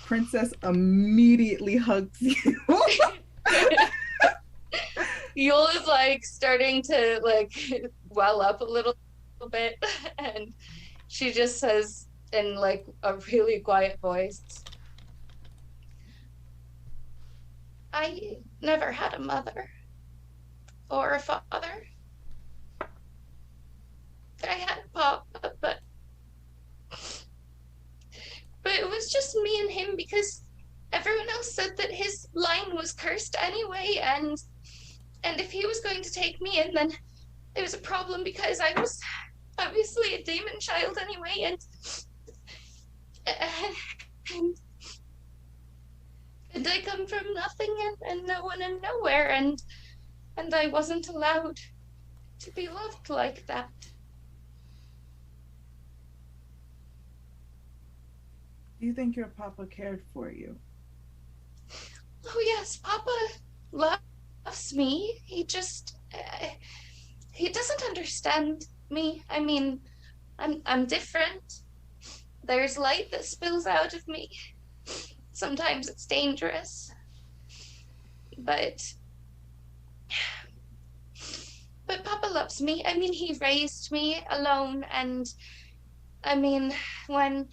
Princess immediately hugs you. Yule is like starting to like well up a little bit, and she just says in like a really quiet voice, "I never had a mother or a father. I had Papa, but it was just me and him because everyone else said that his line was cursed anyway, and if he was going to take me in, then it was a problem because I was obviously a demon child anyway, and I come from nothing and no one and nowhere, and I wasn't allowed to be loved like that." Do you think your papa cared for you? Oh yes, Papa loves me. He just he doesn't understand me. I mean, I'm different. There's light that spills out of me. Sometimes it's dangerous. But Papa loves me. I mean, he raised me alone, and I mean, when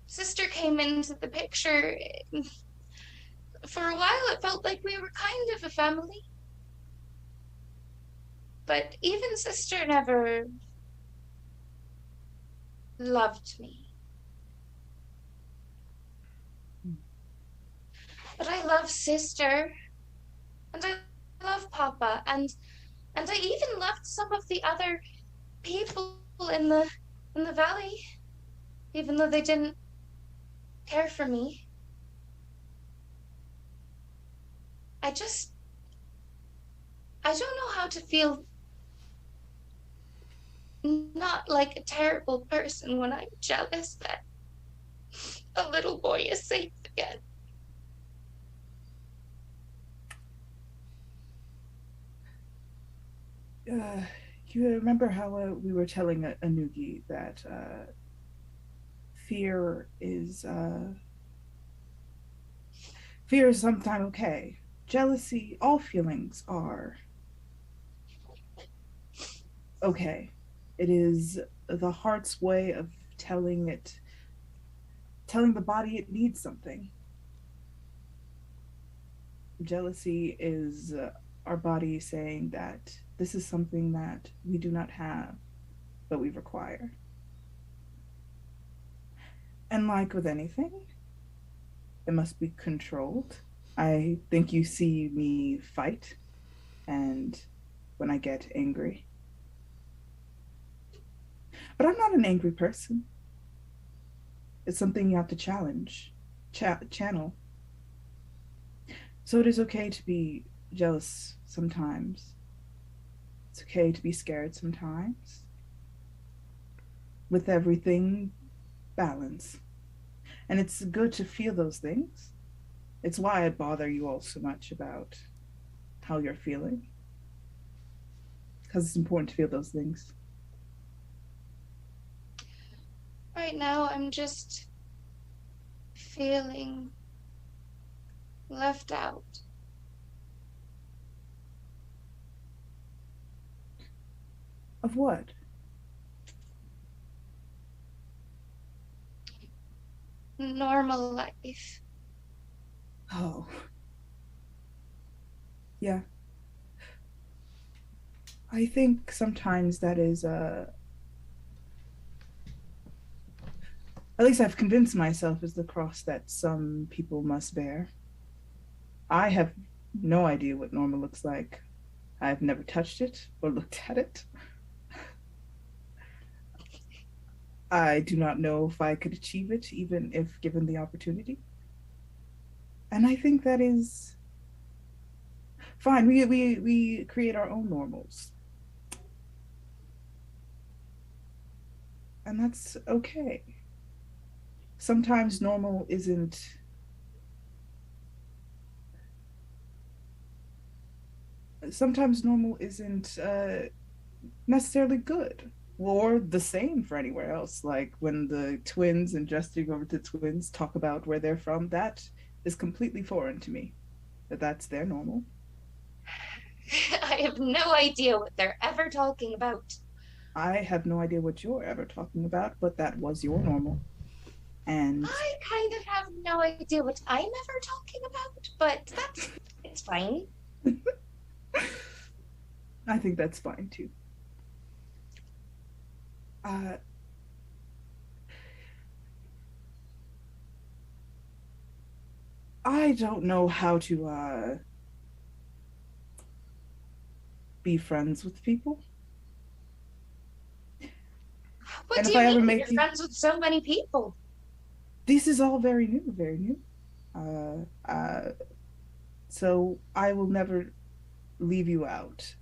Sister came into the picture, for a while it felt like we were kind of a family. but even sister never loved me. But I love sister, and I love Papa, and I even loved some of the other people in the valley, even though they didn't care for me. I don't know how to feel not like a terrible person when I'm jealous that a little boy is safe again. You remember how we were telling Anugi that fear is sometimes okay. Jealousy, all feelings are okay. It is the heart's way of telling the body it needs something. Jealousy is our body saying that this is something that we do not have, but we require. And like with anything, it must be controlled. I think you see me fight, and when I get angry. But I'm not an angry person. It's something you have to channel. So it is okay to be jealous sometimes. It's okay to be scared sometimes. With everything, balance. And it's good to feel those things. It's why I bother you all so much about how you're feeling. Because it's important to feel those things. Right now, I'm just feeling left out. Of what? Normal life. Oh. Yeah. I think sometimes that is at least I've convinced myself is the cross that some people must bear. I have no idea what normal looks like. I've never touched it or looked at it. I do not know if I could achieve it, even if given the opportunity. And I think that is fine. We create our own normals. And that's okay. Sometimes normal isn't necessarily good or the same for anywhere else. Like when the twins and Justin over to twins talk about where they're from, that is completely foreign to me. That's their normal. I have no idea what they're ever talking about. I have no idea what you're ever talking about, but that was your normal. And I kind of have no idea what I'm ever talking about, but it's fine. I think that's fine too. I don't know how to be friends with people. What do you mean? You're friends with so many people. This is all very new, very new. So I will never leave you out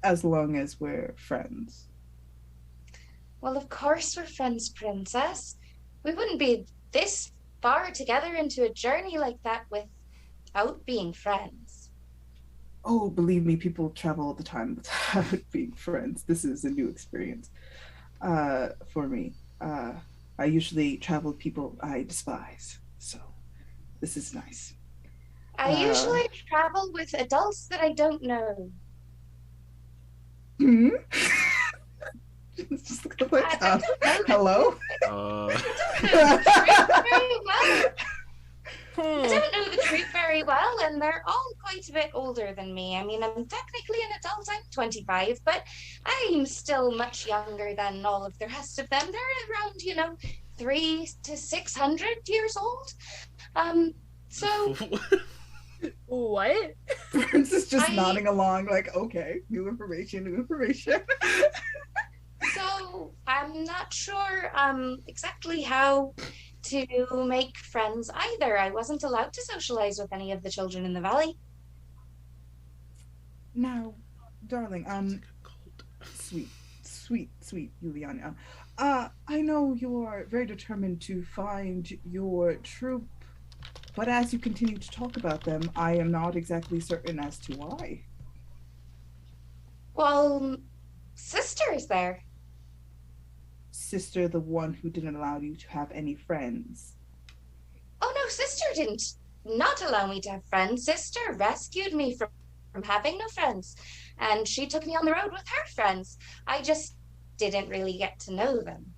as long as we're friends. Well, of course we're friends, Princess. We wouldn't be this far together into a journey like that without being friends. Oh, believe me, people travel all the time without being friends. This is a new experience for me. I usually travel with people I despise, so this is nice. I usually travel with adults that I don't know. Hmm? Just like, hello? I don't know the truth very very well, and they're all quite a bit older than me. I mean, I'm technically an adult, I'm 25, but I'm still much younger than all of the rest of them. They're around, 300 to 600 years old. So What? Prince is just I- nodding along, like, okay, new information, new information. So I'm not sure exactly how to make friends either. I wasn't allowed to socialize with any of the children in the valley. Now, darling, Cult. sweet Yulyanya. I know you're very determined to find your troop, but as you continue to talk about them, I am not exactly certain as to why. Well, sister is there. Sister, the one who didn't allow you to have any friends. Oh no, sister didn't not allow me to have friends. Sister rescued me from having no friends, and she took me on the road with her friends. I just didn't really get to know them.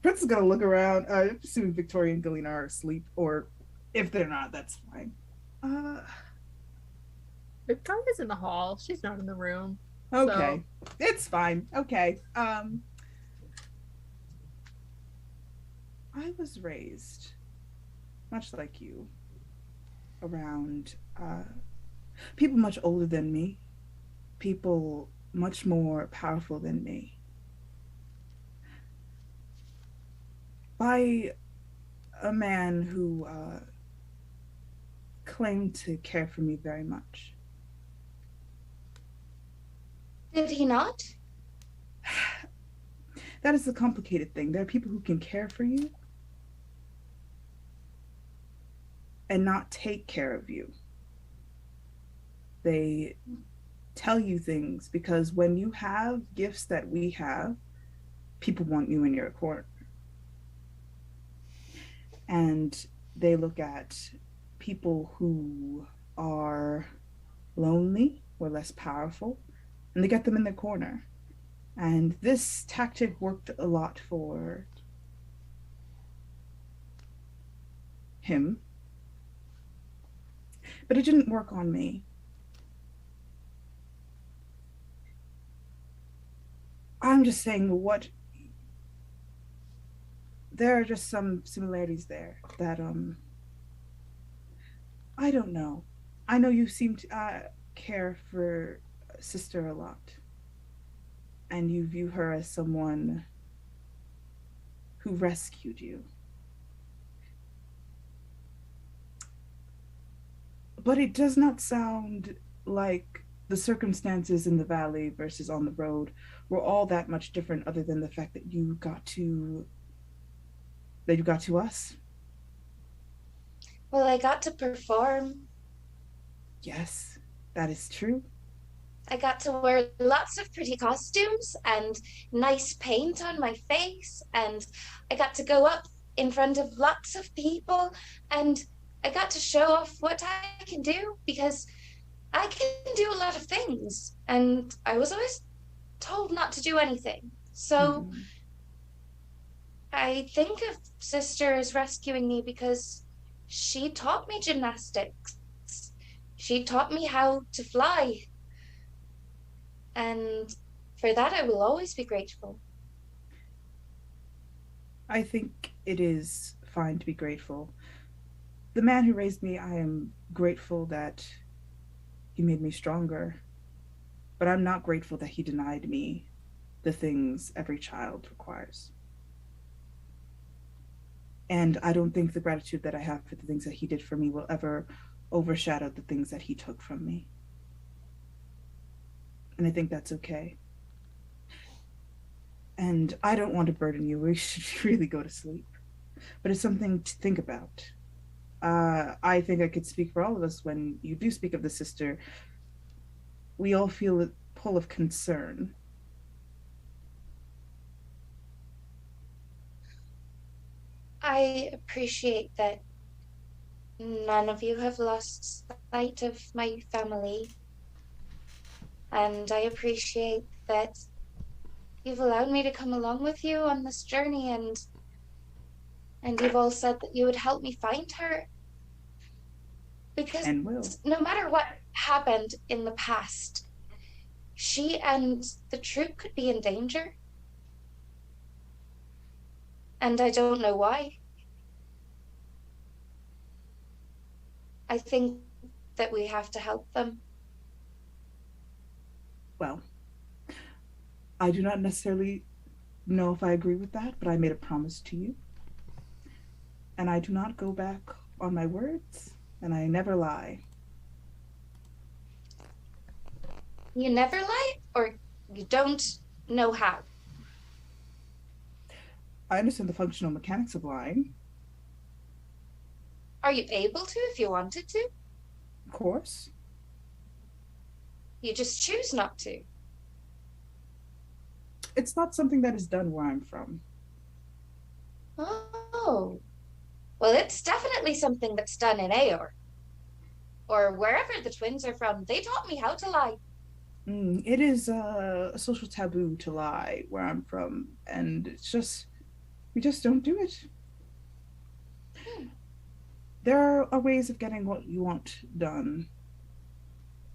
Prince is gonna look around, assuming Victoria and Galina are asleep, or if they're not, that's fine. Victoria's in the hall. She's not in the room. Okay. It's fine. Okay. I was raised, much like you, around people much older than me, people much more powerful than me. By a man who claimed to care for me very much. Did he not? That is the complicated thing. There are people who can care for you and not take care of you. They tell you things because when you have gifts that we have, people want you in your corner. And they look at people who are lonely or less powerful, and they get them in their corner. And this tactic worked a lot for him, but it didn't work on me. I'm just saying there are just some similarities there that I don't know. I know you seem to care for sister a lot, and you view her as someone who rescued you. But it does not sound like the circumstances in the valley versus on the road were all that much different, other than the fact that you got to us. Well, I got to perform. Yes, that is true. I got to wear lots of pretty costumes and nice paint on my face, and I got to go up in front of lots of people, and I got to show off what I can do, because I can do a lot of things, and I was always told not to do anything. So I think of sister as rescuing me because she taught me gymnastics. She taught me how to fly. And for that, I will always be grateful. I think it is fine to be grateful. The man who raised me, I am grateful that he made me stronger. But I'm not grateful that he denied me the things every child requires. And I don't think the gratitude that I have for the things that he did for me will ever overshadow the things that he took from me. And I think that's okay. And I don't want to burden you. We should really go to sleep. But it's something to think about. I think I could speak for all of us when you do speak of the sister. We all feel a pull of concern. I appreciate that none of you have lost sight of my family. And I appreciate that you've allowed me to come along with you on this journey, and you've all said that you would help me find her. Because And will. no matter what happened in the past, she and the troop could be in danger. And I don't know why. I think that we have to help them. Well, I do not necessarily know if I agree with that, but I made a promise to you. And I do not go back on my words, and I never lie. You never lie, or you don't know how? I understand the functional mechanics of lying, Are you able to if you wanted to? of course. You just choose not to. It's not something that is done where I'm from. Oh. Well, it's definitely something that's done in Aor. Or wherever the twins are from. They taught me how to lie. It is a social taboo to lie where I'm from, and it's just, we just don't do it. There are ways of getting what you want done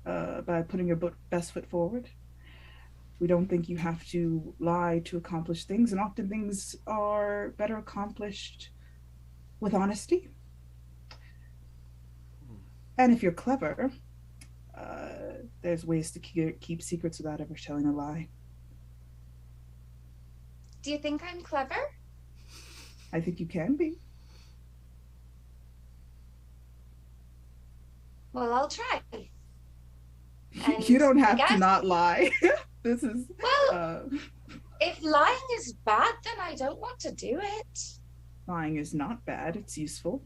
by putting your best foot forward. We don't think you have to lie to accomplish things, and often things are better accomplished with honesty. And if you're clever, there's ways to keep secrets without ever telling a lie. Do you think I'm clever? I think you can be. Well, I'll try. You don't have to guess- not lie. This is Well, if lying is bad, then I don't want to do it. lying is not bad. It's useful.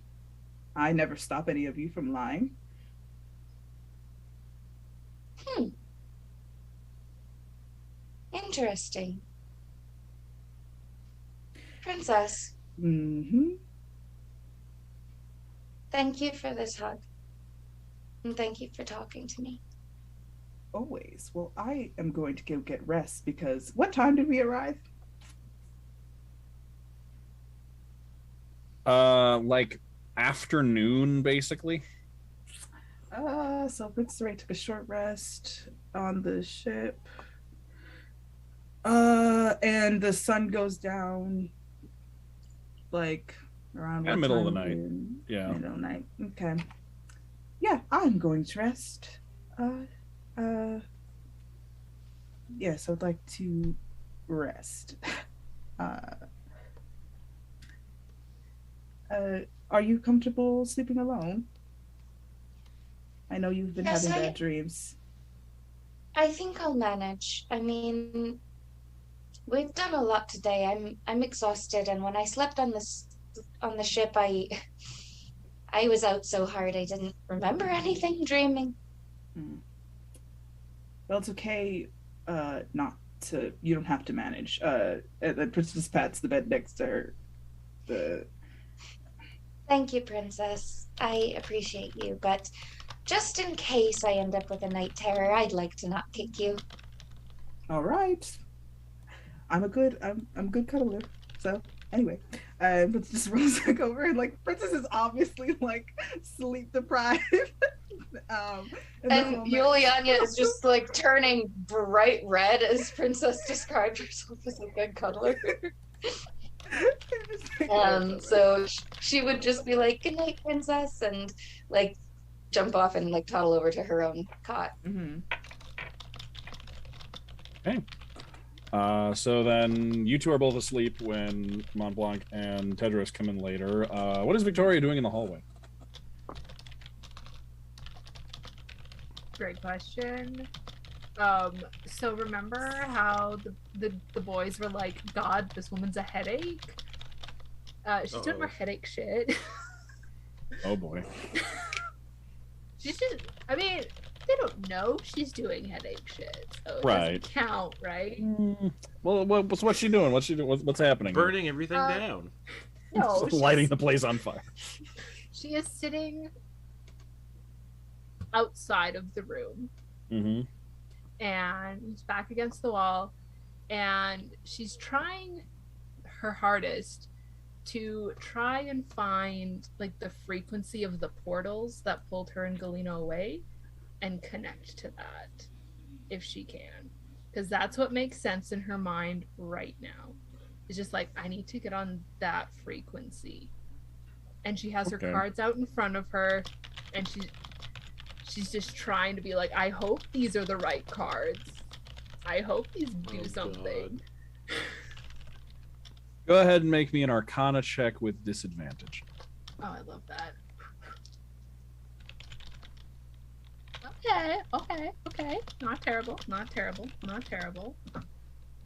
I never stop any of you from lying. Interesting. Princess, thank you for this hug. And thank you for talking to me. Always. Well, I am going to go get rest because what time did we arrive? Like afternoon, basically. So Princess Ray took a short rest on the ship. And the sun goes down like around In the middle of the night. Yeah. Middle of the night. Okay. Yeah, I'm going to rest. Yes, I'd like to rest. Are you comfortable sleeping alone? I know you've been Yes, having bad dreams. I think I'll manage. I mean, we've done a lot today. I'm exhausted, and when I slept on the ship, I was out so hard I didn't remember anything dreaming. Well, it's okay. Not to. You don't have to manage. And Princess pats the bed next to her. Thank you, Princess. I appreciate you, but just in case I end up with a night terror, I'd like to not kick you. All right. I'm a good cuddler. So anyway, Princess rolls back over, and like Princess is obviously like sleep deprived. And Yulyanya is just like turning bright red as Princess described herself as a good cuddler. So she would just be like, "Good night, Princess," and like jump off and like toddle over to her own cot. Okay. So then you two are both asleep when Montblanc and Tedros come in later. What is Viktoria doing in the hallway? Great question. So remember how the boys were like, "God, this woman's a headache." She's doing her headache shit. Oh boy. She's just, I mean, they don't know she's doing headache shit, so it Right. doesn't count, right? Well, what's she doing? What's she doing? What's happening? Burning everything down. No, Lighting the place on fire. she is sitting outside of the room Mm-hmm. and back against the wall, and she's trying her hardest to try and find like the frequency of the portals that pulled her and Galina away and connect to that if she can, because that's what makes sense in her mind right now. It's just like, I need to get on that frequency. And she has her cards out in front of her, and she's just trying to be like, I hope these are the right cards. I hope these do something. Go ahead and make me an Arcana check with disadvantage. Oh, I love that. Okay. Not terrible.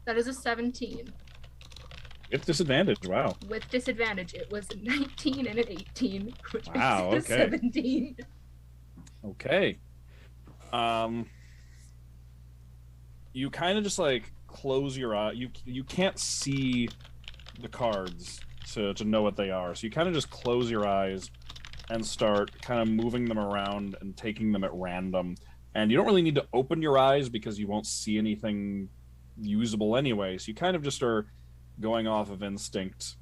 That is a 17. With disadvantage, wow. With disadvantage, it was a 19 and an 18, which Wow, makes it a 17. Okay. You kind of just like close your eye. You can't see the cards to know what they are. So you kind of just close your eyes and start kind of moving them around and taking them at random. And you don't really need to open your eyes because you won't see anything usable anyway. So you kind of just are going off of instinct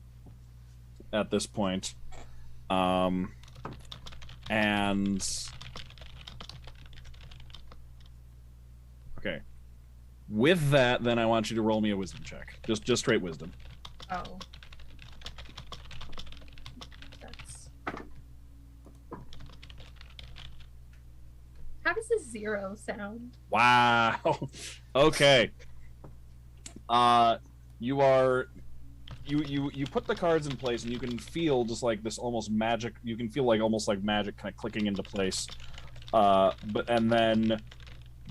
at this point. And okay. With that, then I want you to roll me a wisdom check. Just straight wisdom. Oh. That's... How does a 0 sound? Wow. Okay. You put the cards in place and you can feel just like this almost magic. You can feel like almost like magic kind of clicking into place. And then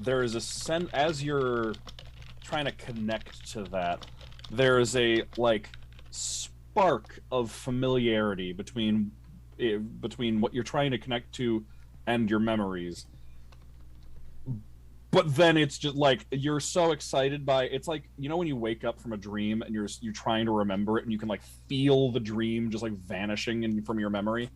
there is a sense as you're trying to connect to that, there is a like spark of familiarity between what you're trying to connect to and your memories. But then it's just like you're so excited by it's like, you know, when you wake up from a dream and you're trying to remember it and you can like feel the dream just like vanishing from your memory.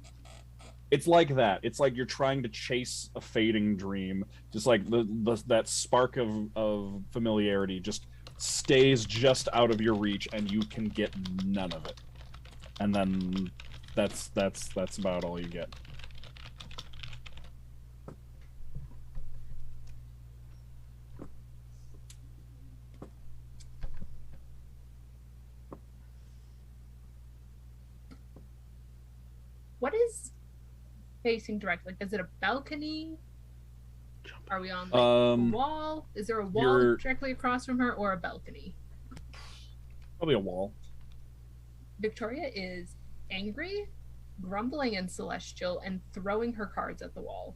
It's like that. It's like you're trying to chase a fading dream. Just like that spark of familiarity just stays just out of your reach and you can get none of it. And then that's about all you get. What is facing direct? Like, is it a balcony? Are we on like, a wall? Is there a wall directly across from her or a balcony? Probably a wall. Viktoria is angry, grumbling in Celestial, and throwing her cards at the wall.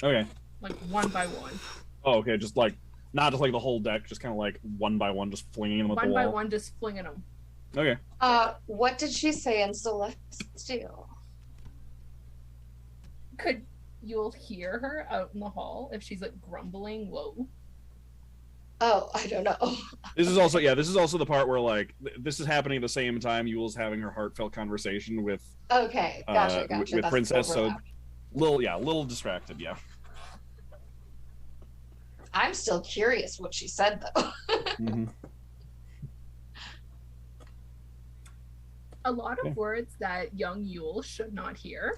Okay. Like one by one. Oh, okay. Just like, not just like the whole deck, just kind of like one by one, just flinging them at the wall. One by one, just flinging them. Okay. What did she say in Celestial? Could you'll hear her out in the hall if she's like grumbling low? Oh, I don't know. This is also the part where like this is happening at the same time Yule's having her heartfelt conversation with okay, gotcha. with Princess, so little distracted, yeah. I'm still curious what she said though. Mm-hmm. A lot of words that young Yule should not hear.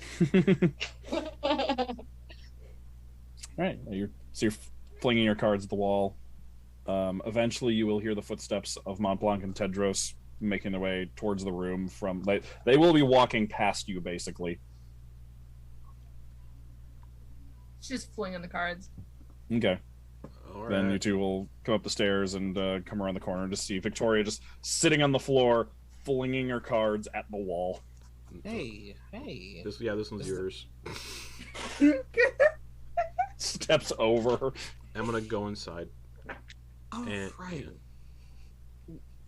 Right, you're flinging your cards at the wall. Eventually, you will hear the footsteps of Montblanc and Tedros making their way towards the room. They will be walking past you, basically. She's just flinging the cards. Okay. All right. Then you two will come up the stairs and come around the corner to see Viktoria just sitting on the floor, flinging her cards at the wall. Hey. This one's yours. Steps over. I'm gonna go inside. Oh, right.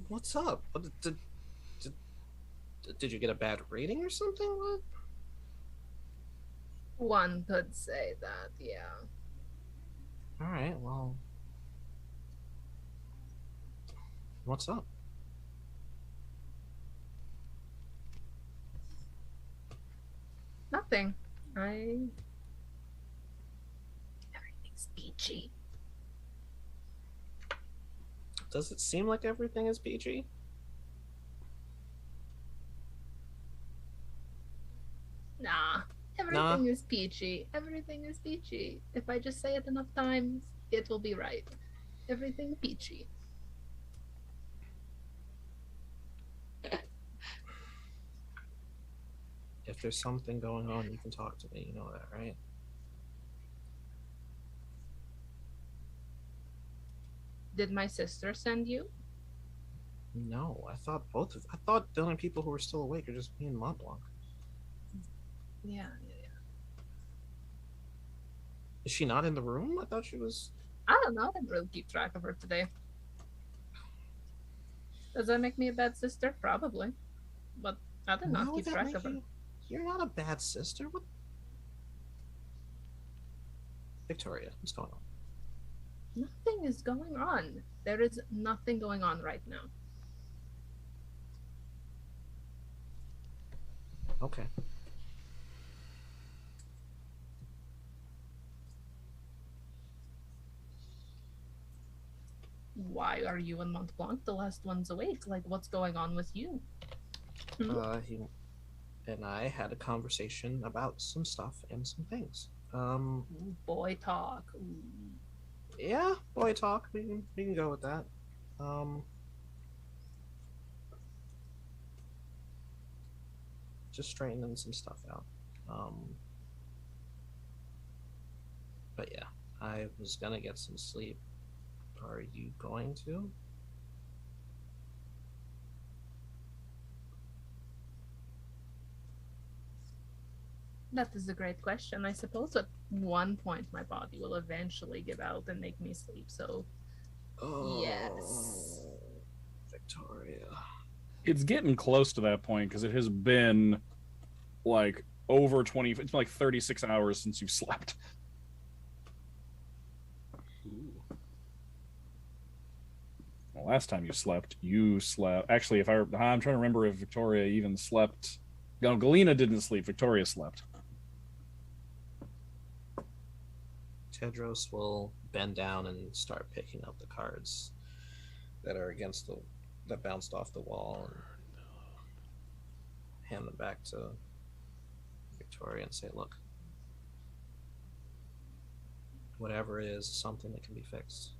What's up? Did you get a bad rating or something? What? One could say that, yeah. All right, well, what's up? Nothing. Everything's peachy. Does it seem like everything is peachy? Nah. Everything is peachy. Everything is peachy. If I just say it enough times, it will be right. Everything peachy. If there's something going on, you can talk to me. You know that, right? Did my sister send you? No, I thought the only people who were still awake are just me and Montblanc. Yeah. Is she not in the room? I thought she was. I don't know. I didn't really keep track of her today. Does that make me a bad sister? Probably. But I did not keep track of her. You're not a bad sister. What? Viktoria, what's going on? Nothing is going on. There is nothing going on right now. Okay. Why are you and Montblanc the last ones awake? Like, what's going on with you? He and I had a conversation about some stuff and some things. Boy talk. Ooh. Yeah, boy talk. We can go with that. Just straightening some stuff out. But yeah, I was gonna get some sleep. Are you going to? That is a great question. I suppose at one point my body will eventually give out and make me sleep, so yes. Viktoria. It's getting close to that point because it has been like over 20, it's like 36 hours since you've slept. Well, last time you slept. Actually, I'm trying to remember if Viktoria even slept. No, Galina didn't sleep. Viktoria slept. Tedros will bend down and start picking up the cards that are that bounced off the wall and hand them back to Viktoria and say, look, whatever it is something that can be fixed.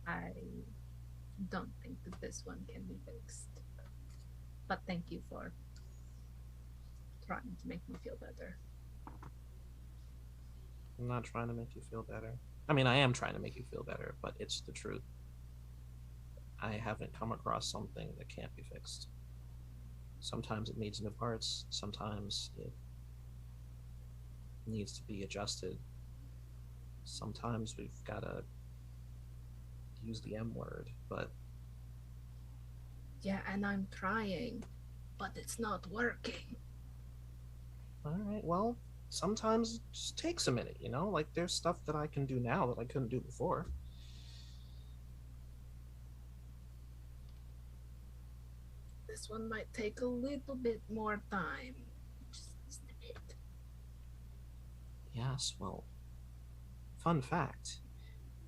I don't think that this one can be fixed. But thank you for trying to make me feel better. I'm not trying to make you feel better. I mean, I am trying to make you feel better, but it's the truth. I haven't come across something that can't be fixed. Sometimes it needs new parts. Sometimes it needs to be adjusted. Sometimes we've got to use the M word, but... Yeah, and I'm trying, but it's not working. Alright, well, sometimes it just takes a minute, you know? Like, there's stuff that I can do now that I couldn't do before. This one might take a little bit more time. Just a bit. Yes, well, fun fact,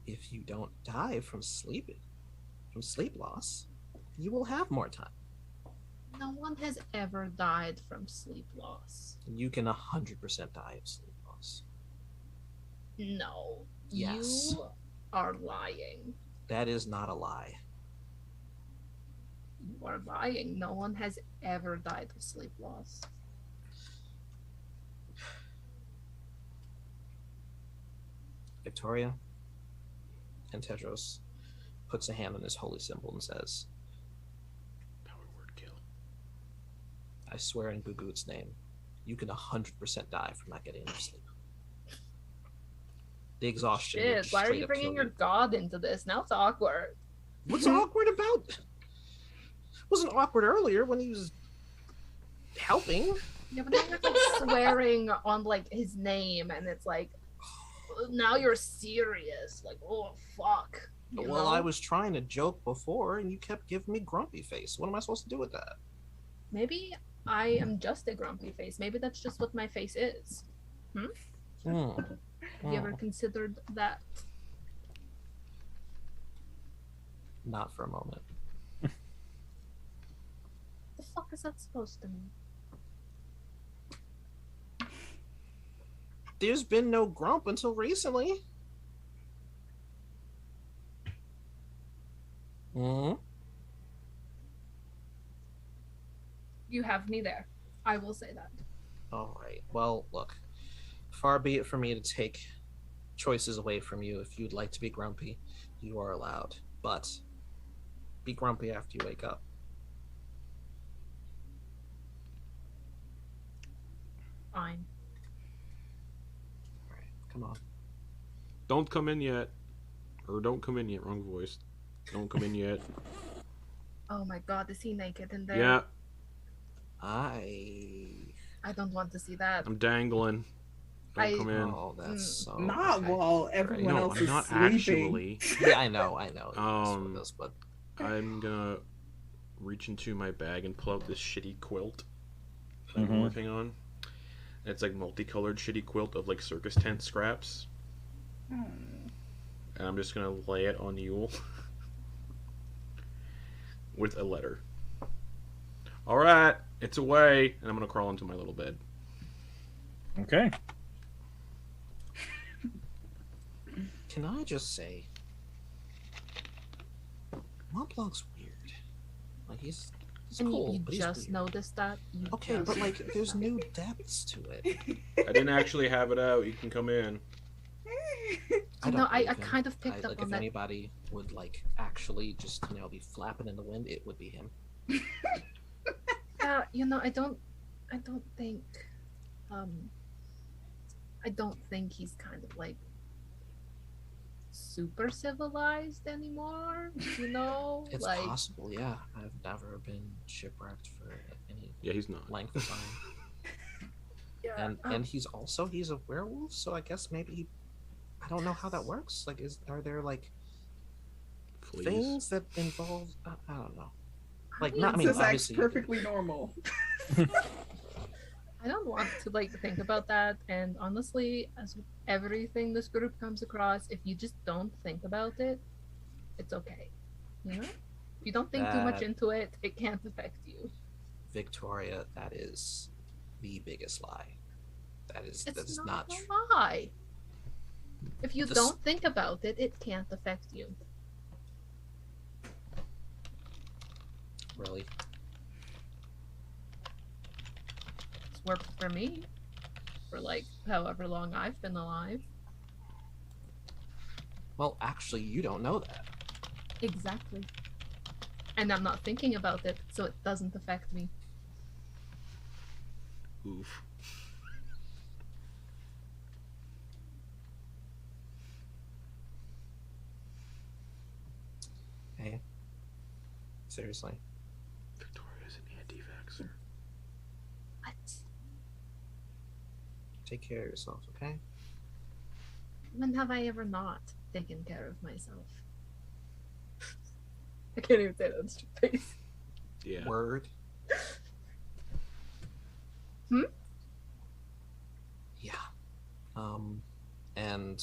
if you don't die from sleep loss, you will have more time. No one has ever died from sleep loss. You can 100% die of sleep loss. No. Yes. You are lying. That is not a lie. You are lying. No one has ever died of sleep loss. Viktoria and Tedros puts a hand on his holy symbol and says, Power word kill. I swear in Gugut's name, you can 100% die from not getting enough sleep. The exhaustion. Shit, why are you bringing your god into this? Now it's awkward. What's awkward about it? Wasn't awkward earlier when he was helping. Yeah, but now you're like swearing on like his name, and it's like, now you're serious. Like, oh fuck. Well, I was trying to joke before, and you kept giving me grumpy face. What am I supposed to do with that? Maybe I am just a grumpy face. Maybe that's just what my face is. Have you ever considered that? Not for a moment. The fuck is that supposed to mean? There's been no grump until recently. Hmm. You have me there. I will say that. All right. Well, look. Far be it for me to take choices away from you. If you'd like to be grumpy, you are allowed. But be grumpy after you wake up. Fine. All right. Come on. Don't come in yet. Or don't come in yet. Wrong voice. Don't come in yet. Oh my god, is he naked in there? Yeah, I don't want to see that. I'm dangling. Don't come in. Oh, that's so. Not okay. while everyone No, else I'm is not sleeping. actually. Yeah, I know. This, but I'm gonna reach into my bag and pull out this shitty quilt that I've been Mhm. working on. It's like multicolored shitty quilt of like circus tent scraps. And I'm just gonna lay it on Yule with a letter. Alright, it's away, and I'm gonna crawl into my little bed. Okay. can I just say, Montblanc's weird. Like he's And cool, you but he's just weird. noticed that? You Okay, just- but like there's new depths to it. I didn't actually have it out. You can come in. I No, don't I believe him. kind of picked up like on if that. anybody would like actually just be flapping in the wind, it would be him. I don't think, I don't think he's kind of like super civilized anymore. It's like possible, yeah. I've never been shipwrecked for any Yeah, he's not. length of time. yeah, And he's a werewolf, so I guess maybe I don't know how that works. Like, are there like Fleas. things that involve? I don't know. Like, mean, not. I mean, This acts obviously, perfectly normal. I don't want to like think about that. And honestly, as with everything this group comes across, if you just don't think about it, it's okay. If you don't think too much That- into it, it can't affect you. Victoria, that is the biggest lie. That is It's not a true. lie. If you This- don't think about it, it can't affect you. Really. It's worked for me for like however long I've been alive. Well, actually, you don't know that. Exactly. And I'm not thinking about it, so it doesn't affect me. Oof. Hey. Seriously. Victoria's an anti-vaxxer. What? Take care of yourself, okay? When have I ever not taken care of myself? I can't even say that straight face. Yeah. Word. Hmm? Yeah. And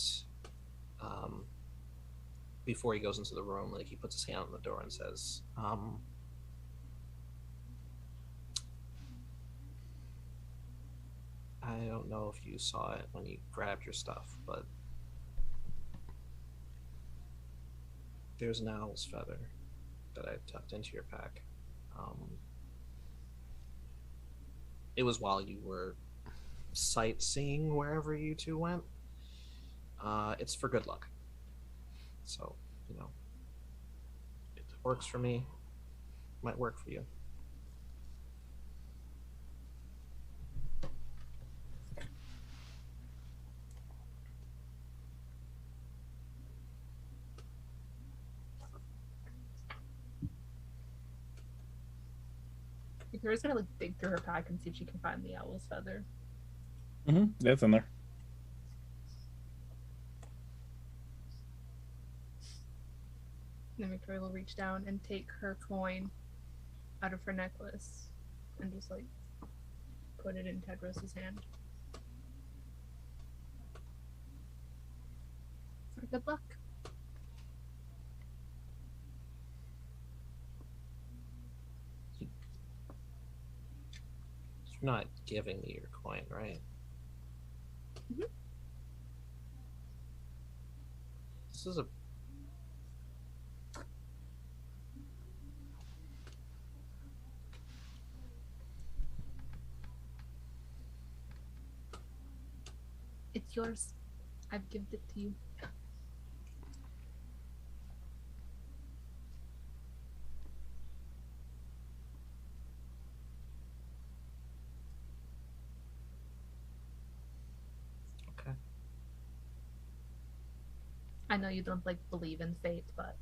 before he goes into the room, like he puts his hand on the door and says, I don't know if you saw it when you grabbed your stuff, but there's an owl's feather that I tucked into your pack. It was while you were sightseeing wherever you two went. It's for good luck. So, It's a works for me. Might work for you. Victoria's gonna like dig through her pack and see if she can find the owl's feather. That's in there. And then Victoria will reach down and take her coin out of her necklace and just like put it in Tedros' hand. For good luck. not giving me your coin, right? Mhm. This is a... It's yours. I've given it to you. Okay. I know you don't like believe in fate, but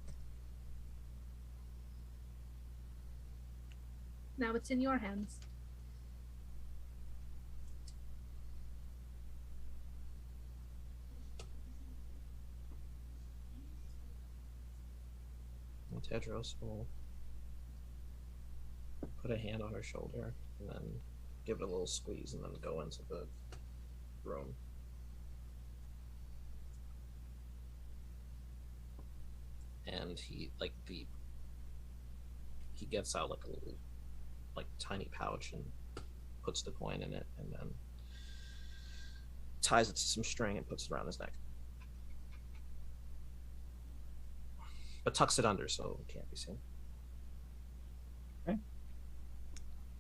now it's in your hands. And Tedros will put a hand on her shoulder and then give it a little squeeze and then go into the room. And he gets out like a little tiny pouch and puts the coin in it and then ties it to some string and puts it around his neck. But tucks it under so it can't be seen. Okay.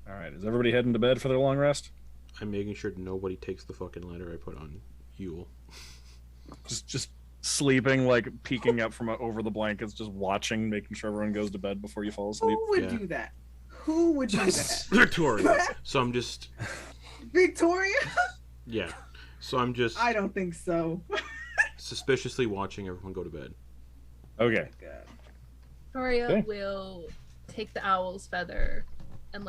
All right. Is everybody heading to bed for their long rest? I'm making sure nobody takes the fucking letter I put on Yule. Just sleeping, like peeking up from over the blankets, just watching, making sure everyone goes to bed before you fall asleep. Who would do that? Who would do that? Victoria. So I'm just... Victoria? Yeah. So I'm just I don't think so. suspiciously watching everyone go to bed. Okay. God. Victoria Okay. will take the owl's feather and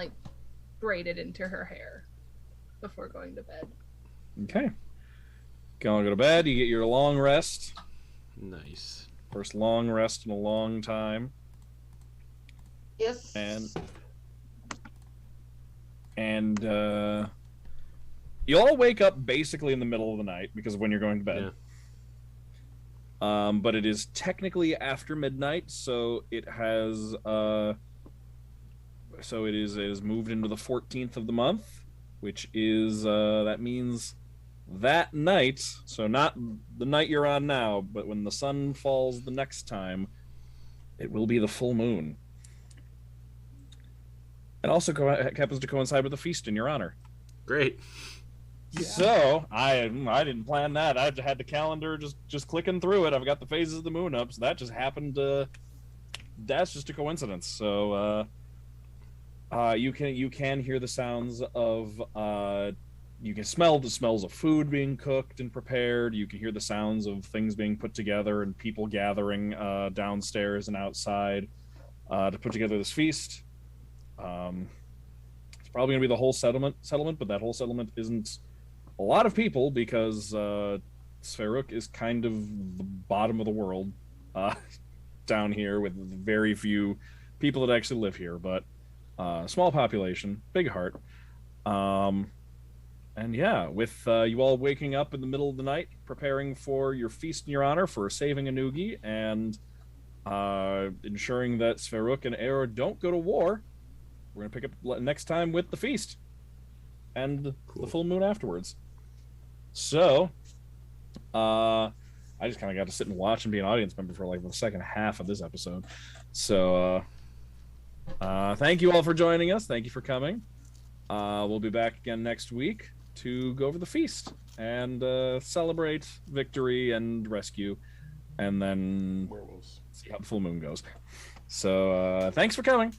braid it into her hair before going to bed. Okay. Gonna go to bed. You get your long rest. Nice. First long rest in a long time. Yes. And you all wake up basically in the middle of the night because of when you're going to bed. Yeah. But it is technically after midnight, so it has it is moved into the 14th of the month, which is that means that night, so not the night you're on now, but when the sun falls the next time, it will be the full moon. It also happens to coincide with a feast in your honor. Great. Yeah. So I didn't plan that. I had the calendar just clicking through it. I've got the phases of the moon up, so that just happened. That's just a coincidence. So you can hear the sounds of you can smell the smells of food being cooked and prepared. You can hear the sounds of things being put together and people gathering downstairs and outside to put together this feast. It's probably gonna be the whole settlement, but that whole settlement isn't a lot of people because Sveruk is kind of the bottom of the world down here with very few people that actually live here, but small population, big heart. And yeah, with you all waking up in the middle of the night, preparing for your feast in your honor for saving Anugi and ensuring that Sveruk and Aero don't go to war, we're going to pick up next time with the feast and Cool. the full moon afterwards. So, I just kind of got to sit and watch and be an audience member for the second half of this episode. So, thank you all for joining us. Thank you for coming. We'll be back again next week to go over the feast and celebrate victory and rescue, and then Werewolves. see how the full moon goes. So, thanks for coming.